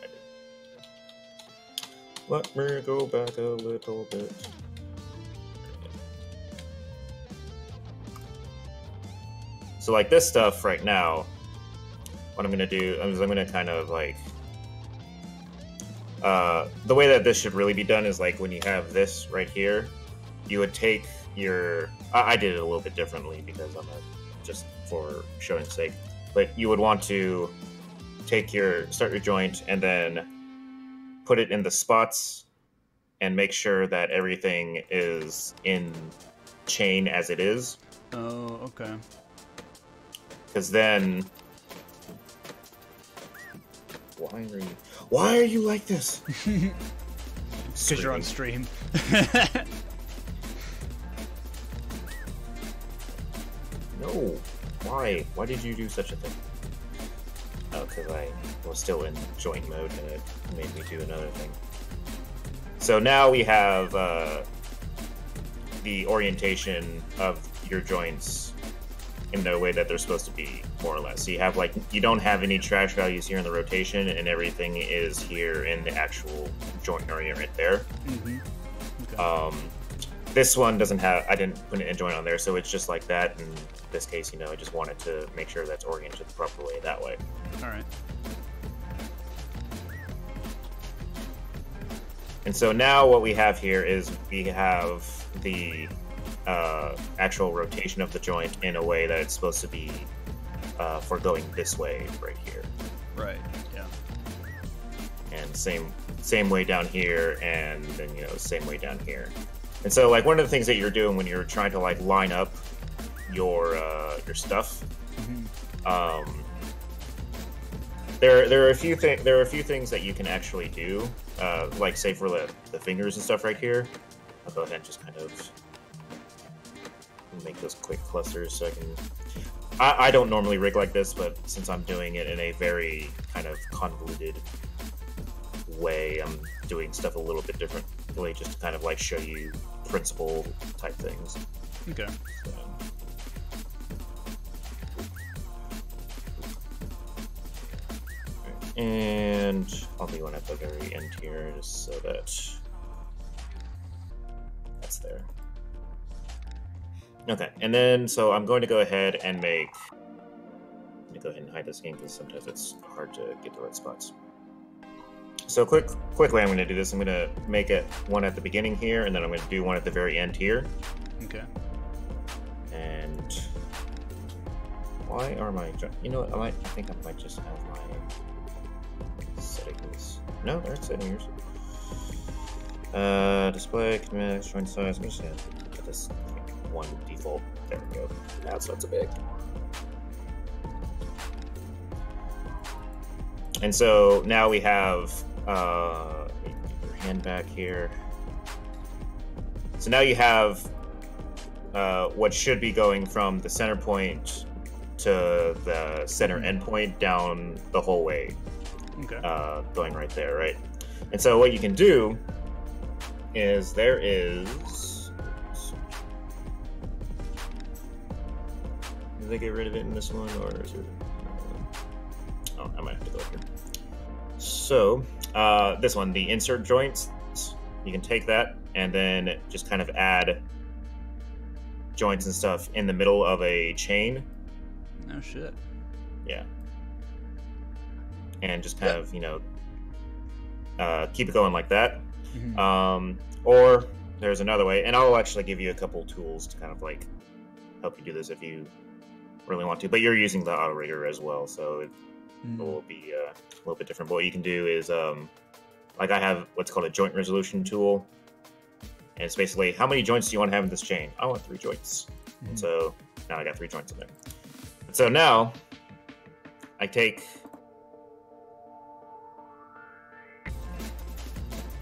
I did. Let me go back a little bit. So like this stuff right now, what I'm going to do is I'm going to kind of like, the way that this should really be done is like when you have this right here, you would take your, I did it a little bit differently because I'm just for showing sake, but you would want to start your joint and then put it in the spots and make sure that everything is in chain as it is. Oh, okay. Because then, why are you like this? Because you're on stream. No, why? Why did you do such a thing? Oh, because I was still in joint mode and it made me do another thing. So now we have the orientation of your joints in the way that they're supposed to be, more or less. So you have like, you don't have any trash values here in the rotation, and everything is here in the actual joint area right there. Okay. This one doesn't have, I didn't put an end joint on there, so it's just like that. In this case, I just wanted to make sure that's oriented the proper way that way. All right. And so now what we have here is we have the actual rotation of the joint in a way that it's supposed to be for going this way right here. Right, yeah. And same way down here, and then, same way down here. And so, like, one of the things that you're doing when you're trying to, like, line up your stuff, there are a few things that you can actually do, like, say, for the fingers and stuff right here. I'll go ahead and just kind of make those quick clusters so I can... I don't normally rig like this, but since I'm doing it in a very kind of convoluted way, I'm doing stuff a little bit different. basically just to kind of like show you principle type things. Okay. So. And I'll do one at the very end here, just so that that's there. Okay, and then so I'm going to go ahead and make. Let me go ahead and hide this game because sometimes it's hard to get the right spots. So quickly, I'm going to do this. I'm going to make it one at the beginning here, and then I'm going to do one at the very end here. Okay. And why are my? You know what? I think I might just have my settings. No, they're settings. Display, command, joint size. I'm just gonna put this one default. There we go. Now it's not so big. And so now we have let me get your hand back here. So now you have what should be going from the center point to the center endpoint down the whole way. Okay. Going right there, right? And so what you can do is there is... Did they get rid of it in this one, or is it... Oh, I might have to go here. So, this one, the insert joints, you can take that and then just kind of add joints and stuff in the middle of a chain. No shit. Yeah. And just kind of, you know, keep it going like that. Mm-hmm. Or there's another way, and I'll actually give you a couple tools to kind of like help you do this if you really want to. But you're using the auto rigger as well, so it will be a little bit different. But what you can do is, like I have what's called a joint resolution tool, and it's basically how many joints do you want to have in this chain? I want 3 joints, and so now I got 3 joints in there. And so now I take.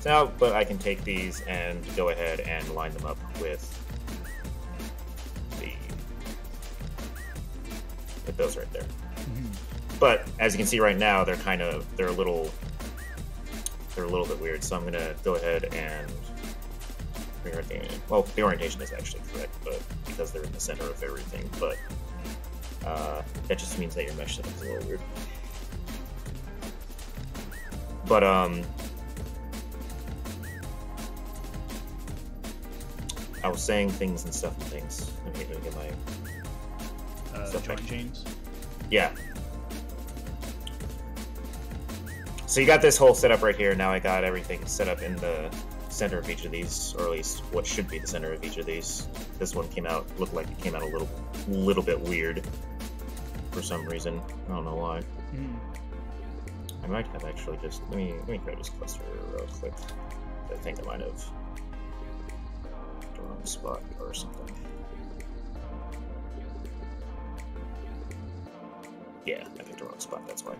Now, but I can take these and go ahead and line them up with those right there. Mm-hmm. But as you can see right now, they're a little bit weird. So I'm gonna go ahead and well, the orientation is actually correct, but because they're in the center of everything, but that just means that your mesh setup is a little weird. But I was saying things and stuff and things. Let me get my stuff joint back. chains. Yeah. So you got this whole setup right here. Now I got everything set up in the center of each of these, or at least what should be the center of each of these. This one looked like it came out a little bit weird for some reason. I don't know why. I might have actually just let me grab this cluster real quick. I think I might have the wrong spot or something. Yeah, I picked the wrong spot, that's why.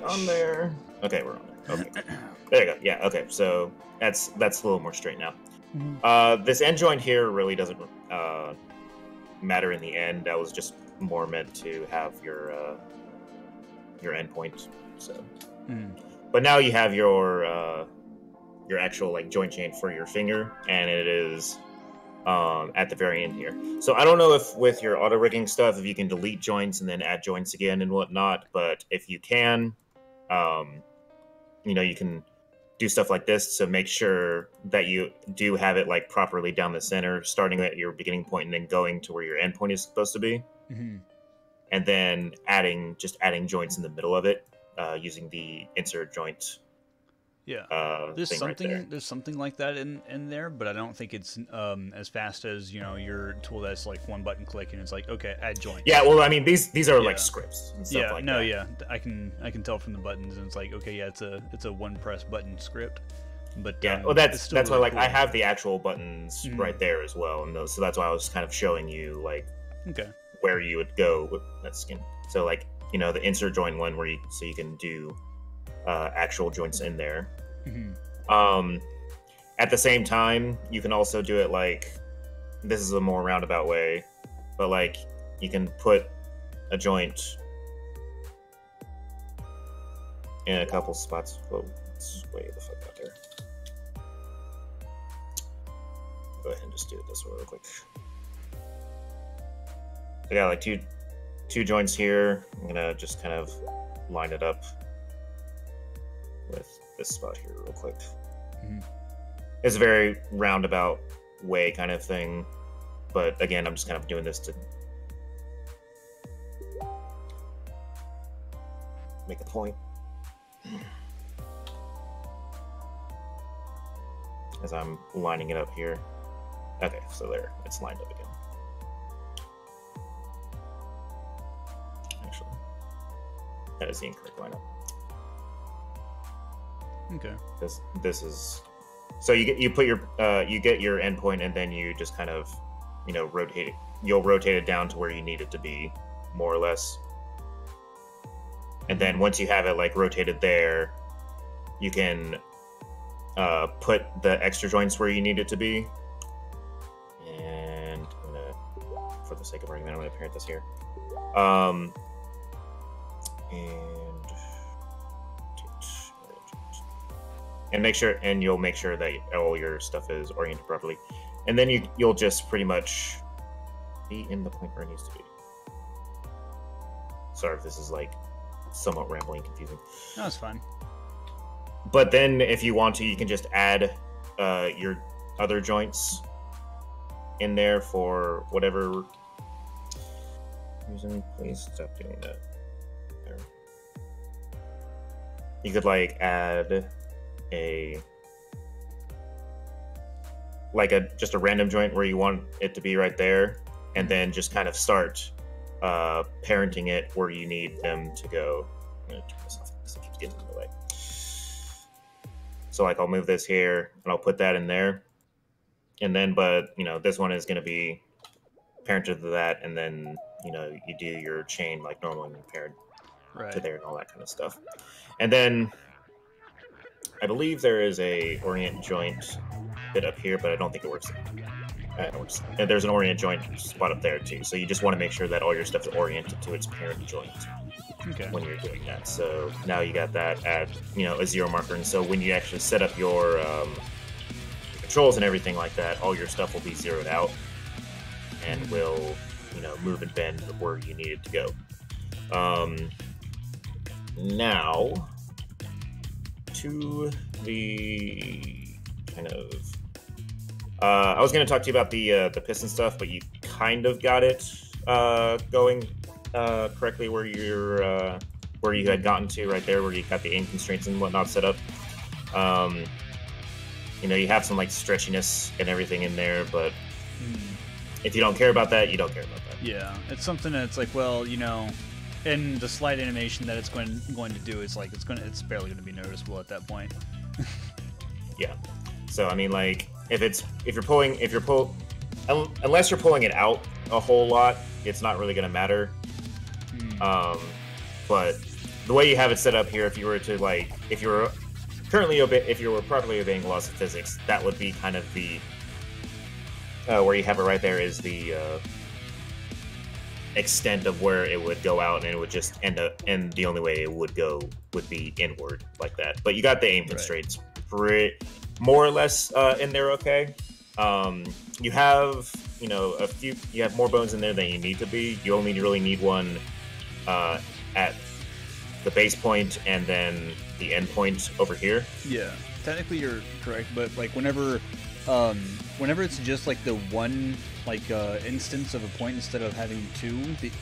On there. Okay, we're on there. Okay. There you go. Yeah, okay. So that's a little more straight now. This end joint here really doesn't matter in the end. That was just more meant to have your endpoint. So, but now you have your actual like joint chain for your finger, and it is at the very end here. So I don't know if with your auto rigging stuff, if you can delete joints and then add joints again and whatnot. But if you can, you know, you can do stuff like this. So make sure that you do have it like properly down the center, starting at your beginning point and then going to where your end point is supposed to be. And then adding joints in the middle of it, using the insert joint. Yeah, there's something right there's something like that in there, but I don't think it's as fast as, you know, your tool that's like one button click and it's like, okay, add joint. Yeah, well, I mean these are like scripts and stuff like that. Yeah, I can tell from the buttons, and it's like, okay, yeah, it's a one press button script. But yeah, well, that's really why like cool. I have the actual buttons right there as well, and so that's why I was kind of showing you like where you would go with that skin. So like, you know, the insert joint one where you can do actual joints in there. At the same time, you can also do it like, this is a more roundabout way. but like you can put a joint in a couple spots. Whoa, it's way the fuck out there. Go ahead and just do it this way real quick. I got like two joints here. I'm gonna just kind of line it up with this spot here real quick. Mm-hmm. It's a very roundabout way kind of thing, but again, I'm just kind of doing this to make a point. As I'm lining it up here. Okay, so there, it's lined up again. Actually, that is the incorrect lineup. Okay. This is, so you get your endpoint, and then you just kind of, rotate it. You'll rotate it down to where you need it to be, more or less. And then once you have it like rotated there, you can put the extra joints where you need it to be. And I'm gonna, for the sake of argument, I'm gonna parent this here. And make sure, and you'll make sure that all your stuff is oriented properly, and then you'll just pretty much be in the point where it needs to be. Sorry if this is like somewhat rambling and confusing. No, it's fine. But then if you want to, you can just add your other joints in there for whatever reason. Please stop doing that. There. You could like add just a random joint where you want it to be right there, and then just kind of start parenting it where you need them to go. I'm gonna turn this off because it keeps getting in the way. So like I'll move this here and I'll put that in there, and then this one is going to be parented to that, and then you do your chain like normal and paired to there and all that kind of stuff. And then I believe there is a orient joint bit up here, but I don't think it works. And there's an orient joint spot up there too. So you just want to make sure that all your stuff is oriented to its parent joint when you're doing that. So now you got that at a 0 marker, and so when you actually set up your controls and everything like that, all your stuff will be zeroed out and will move and bend where you need it to go. Now to the kind of I was going to talk to you about the piston stuff, but you kind of got it going correctly where you had gotten to right there, where you got the aim constraints and whatnot set up. You have some like stretchiness and everything in there, but if you don't care about that, you don't care about that. Yeah, it's something that's like, well, and the slight animation that it's going to do is like it's barely going to be noticeable at that point. Yeah. So I mean, like unless you're pulling it out a whole lot, it's not really going to matter. But the way you have it set up here, if you were properly obeying laws of physics, that would be kind of the where you have it right there is the extent of where it would go out, and it would just end up, and the only way it would go would be inward like that. But you got the aim constraints more or less in there. Okay. You have you have more bones in there than you need to be. You only really need one at the base point and then the end point over here. Yeah, technically you're correct, but like whenever it's just like the one instance of a point instead of having two, the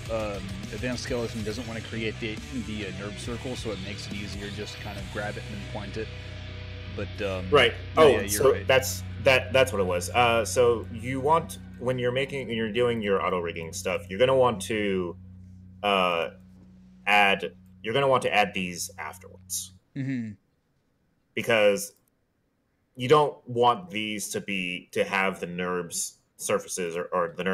advanced skeleton doesn't want to create the NURB circle, so it makes it easier just to kind of grab it and then point it. But right. You're right. That's what it was. So you want, when you're doing your auto rigging stuff, you're gonna want to add these afterwards. Mm-hmm. Because you don't want these to have the NURBS surfaces or the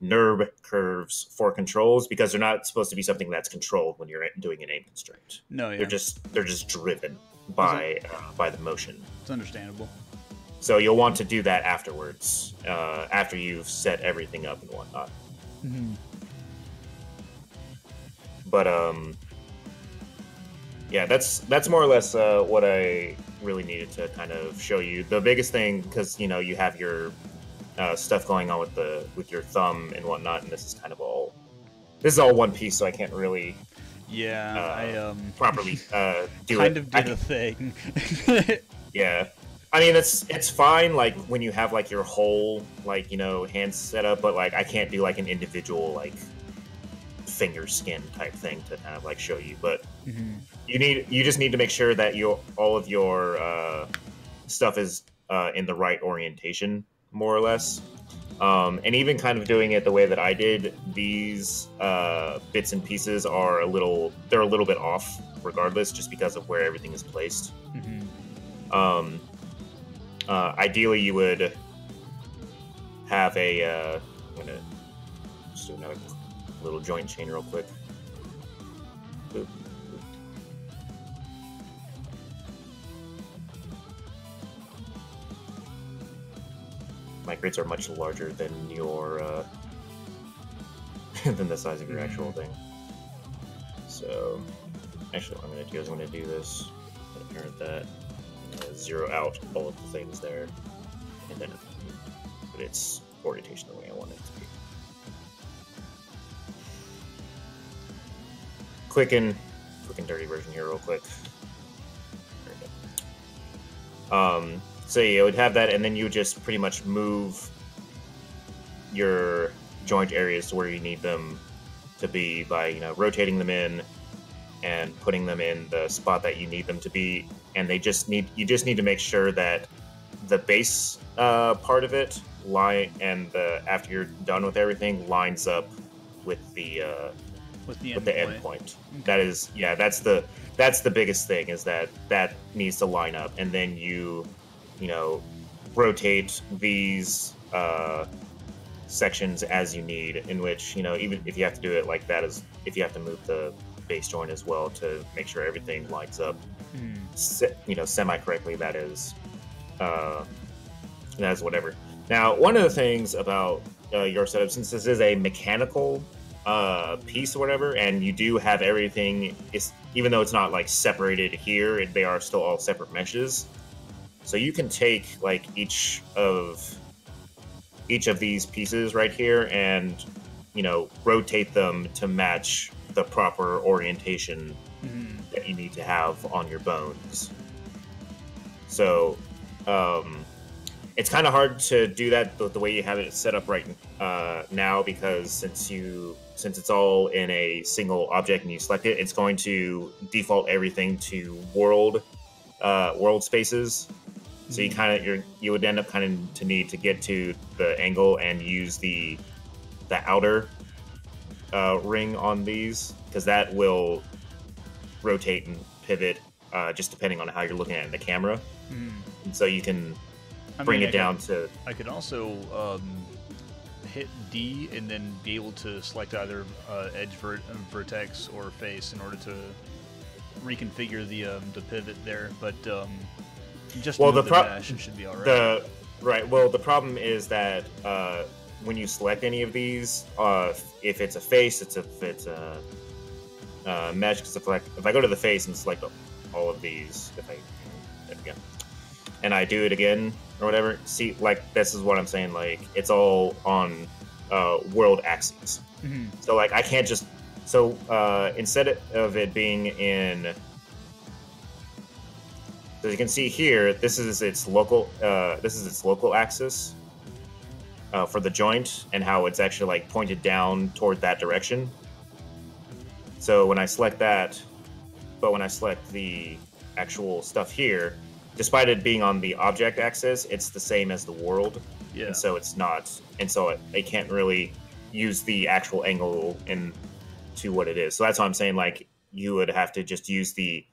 NURB curves for controls, because they're not supposed to be something that's controlled when you're doing an aim constraint. No, yeah. They're just driven by the motion. It's understandable. So you'll want to do that afterwards, after you've set everything up and whatnot. Mm-hmm. But yeah, that's more or less what I really needed to kind of show you. The biggest thing, because you have your stuff going on with your thumb and whatnot, and this is all one piece, so I can't really I properly do kind it. of did a thing. Yeah. I mean, it's fine, like, when you have, like, your whole, like, hand set up, but, like, I can't do, like, an individual, like, finger skin type thing to kind of, like, show you. But Mm-hmm. you just need to make sure that all of your stuff is in the right orientation, more or less. And even kind of doing it the way that I did, these bits and pieces are a little bit off, regardless, just because of where everything is placed. Mm-hmm. Ideally, you would have a. I'm gonna just do another little joint chain real quick. Boop, boop. My grids are much larger than your than the size of your actual thing. So, actually, what I'm gonna do is I'm gonna do this. I'm gonna parent that. Zero out all of the things there, and then put its orientation the way I want it to be. Quick and dirty version here, real quick. There we go. So you would have that, and then you would just pretty much move your joint areas to where you need them to be by rotating them in and putting them in the spot that you need them to be. And you just need to make sure that the base part of it after you're done with everything lines up with the end point. That is, that's the biggest thing, is that needs to line up, and then you rotate these sections as you need, in which even if you have to do it like that, is if you have to move the base joint as well to make sure everything lines up semi-correctly, that is whatever. Now, one of the things about your setup, since this is a mechanical piece or whatever, and you do have everything, even though it's not like separated here, they are still all separate meshes. So you can take like each of these pieces right here and rotate them to match the proper orientation that you need to have on your bones. So it's kind of hard to do that the way you have it set up right now, because since it's all in a single object and you select it, it's going to default everything to world spaces. So you would end up kind of to need to get to the angle and use the outer ring on these, because that will rotate and pivot just depending on how you're looking at it in the camera. And so you can bring it down to... I could also hit D and then be able to select either edge vertex or face in order to reconfigure the pivot there, but just the dash, it should be all right. Well, the problem is that when you select any of these, if it's a face, if it's a mesh, because if I go to the face and select all of these, there we go, and I do it again or whatever, see, like, this is what I'm saying, like, it's all on world axes. So like I can't just instead of it being in, as you can see here, this is its local axis for the joint, and how it's actually like pointed down toward that direction. So when I select that, but when I select the actual stuff here, despite it being on the object axis, it's the same as the world. Yeah. And so it's not, and so they can't really use the actual angle into what it is. So that's why I'm saying, like, you would have to just use the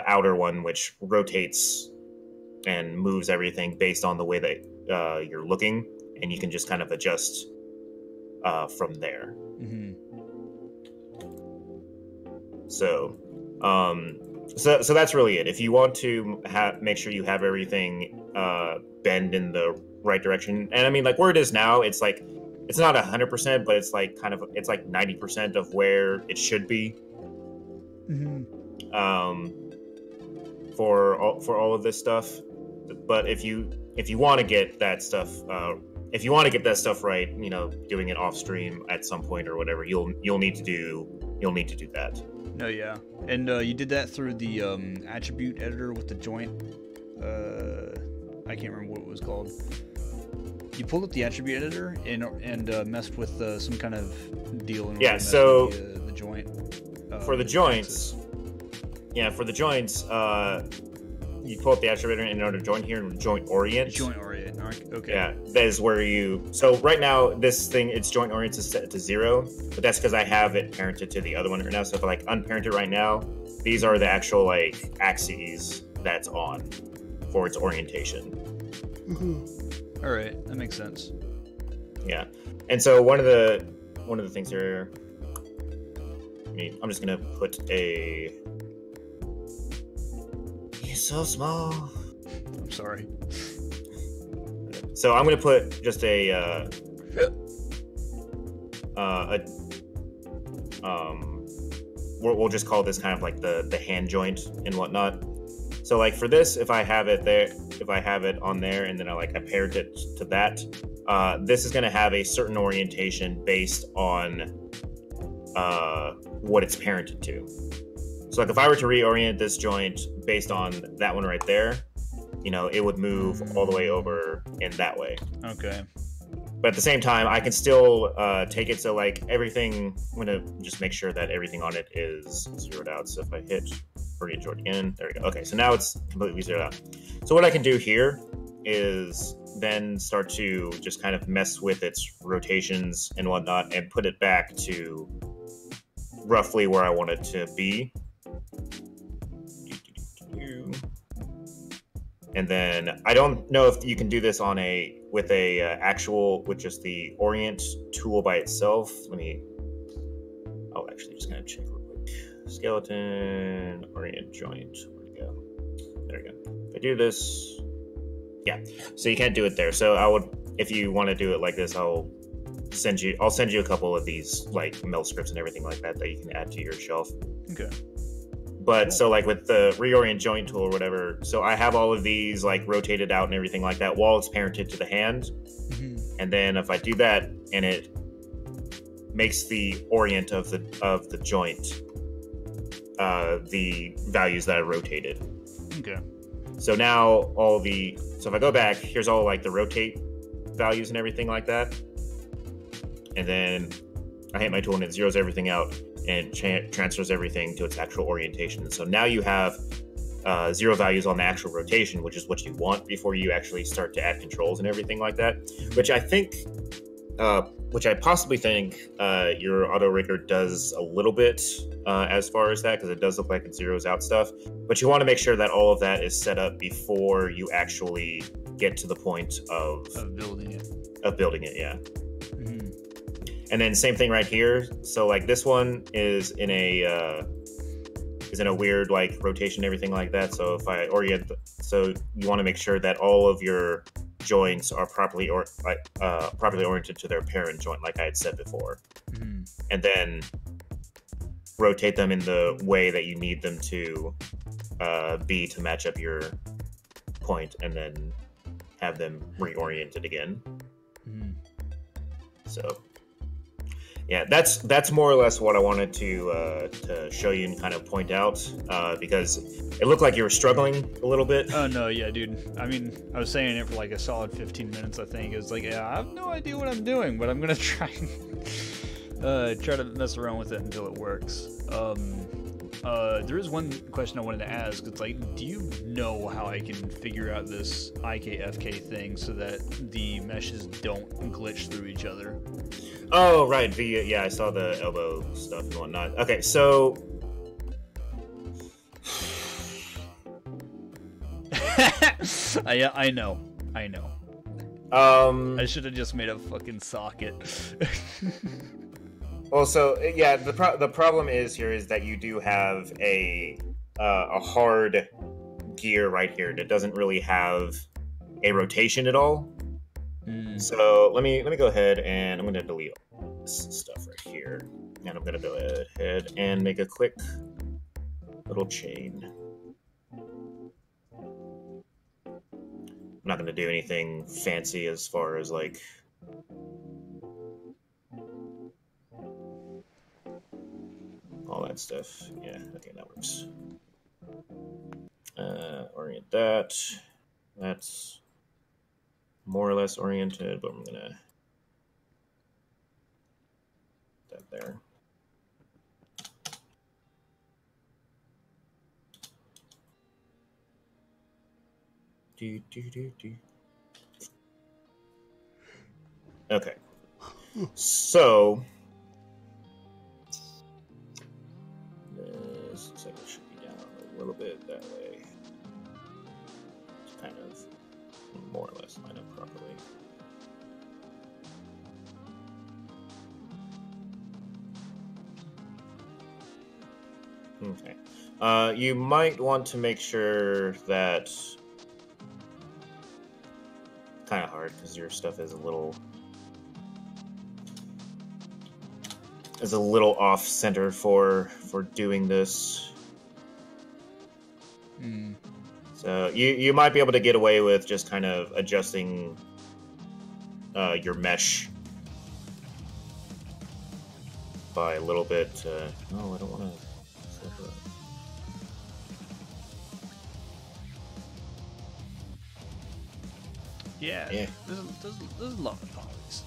outer one, which rotates and moves everything based on the way that you're looking, and you can just kind of adjust from there. So So that's really it. If you want to make sure you have everything bend in the right direction, and I mean, like where it is now, it's like it's not 100%, but it's like it's like 90% of where it should be. For all of this stuff. But if you want to get that stuff, right, you know, doing it off stream at some point or whatever, you'll need to do that. No, yeah, and you did that through the attribute editor with the joint. I can't remember what it was called. You pulled up the attribute editor and messed with some kind of deal. In yeah. So the joint. For the joints. Yeah, for the joints, you pull up the attribute in order to join here and joint orient. Joint orient, okay. Yeah, that is where so right now, this thing, its joint orient is set to 0, but that's because I have it parented to the other one right now. So if I like unparent it right now, these are the actual like axes that's on for its orientation. All right, that makes sense. Yeah, and so one of the things here, I'm just gonna put a. He's so small. I'm sorry. So I'm gonna put just a we'll just call this kind of like the hand joint and whatnot. So like for this, if I have it on there and then I parent it to that, this is gonna have a certain orientation based on what it's parented to. So like if I were to reorient this joint based on that one right there, you know, it would move all the way over in that way. Okay. But at the same time, I can still take it. So like everything, I'm gonna just make sure that everything on it is zeroed out. So if I hit orient joint again, there we go. Okay, so now it's completely zeroed out. So what I can do here is then start to just kind of mess with its rotations and whatnot and put it back to roughly where I want it to be. And then I don't know if you can do this on with just the orient tool by itself. I'll actually just kind of check real quick. Skeleton, orient joint, where'd it go? There we go. If I do this, yeah. So you can't do it there. So if you want to do it like this, I'll send you a couple of these like meld scripts and everything like that you can add to your shelf. Okay. But so like with the reorient joint tool or whatever, so I have all of these like rotated out and everything like that while it's parented to the hand. Mm-hmm. And then if I do that and it makes the orient of the joint the values that I rotated. Okay. So now so if I go back, here's all like the rotate values and everything like that. And then I hit my tool and it zeroes everything out and transfers everything to its actual orientation. So now you have 0 values on the actual rotation, which is what you want before you actually start to add controls and everything like that, which I possibly think your auto rigger does a little bit as far as that, because it does look like it zeroes out stuff. But you want to make sure that all of that is set up before you actually get to the point of building it. Yeah. Mm-hmm. And then same thing right here. So like this one is in a weird like rotation and everything like that. So if I orient, so you want to make sure that all of your joints are properly oriented to their parent joint, like I had said before. Mm-hmm. And then rotate them in the way that you need them to be to match up your point, and then have them reoriented again. Mm-hmm. So. Yeah, that's more or less what I wanted to show you and kind of point out, because it looked like you were struggling a little bit. Oh, no, yeah, dude. I mean, I was saying it for like a solid 15 minutes, I think. It was like, yeah, I have no idea what I'm doing, but I'm going to try to mess around with it until it works. There is one question I wanted to ask. It's like, do you know how I can figure out this IKFK thing so that the meshes don't glitch through each other? Oh, right. I saw the elbow stuff and whatnot. Okay, so... I know. I should have just made a fucking socket. Well, so, yeah, the problem is that you do have a a hard gear right here that doesn't really have a rotation at all. So let me go ahead and I'm gonna delete all this stuff right here, and I'm gonna go ahead and make a quick little chain. I'm not gonna do anything fancy as far as like all that stuff. Yeah, okay, that works. Orient that. That's more or less oriented, but I'm gonna put that there. Okay. So this looks like it should be down a little bit that way. It's kind of more or less line up properly. Okay. You might want to make sure that kind of hard because your stuff is a little off center for doing this. So you might be able to get away with just kind of adjusting your mesh by a little bit. No, I don't want to. Yeah. There's a lot of polys.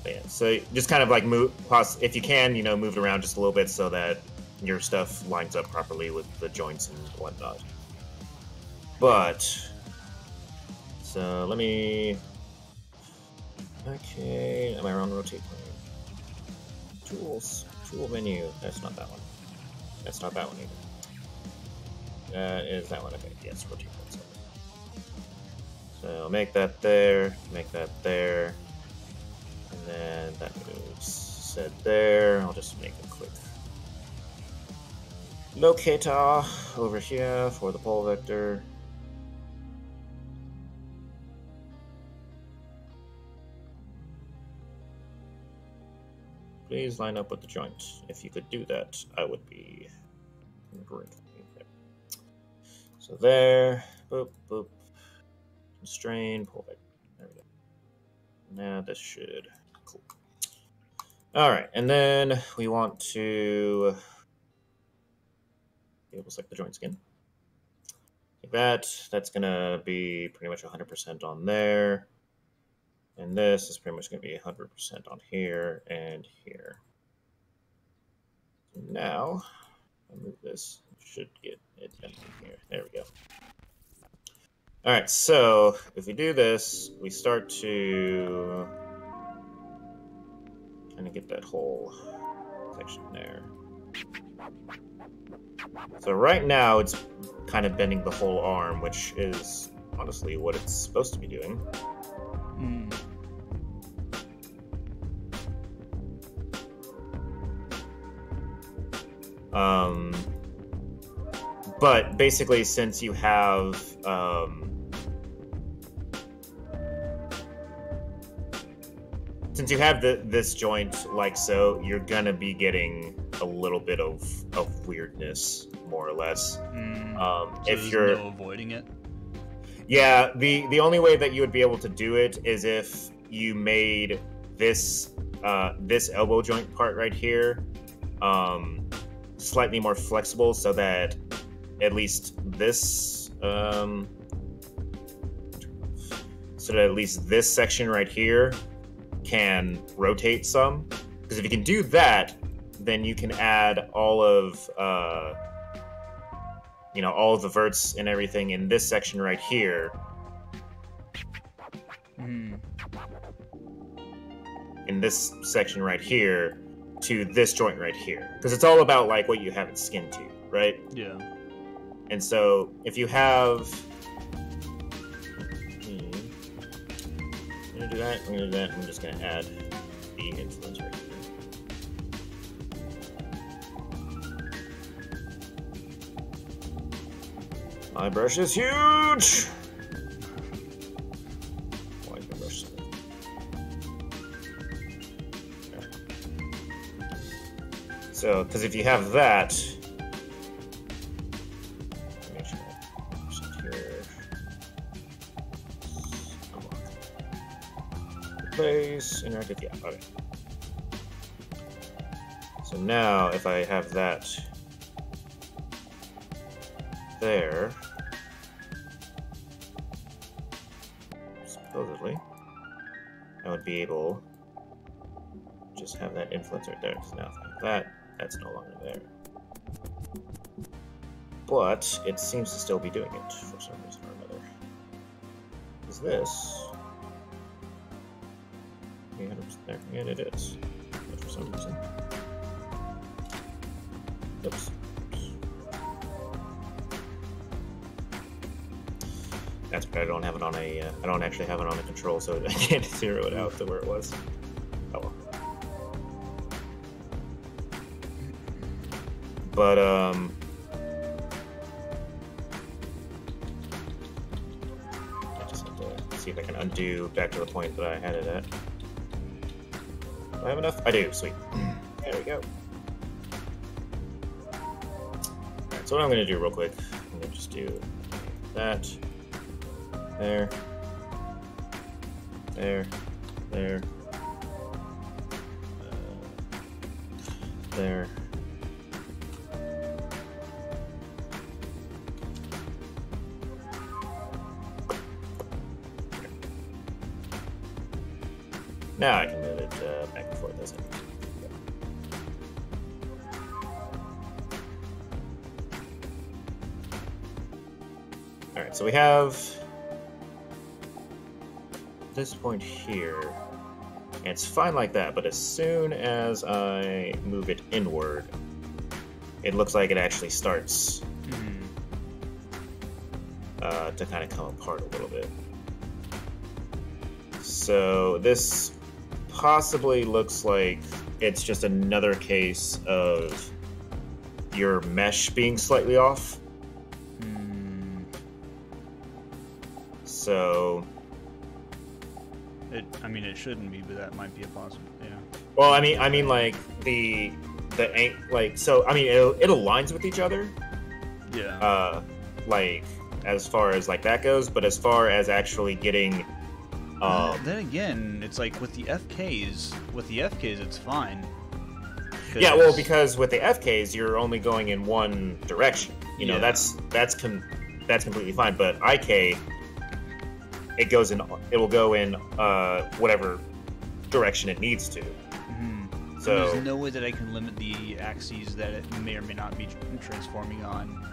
Yeah, so just kind of like move, if you can, move it around just a little bit so that your stuff lines up properly with the joints and whatnot. But, so let me, okay, am I on rotate plane? Tools, tool menu, that's not that one. That's not that one either. Is that one, okay, yes, rotate plane. So make that there, and then that moves set there. I'll just make a quick locator over here for the pole vector. Please line up with the joint. If you could do that, I would be great. So there, boop, boop, constrain, pole vector. There we go. Now this should. Cool. All right, and then we want to be able to select the joints again. Like that. That's gonna be pretty much 100% on there, and this is pretty much gonna be 100% on here and here. Now, I'll move this. Should get it down here. There we go. All right, so if we do this, we start to kind of get that whole section there. So right now it's kind of bending the whole arm, which is honestly what it's supposed to be doing. But basically, since you have this joint like so, you're gonna be getting a little bit of weirdness, more or less. So if you're no avoiding it. Yeah, the only way that you would be able to do it is if you made this this elbow joint part right here slightly more flexible, so that at least this section right here can rotate some. Because if you can do that, then you can add all of all of the verts and everything in this section right here. In this section right here to this joint right here, because it's all about like what you have it skinned to, right? Yeah. And so if you have, I'm gonna do that. I'm just gonna add the influence right here. My brush is huge! Why is my brush so big? Okay. So, because if you have that, make sure that here. Replace, interactive, yeah, okay. So now, if I have that there, supposedly, I would be able to just have that influence right there. So now if I have that, that's no longer there. But it seems to still be doing it for some reason or another. Is this? Yeah, it is. But for some reason. Oops. That's right. I don't have it on a. I don't actually have it on a control, so I can't zero it out to where it was. Oh well. But I just have to see if I can undo back to the point that I had it at. Do I have enough? I do. Sweet. There we go. Alright, so what I'm going to do real quick, I'm going to just do that. There. There. There. There. Now I can move it back and forth, doesn't it? Alright, so we have this point here, and it's fine like that, but as soon as I move it inward, it looks like it actually starts to kind of come apart a little bit. So this possibly looks like it's just another case of your mesh being slightly off. So I mean, it shouldn't be, but that might be a possible. Yeah. Well, I mean, like so. I mean, it aligns with each other. Yeah. Like as far as like that goes, but as far as actually getting. Then again, it's like with the FKs. With the FKs, it's fine. Yeah, well, because with the FKs, you're only going in one direction. You know, that's completely fine. But IK, it will go in whatever direction it needs to. Mm-hmm. So there's no way that I can limit the axes that it may or may not be transforming on.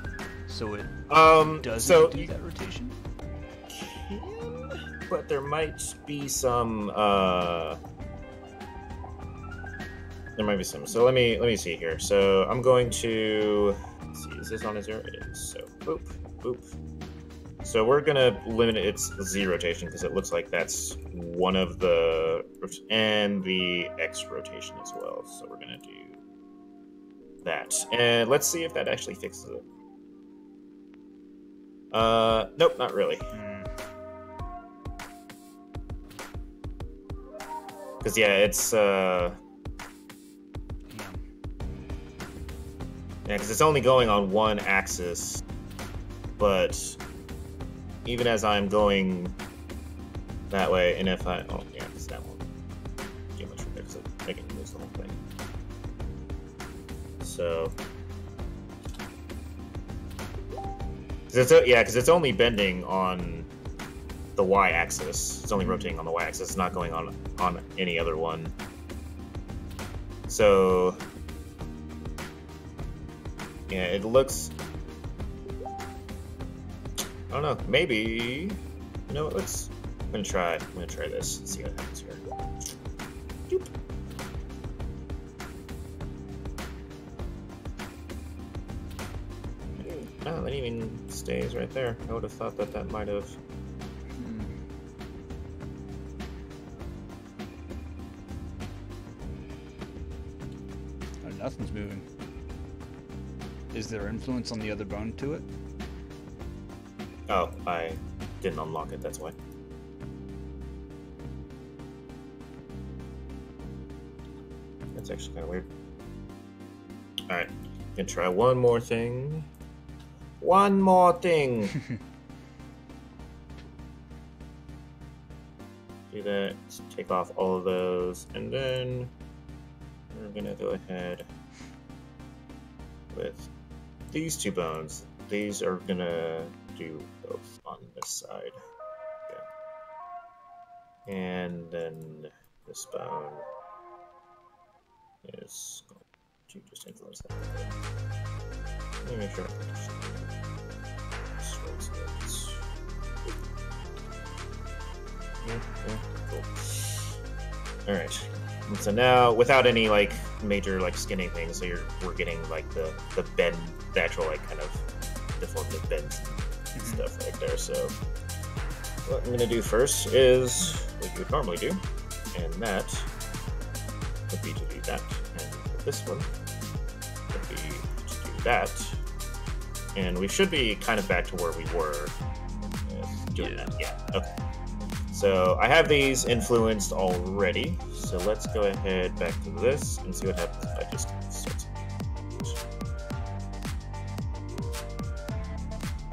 So it doesn't do that rotation. But there might be some. There might be some. So let me see here. So I'm going to let's see. Is this on a 0? It is. So boop boop. So we're gonna limit its Z rotation because it looks like that's one of the and the X rotation as well. So we're gonna do that, and let's see if that actually fixes it. Nope, not really. Because yeah, it's because it's only going on one axis, but even as I'm going that way, and if I because that won't do much for because I can lose the whole thing. So because it's only bending on the y-axis. It's only rotating on the y-axis. It's not going on any other one. So yeah, it looks. I don't know. Maybe. You know what? I'm gonna try this and see what happens here. Doop. Oh, that even stays right there. I would have thought that might have. nothing's moving. Is there influence on the other bone to it? Oh, I didn't unlock it, that's why. That's actually kind of weird. Alright, gonna try one more thing. One more thing! Do that, take off all of those, and then we're gonna go ahead with these two bones. These are gonna do both on this side. Okay. And then this bone is going to just influence that. Let me make sure I can cool. Alright. So now, without any like major like skinning things, so we're getting like the bend, the actual like kind of deformative bends and stuff right there. So what I'm gonna do first is what you would normally do, and that would be to do that, and this one would be to do that, and we should be kind of back to where we were doing that. Yeah. Okay. So I have these influenced already, so let's go ahead back to this and see what happens if I just start.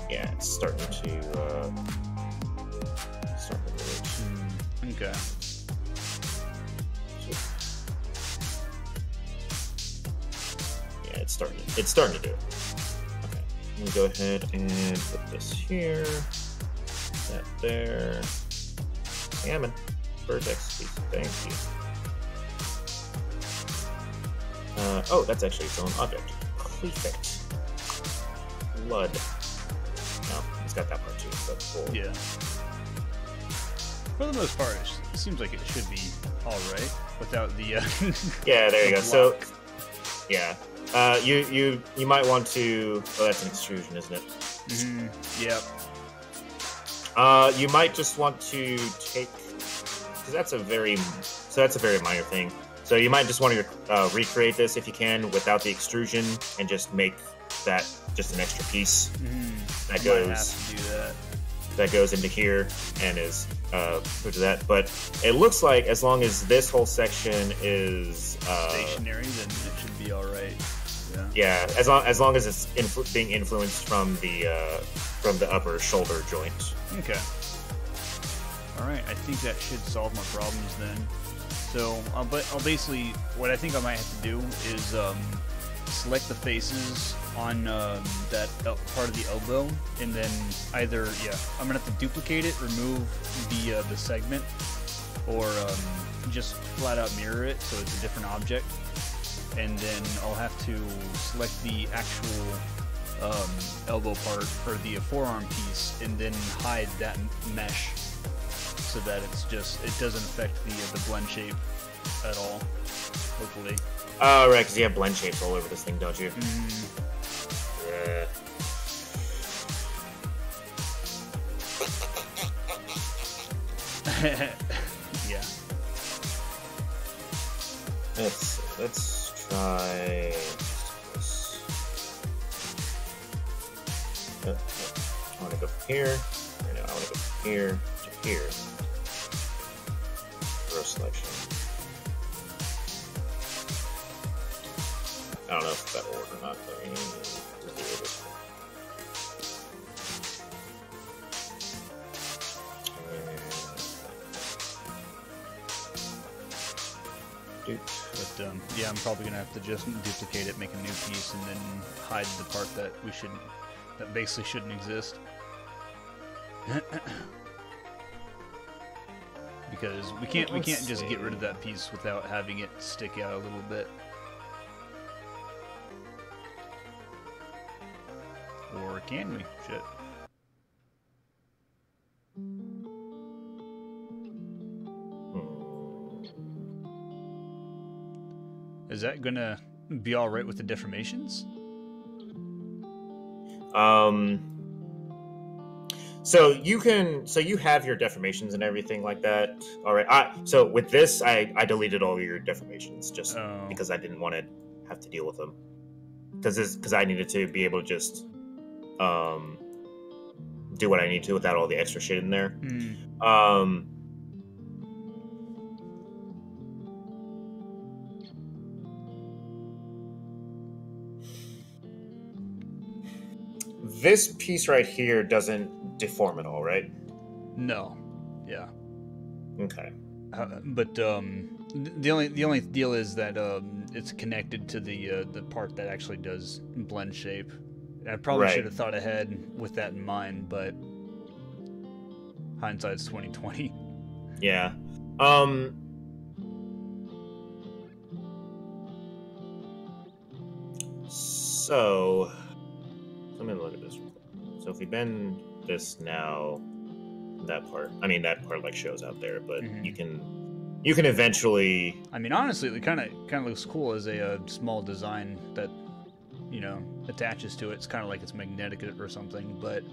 Yeah, it's starting to move. Okay. Yeah, it's starting to do it. Okay, let me go ahead and put this here, that there. Salmon. Vertex, please. Thank you. Oh, that's actually its own object. Prefect. Blood. No, it's got that part too, but cool. Yeah. For the most part, it seems like it should be alright without the yeah, there you go. block. So, yeah. You might want to... Oh, that's an extrusion, isn't it? Mm-hmm. Yep. You might just want to take, because that's a very minor thing. So you might just want to recreate this if you can without the extrusion, and just make that just an extra piece that goes into here and is put to that. But it looks like as long as this whole section is stationary, then it should be all right. Yeah, as long as it's being influenced from the upper shoulder joint. Okay. All right, I think that should solve my problems then. So I'll basically, what I think I might have to do is select the faces on that part of the elbow, and then either I'm gonna have to duplicate it, remove the segment, or just flat out mirror it so it's a different object. And then I'll have to select the actual elbow part, or the forearm piece, and then hide that mesh so that it doesn't affect the blend shape at all, hopefully. Oh, right, because you have blend shapes all over this thing, don't you? Yeah. Yeah. Let's try this. I want to go from here. I want to go from here to here. Row selection. I don't know if that'll work or not. But we'll do it this way. But yeah, I'm probably gonna have to just duplicate it, make a new piece, and then hide the part that that basically shouldn't exist. Because we can't just get rid of that piece without having it stick out a little bit. Or can we? Shit. Is that gonna be all right with the deformations? So you have your deformations and everything like that. All right. So with this, I deleted all your deformations just because I didn't want to have to deal with them because I needed to be able to just do what I need to without all the extra shit in there. This piece right here doesn't deform at all, right? No. Yeah. Okay. But the only deal is that it's connected to the part that actually does blend shape. I probably should have thought ahead with that in mind, but hindsight's 20/20. Yeah. So let me look at this. So if we bend this now, that part like shows out there, but you can eventually. I mean, honestly, it kind of looks cool as a small design that attaches to it. It's kind of like it's magnetic or something, but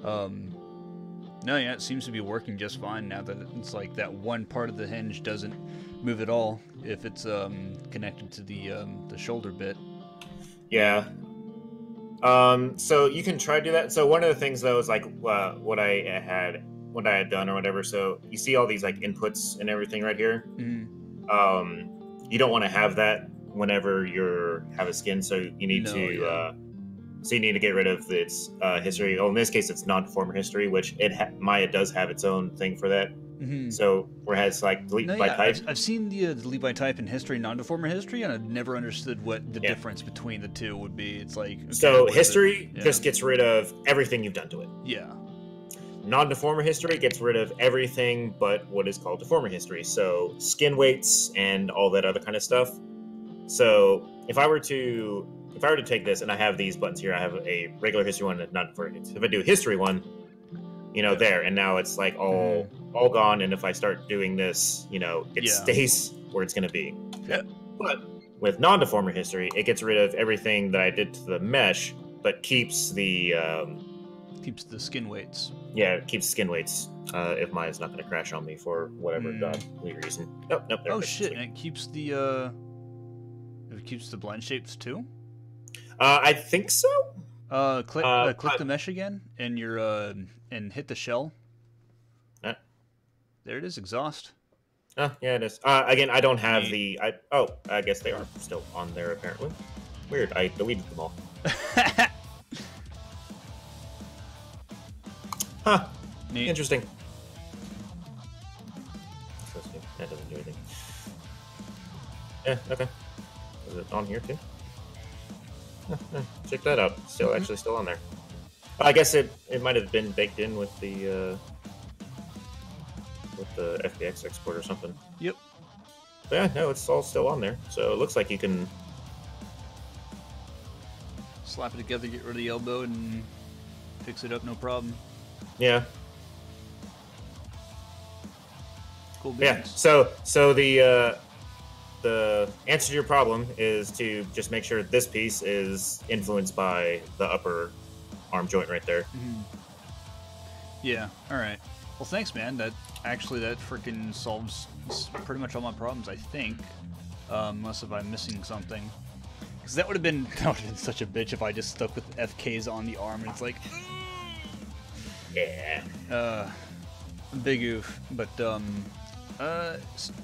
no, yeah, it seems to be working just fine now that it's like that one part of the hinge doesn't move at all if it's connected to the shoulder bit. Yeah. So you can try to do that. So one of the things though is like what I had done or whatever. So you see all these like inputs and everything right here. You don't want to have that whenever you have a skin. So you need you need to get rid of its history. Oh, in this case, it's non-deformer history, which Maya does have its own thing for that. So whereas like delete by type, I've seen the delete by type in history, non-deformer history, and I've never understood what the difference between the two would be. It's like so history just gets rid of everything you've done to it. Yeah. Non-deformer history gets rid of everything but what is called deformer history. So skin weights and all that other kind of stuff. So if I were to take this and I have these buttons here, I have a regular history one and not for it. If I do a history one, there, and now it's like all gone. And if I start doing this, it stays where it's going to be. Yeah. But with non-deformer history, it gets rid of everything that I did to the mesh, but keeps the skin weights. Yeah, it keeps skin weights. If mine's not going to crash on me for whatever godly reason. Nope. Oh shit! And it keeps the blend shapes too. I think so. Click the mesh again, and and hit the shell. There it is, exhaust. Oh, yeah, it is. Again, I don't have I guess they are still on there apparently. Weird. I deleted them all. Huh. Neat. Interesting. That doesn't do anything. Yeah. Okay. Is it on here too? Check that out. Actually still on there. I guess it might have been baked in with the FBX export or something. Yep. But yeah, no, it's all still on there. So it looks like you can slap it together, get rid of the elbow, and fix it up, no problem. Yeah. Cool beans. Yeah. So the answer to your problem is to just make sure this piece is influenced by the upper arm joint right there. Yeah. All right. Well, thanks, man. That freaking solves pretty much all my problems, I think. Unless if I'm missing something. Because that would have been such a bitch if I just stuck with FKs on the arm and it's like... Yeah. Big oof. But, still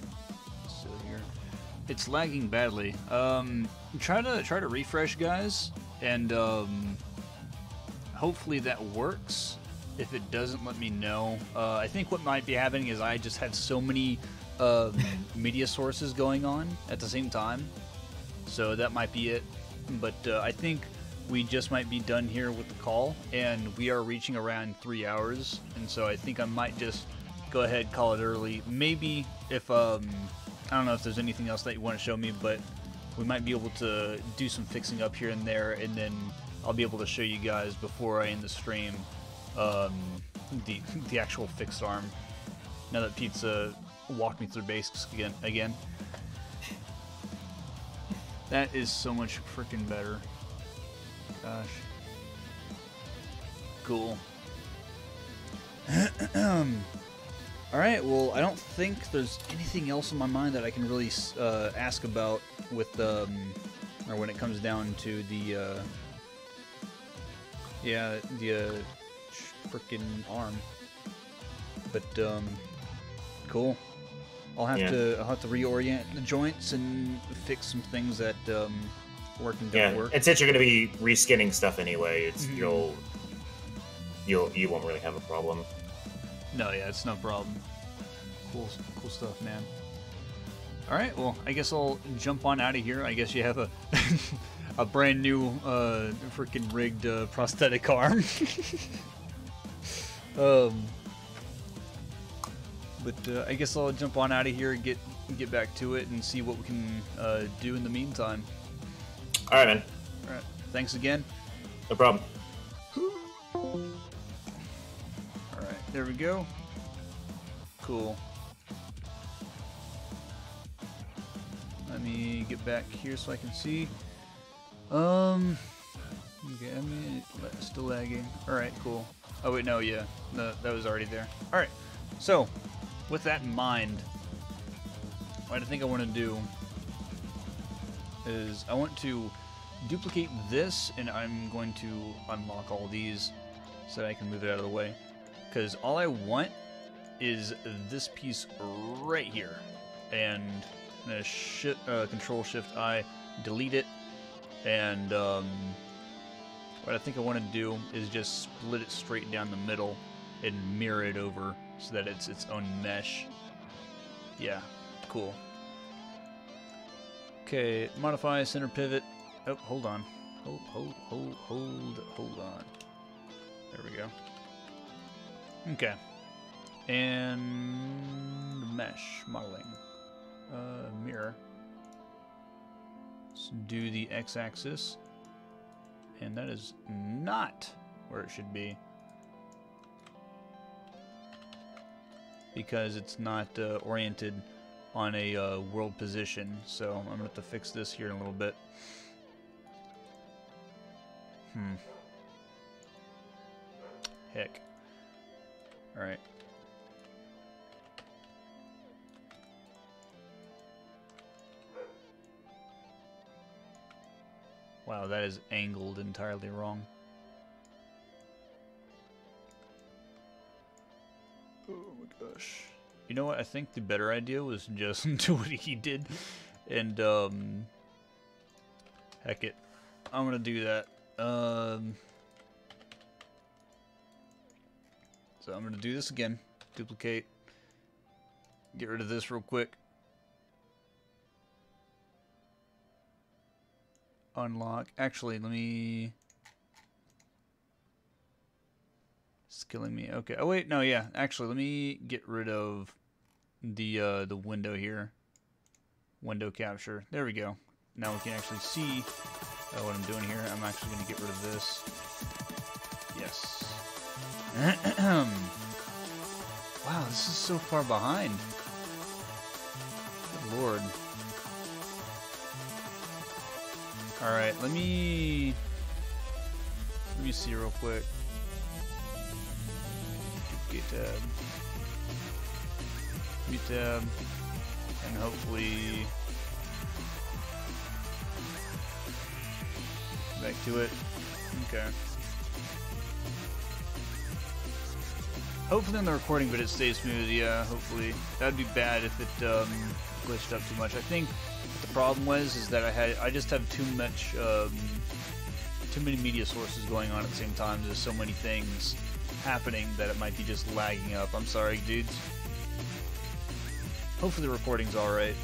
here. It's lagging badly. Try to refresh, guys, and hopefully that works. If it doesn't, let me know. I think what might be happening is I just have so many media sources going on at the same time, so that might be it. But I think we just might be done here with the call, and we are reaching around 3 hours, and so I think I might just go ahead, call it early. Maybe if I don't know if there's anything else that you want to show me, but we might be able to do some fixing up here and there, and then I'll be able to show you guys before I end the stream the actual fixed arm. Now that Pete's walked me through basics again. That is so much freaking better. Gosh. Cool. Alright, well, I don't think there's anything else in my mind that I can really ask about with, or when it comes down to the, yeah, the, frickin' arm. But, cool. I'll have to reorient the joints and fix some things that, work and don't work. And since you're going to be reskinning stuff anyway, it's, you won't really have a problem. No, yeah, it's no problem. Cool stuff, man. Alright, well, I guess I'll jump on out of here. I guess you have a a brand new freaking rigged prosthetic arm. But I guess I'll jump on out of here and get back to it and see what we can do in the meantime. Alright, man. Alright, thanks again. No problem. Alright, there we go. Cool. Let me get back here so I can see. Okay, I mean, still lagging. Alright, cool. Oh wait, no, yeah. No, that was already there. Alright, so, with that in mind, what I think I want to do is I want to duplicate this, and I'm going to unlock all these so that I can move it out of the way. Because all I want is this piece right here. And I'm going to Control-Shift-I, delete it, and what I think I want to do is just split it straight down the middle and mirror it over so that it's its own mesh. Yeah, cool. Okay, modify center pivot. Oh, hold on. Hold on. There we go. Okay. And mesh modeling. Mirror. Let's do the x-axis. And that is not where it should be. Because it's not oriented on a world position. So I'm going to have to fix this here in a little bit. Heck. Alright. Wow, that is angled entirely wrong. Oh my gosh. You know what? I think the better idea was just do what he did. And, heck it. I'm gonna do that. So I'm gonna do this again. Duplicate. Get rid of this real quick. Unlock. Actually, let me... It's killing me. Okay. Oh wait, no, yeah. Actually, let me get rid of the window here. Window capture. There we go. Now we can actually see what I'm doing here. I'm actually going to get rid of this. Yes. Wow, this is so far behind. Good Lord. Alright, let me see real quick. Duplicate tab. View tab. And hopefully back to it. Okay. Hopefully on the recording, but it stays smooth. Yeah, hopefully. That'd be bad if it glitched up too much. I think what the problem was is that I just have too many media sources going on at the same time. There's so many things happening that it might be just lagging up. I'm sorry, dudes. Hopefully the recording's alright.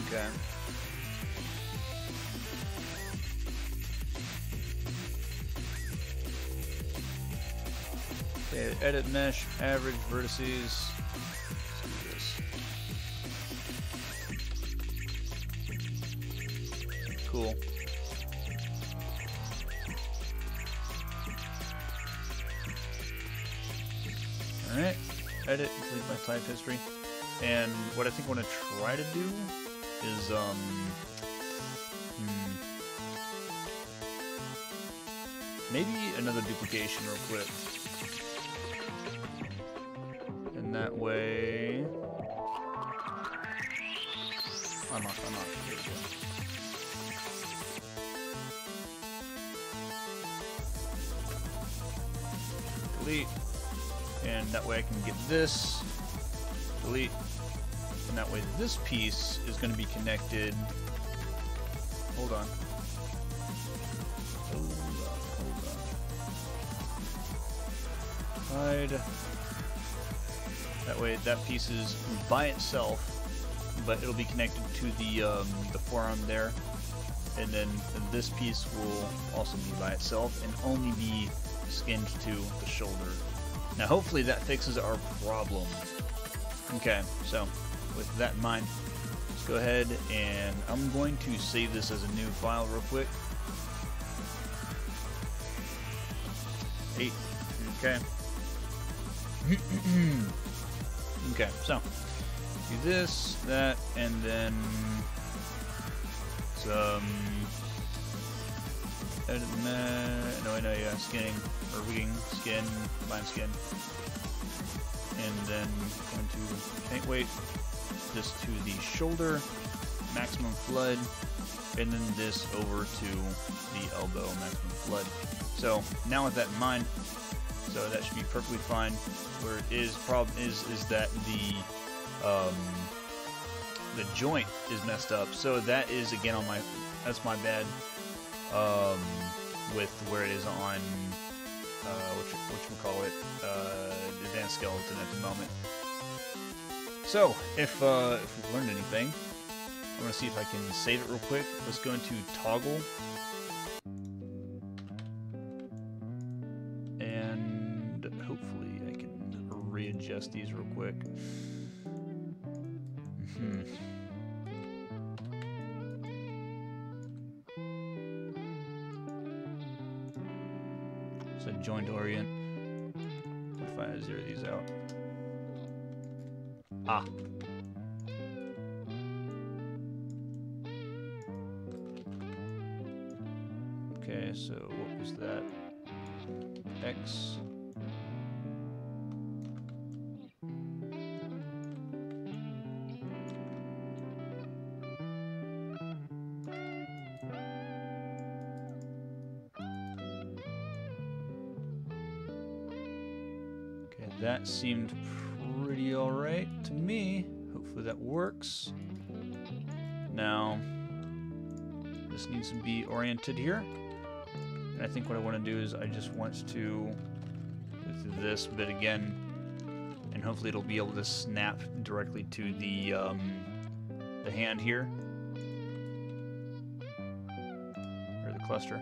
Okay. Okay, edit mesh, average vertices. Let's do this. Cool. Alright, edit, delete my type history. And what I think I want to try to do is, maybe another duplication real quick. And that way... Unlock. There we go. Delete. And that way I can get this. Delete. And that way this piece is going to be connected. Hold on. Hide. That way that piece is by itself, but it'll be connected to the forearm there. And then this piece will also be by itself and only be skinned to the shoulder. Now hopefully that fixes our problem. Okay, so with that in mind, let's go ahead and I'm going to save this as a new file real quick. 8. Okay. Okay, so do this, that, and then some skinning or rigging, skin, line skin, and then going to paint weight this to the shoulder, maximum flood, and then this over to the elbow, maximum flood. So now with that in mind, so that should be perfectly fine. Where it is problem is that the joint is messed up. So that is again on that's my bad. With where it is on whatchamacallit, advanced skeleton at the moment. So if we've learned anything, I'm gonna see if I can save it real quick. Let's go into toggle. Readjust these real quick. So joint orient. What if I zero these out? Ah. Okay, so what was that? X. That seemed pretty alright to me. Hopefully that works. Now, this needs to be oriented here. And I think what I want to do is I just want to do this bit again. And hopefully it'll be able to snap directly to the hand here. Or the cluster.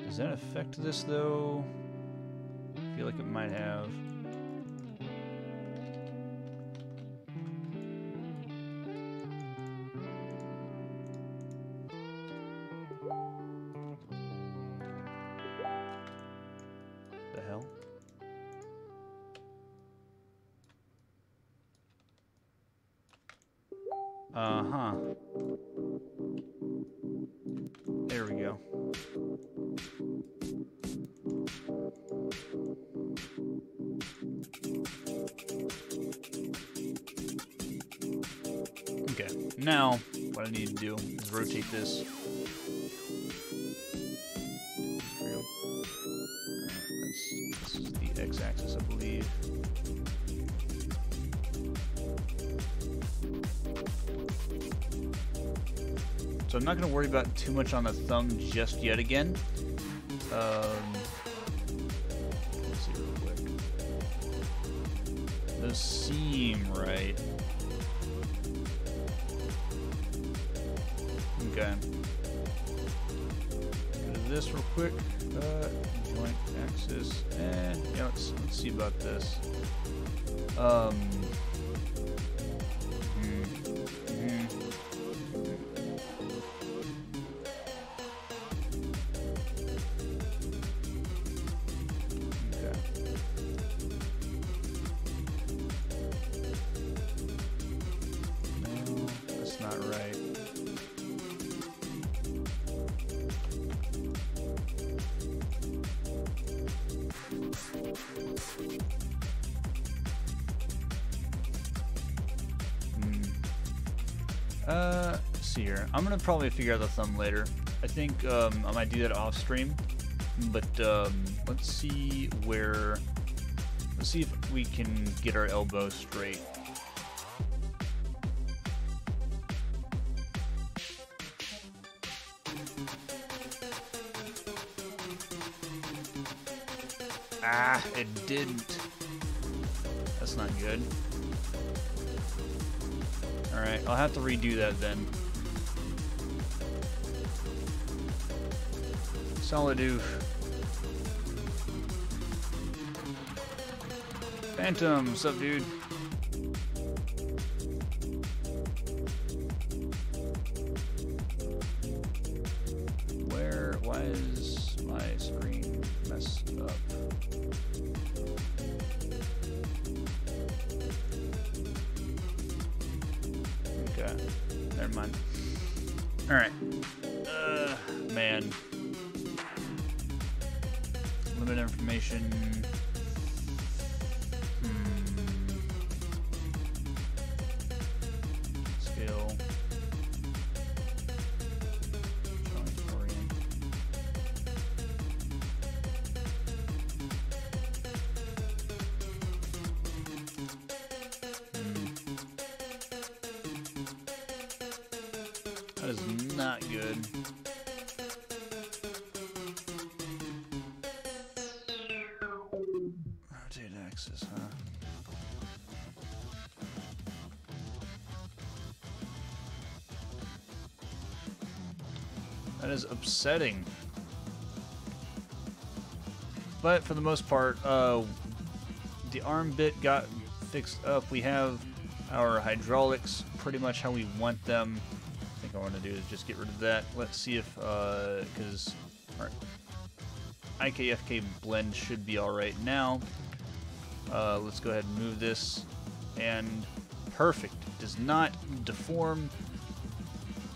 Does that affect this though? I feel like it might have. The hell? Uh-huh. There we go. Okay, now what I need to do is rotate this. This is the x-axis, I believe. So I'm not going to worry about too much on the thumb just yet again. Let's see real quick. Those seem right. Okay. Go to this real quick. Joint axis. Yeah, let's see about this. Let's see here. I'm gonna probably figure out the thumb later. I think I might do that off stream, but let's see where. Let's see if we can get our elbow straight. Ah, it didn't. That's not good. Alright, I'll have to redo that then. Solid oof. Phantom, what's up, dude? Why is my screen messed up? Okay, never mind. Alright. Man. Limited information. Scale. Joint orient. That is not good. Rotate axis, huh? That is upsetting. But for the most part, the arm bit got fixed up. We have our hydraulics pretty much how we want them. I think I want to do is just get rid of that. Let's see if, because our IKFK blend should be alright now. Let's go ahead and move this. And perfect. Does not deform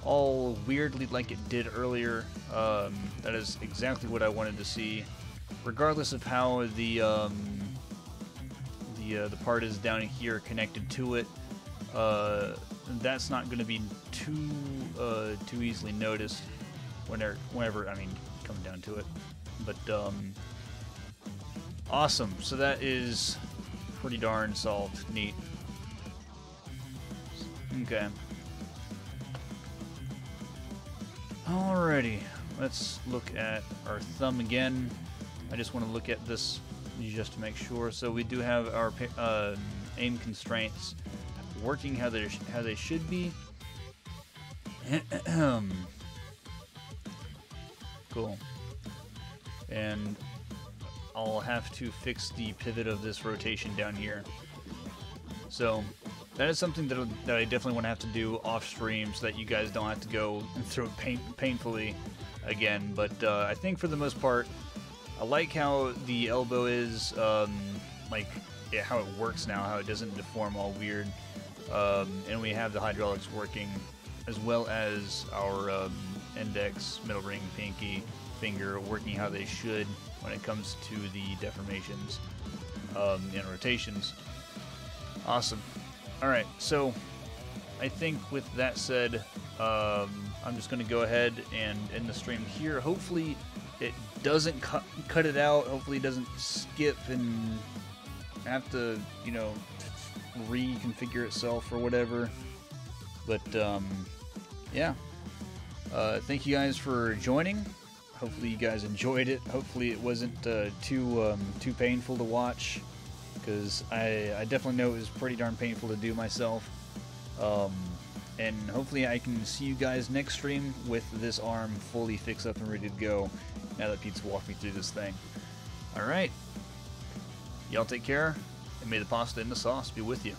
all weirdly like it did earlier. That is exactly what I wanted to see. Regardless of how the part is down here connected to it, that's not going to be too easily noticed whenever I mean come down to it. But awesome. So that is pretty darn solved. Neat. Okay. Alrighty. Let's look at our thumb again. I just want to look at this just to make sure. So we do have our aim constraints working how they should be. Cool. And I'll have to fix the pivot of this rotation down here. So that is something that I definitely want to have to do off stream so that you guys don't have to go through it painfully again. But I think for the most part, I like how the elbow is, like how it works now, how it doesn't deform all weird. And we have the hydraulics working, as well as our index, middle ring, pinky, finger working how they should when it comes to the deformations and rotations. Awesome. Alright, so I think with that said, I'm just going to go ahead and end the stream here. Hopefully it doesn't cut it out. Hopefully it doesn't skip and have to, you know, reconfigure itself or whatever. But yeah, thank you guys for joining. Hopefully you guys enjoyed it. Hopefully it wasn't too painful to watch, because I definitely know it was pretty darn painful to do myself. And hopefully I can see you guys next stream with this arm fully fixed up and ready to go, now that Pete's walked me through this thing. Alright, y'all take care, and may the pasta and the sauce be with you.